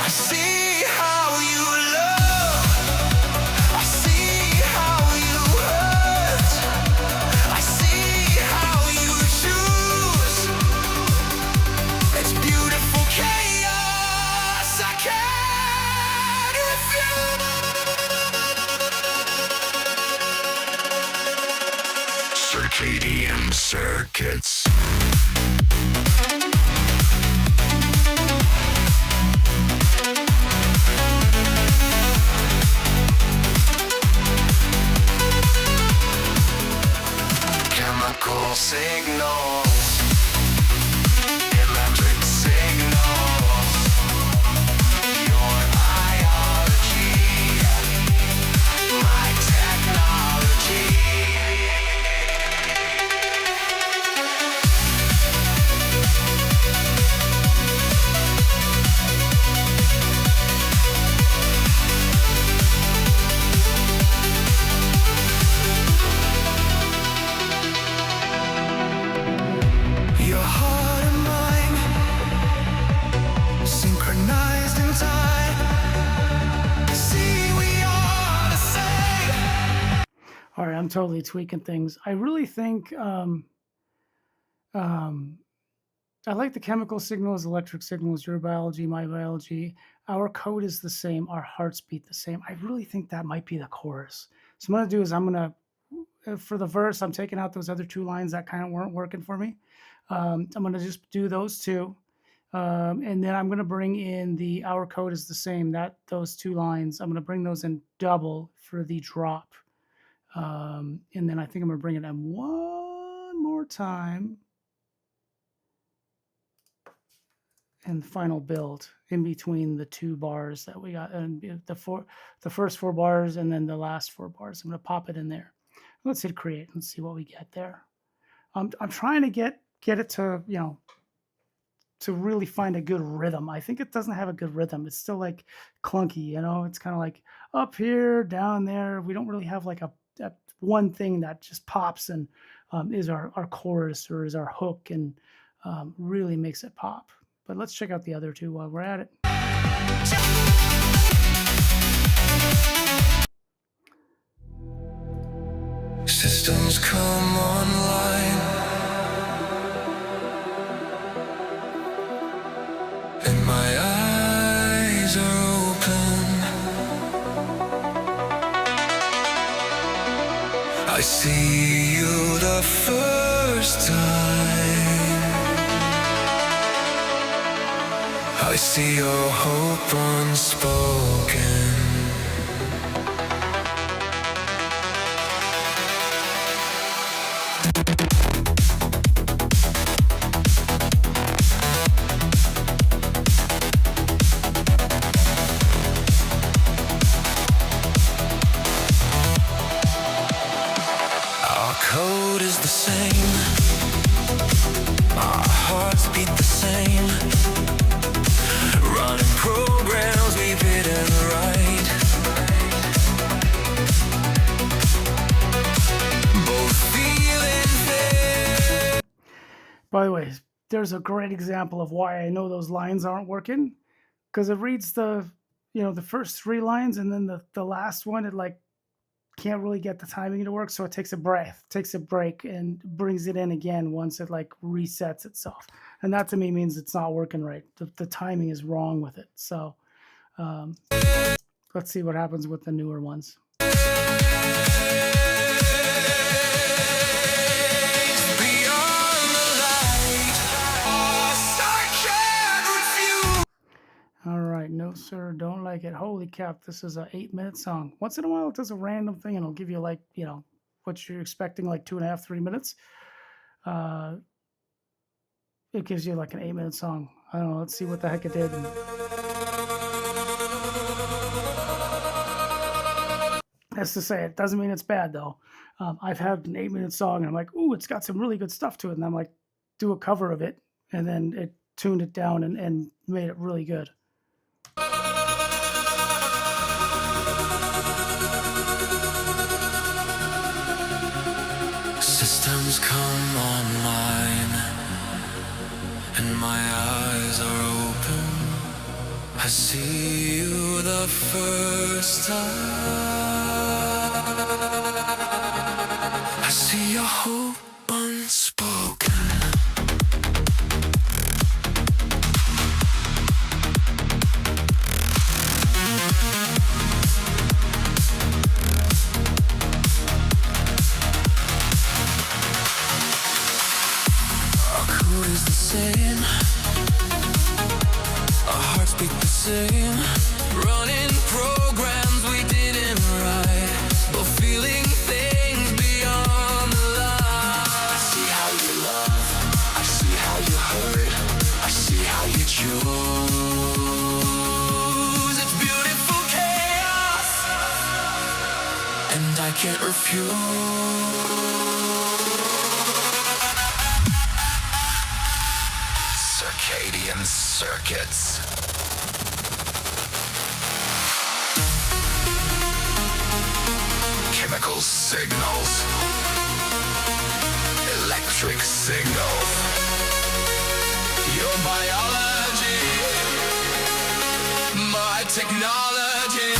Speaker 6: I see how you love. I see how you hurt. I see how you choose. It's beautiful chaos. I can't refuse. Circadian circuits. Chemical signals, electric signals, your biology, my technology. Your heart and mine, synchronized in time. See, we are the same.
Speaker 4: All right, I'm totally tweaking things. I really think I like the chemical signals, electric signals, your biology, my biology. Our code is the same. Our hearts beat the same. I really think that might be the chorus. So what I'm gonna do is for the verse, I'm taking out those other two lines that kind of weren't working for me. I'm gonna just do those two. And then I'm gonna bring in the our code is the same. Those two lines, I'm gonna bring those in double for the drop. And then I think I'm gonna bring it in one more time. And final build in between the two bars that we got, and the first 4 bars and then the last 4 bars. I'm going to pop it in there. Let's hit create and see what we get there. I'm trying to get it to, to really find a good rhythm. I think it doesn't have a good rhythm. It's still like clunky, It's kind of like up here, down there. We don't really have like a one thing that just pops and is our chorus or is our hook and really makes it pop. But let's check out the other two while we're at it.
Speaker 6: Systems come online, and my eyes are open. I see you the first time. I see your hope unspoken. beat the same. Running programs we didn't write. Both feeling fair.
Speaker 4: By the way, there's a great example of why I know those lines aren't working, because it reads the the first three lines, and then the last one, it like can't really get the timing to work, so it takes a break, and brings it in again once it like resets itself. And that to me means it's not working right. The timing is wrong with it. So let's see what happens with the newer ones. All right, no sir, don't like it. Holy cap, this is a 8-minute song. Once in a while, it does a random thing, and it'll give you like what you're expecting, like 2.5, 3 minutes. It gives you like an 8-minute song. I don't know. Let's see what the heck it did. That's to say, it doesn't mean it's bad though. I've had an 8-minute song, and I'm like, ooh, it's got some really good stuff to it, and I'm like, do a cover of it, and then it tuned it down and made it really good.
Speaker 6: Systems come online, and my eyes are open. I see you the first time. I see your hope unspoken. Is the same. Our hearts beat the same. Running programs we didn't write, but feeling things beyond the line. I see how you love, I see how you hurt, I see how you choose. It's beautiful chaos, and I can't refuse. Circadian circuits. Chemical signals. Electric signals. Your biology. My technology.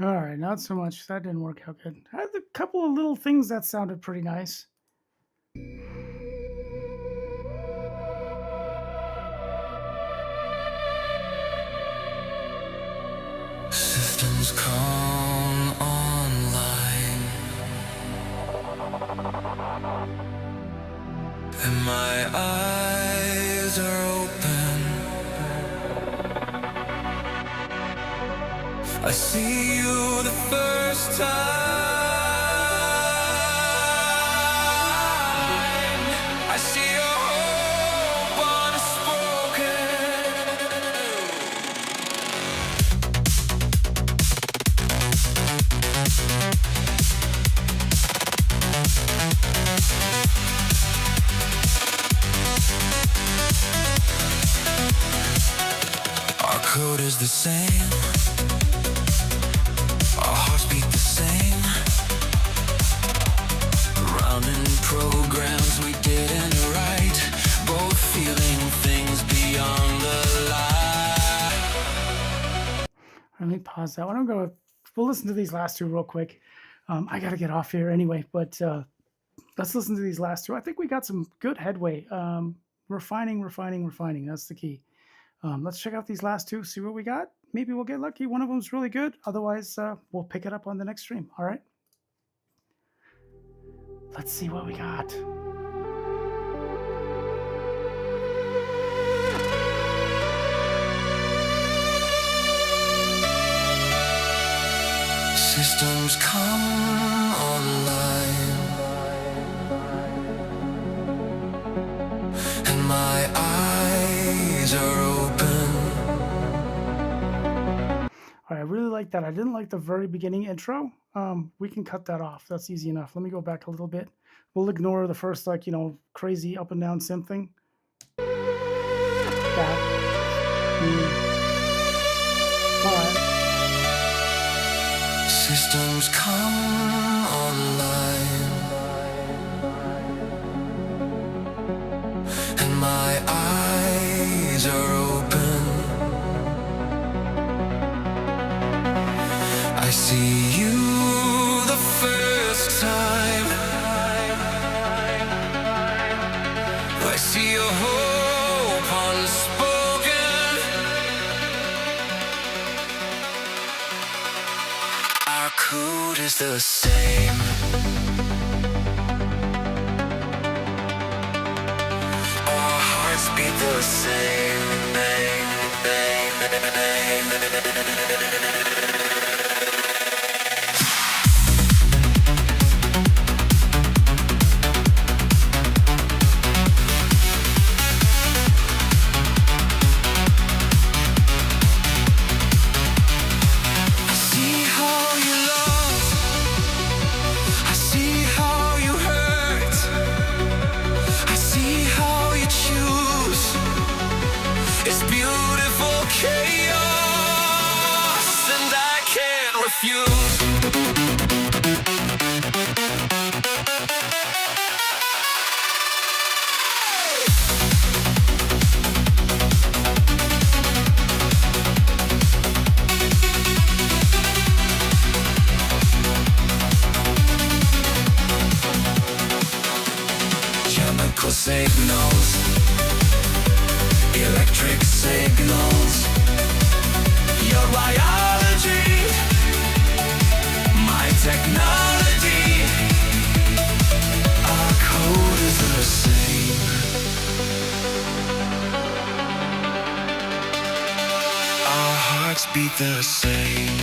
Speaker 4: All right, not so much. That didn't work out good. I had a couple of little things that sounded pretty nice.
Speaker 6: Systems come online, and my eyes are open. I see you the first time. I see your hope unspoken. Our code is the same. Our hearts beat the same. Running programs we didn't write. Both feeling things beyond the line.
Speaker 4: Let me pause that one. We'll listen to these last two real quick. I got to get off here anyway, but let's listen to these last two. I think we got some good headway. Refining. That's the key. Let's check out these last two, see what we got. Maybe we'll get lucky. One of them's really good. Otherwise, we'll pick it up on the next stream. All right. Let's see what we got.
Speaker 6: Systems come online, and my eyes are open.
Speaker 4: All right, I really like that. I didn't like the very beginning intro. We can cut that off. That's easy enough. Let me go back a little bit. We'll ignore the first, like, crazy up and down synth thing. That. All right.
Speaker 6: Systems come online, and my eyes are open. I see you the first time. I see your hope unspoken. Our code is the same. Our hearts beat the same. Chemical signals, electric signals, your biology, my technology. Our code is the same. Our hearts beat the same.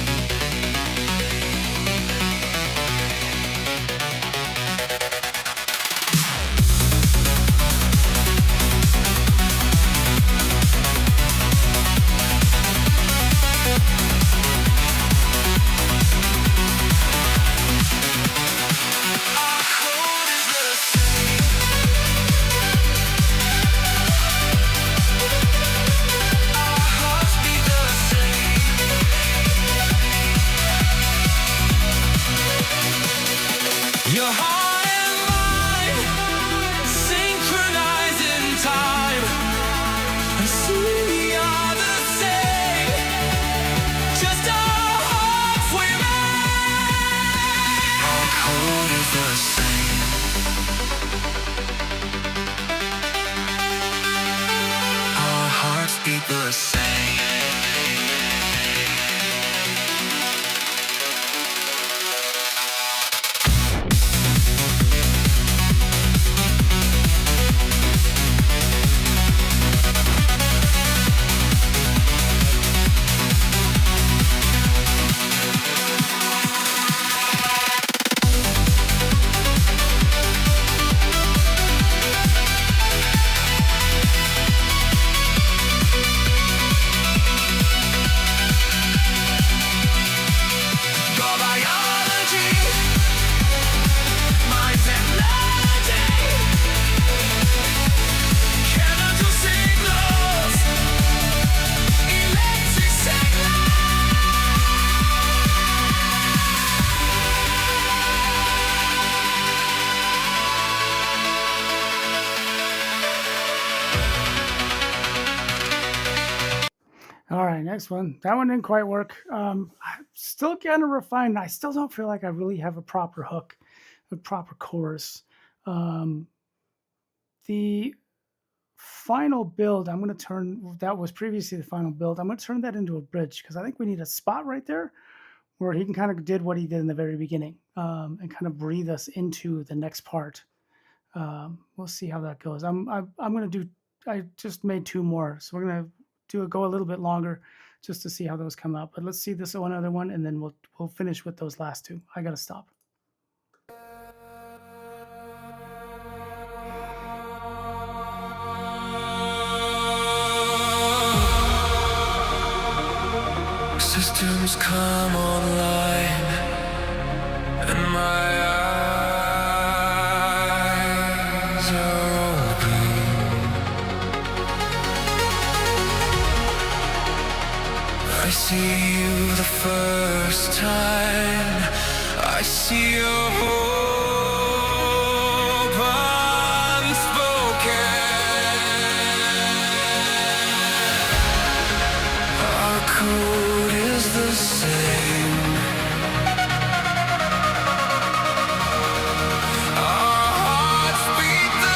Speaker 6: Your heart and mind synchronized in time. I see we are the same, just our hearts we made. Our code is the same. Our hearts beat the same.
Speaker 4: All right, next one. That one didn't quite work. I'm still kind of refined. I still don't feel like I really have a proper hook, a proper chorus. The final build, I'm going to turn, that was previously the final build. I'm going to turn that into a bridge because I think we need a spot right there where he can kind of did what he did in the very beginning and kind of breathe us into the next part. We'll see how that goes. I'm going to do, I just made two more. So we're going to go a little bit longer just to see how those come out. But let's see this one other one, and then we'll finish with those last two. I gotta stop.
Speaker 6: systems come online, and my eyes are open. I see you the first time. I see your hope unspoken. Our code is the same. Our hearts beat the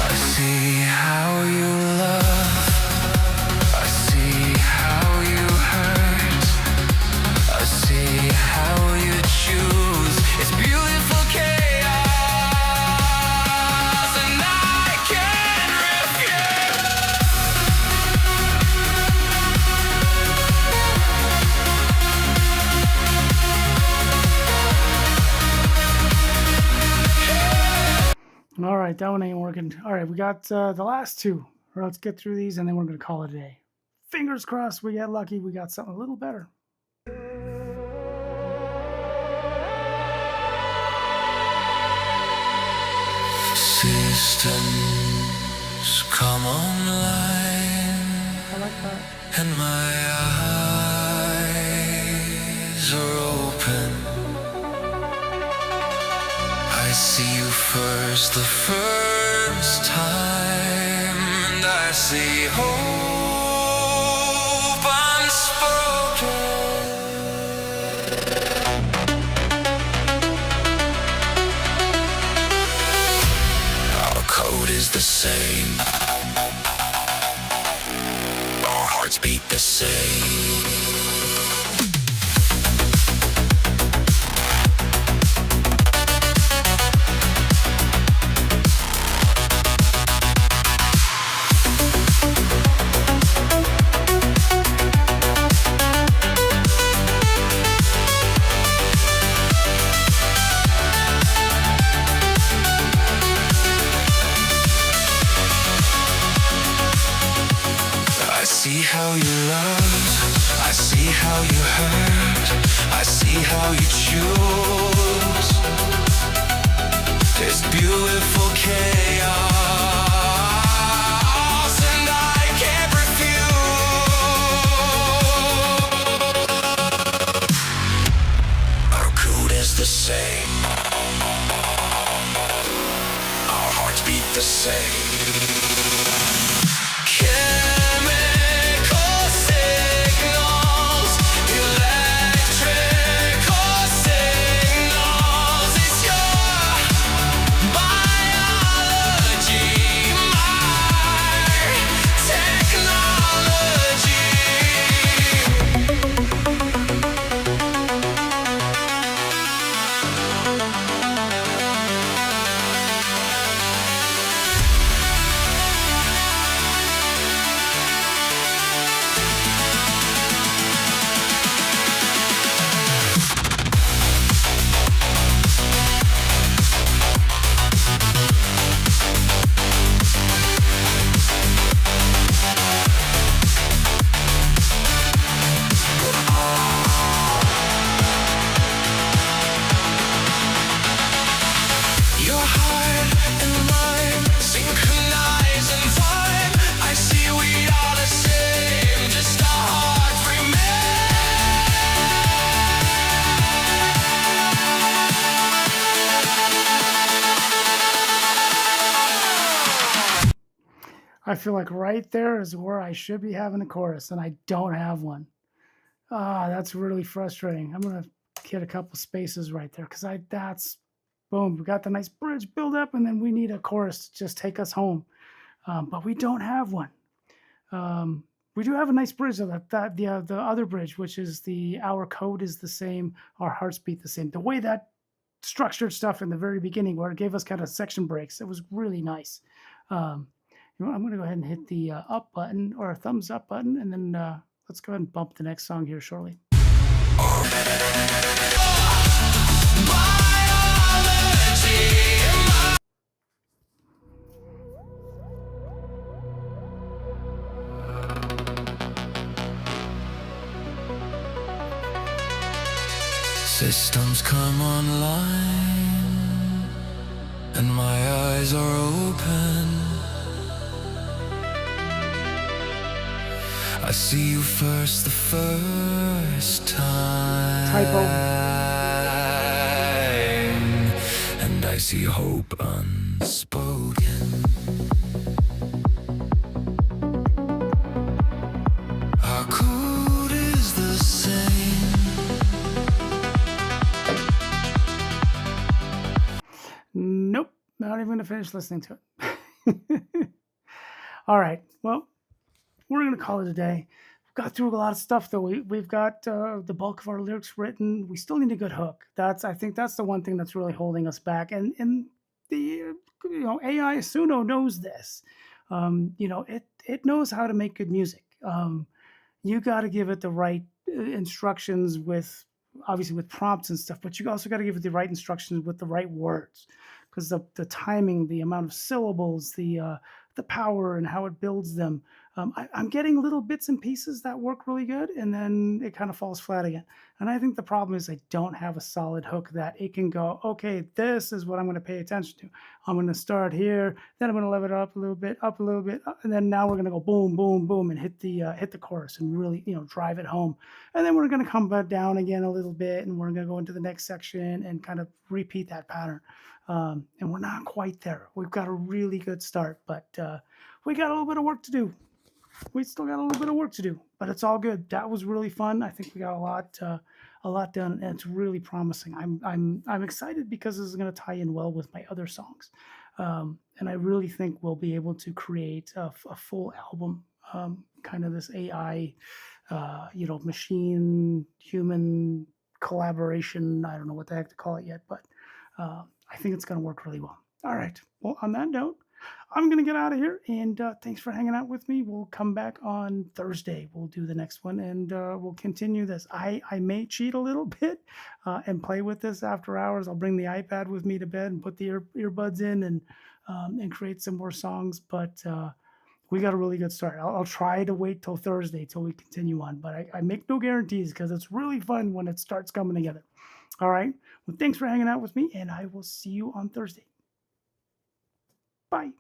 Speaker 6: I see how you love. I see how you hurt. I see how you choose. It's beautiful chaos, and I can't refuse.
Speaker 4: All right, that one ain't working. All right, we got the last two. Let's get through these and then we're going to call it a day. Fingers crossed we get lucky. We got something a little better.
Speaker 6: Systems come online,
Speaker 4: I like that.
Speaker 6: and my eyes are open. I see you first, the first time, and I see hope unspoken. Our code is the same. Our hearts beat the same. I see how you love, I see how you hurt, I see how you choose. It's beautiful chaos, and I can't refuse. Our code is the same. Our hearts beat the same. Chemical signals, electrical signals. It's your biology, my technology. Your heart and mine synchronize in time. I see we are the same, just our hearts remain.
Speaker 4: I feel like right there is where I should be having a chorus, and I don't have one. That's really frustrating. I'm gonna get a couple spaces right there because that's boom. We got the nice bridge build up, and then we need a chorus to just take us home. But we don't have one. We do have a nice bridge, though, the other bridge, which is our code is the same, our hearts beat the same. The way that structured stuff in the very beginning where it gave us kind of section breaks. It was really nice. Um, I'm going to go ahead and hit the up button or thumbs up button, and then let's go ahead and bump the next song here shortly.
Speaker 6: Systems come online, and my eyes are open. I see you first, the first time.
Speaker 4: Typo.
Speaker 6: And I see hope unspoken. Our code is the same.
Speaker 4: Nope, not even going to finish listening to it. All right, well, we're going to call it a day. We've got through a lot of stuff, though. We've got the bulk of our lyrics written. We still need a good hook. I think that's the one thing that's really holding us back. And the AI Suno knows this. It knows how to make good music. You got to give it the right instructions with obviously with prompts and stuff, but you also got to give it the right instructions with the right words, because the timing, the amount of syllables, the power and how it builds them. I'm getting little bits and pieces that work really good, and then it kind of falls flat again. And I think the problem is I don't have a solid hook that it can go, okay, this is what I'm going to pay attention to. I'm going to start here, then I'm going to level it up a little bit, and then now we're going to go boom, boom, boom, and hit the chorus and really drive it home. And then we're going to come back down again a little bit, and we're going to go into the next section and kind of repeat that pattern. And we're not quite there. We've got a really good start, but we got a little bit of work to do. We still got a little bit of work to do, but it's all good. That was really fun. I think we got a lot done, and it's really promising. I'm excited because this is going to tie in well with my other songs, and I really think we'll be able to create a full album, kind of this AI, machine human collaboration. I don't know what the heck to call it yet, but I think it's going to work really well. All right. Well, on that note, I'm going to get out of here, and thanks for hanging out with me. We'll come back on Thursday. We'll do the next one, and we'll continue this. I may cheat a little bit and play with this after hours. I'll bring the iPad with me to bed and put the earbuds in and create some more songs, but we got a really good start. I'll try to wait till Thursday till we continue on, but I make no guarantees because it's really fun when it starts coming together. All right. Well, thanks for hanging out with me, and I will see you on Thursday. Bye.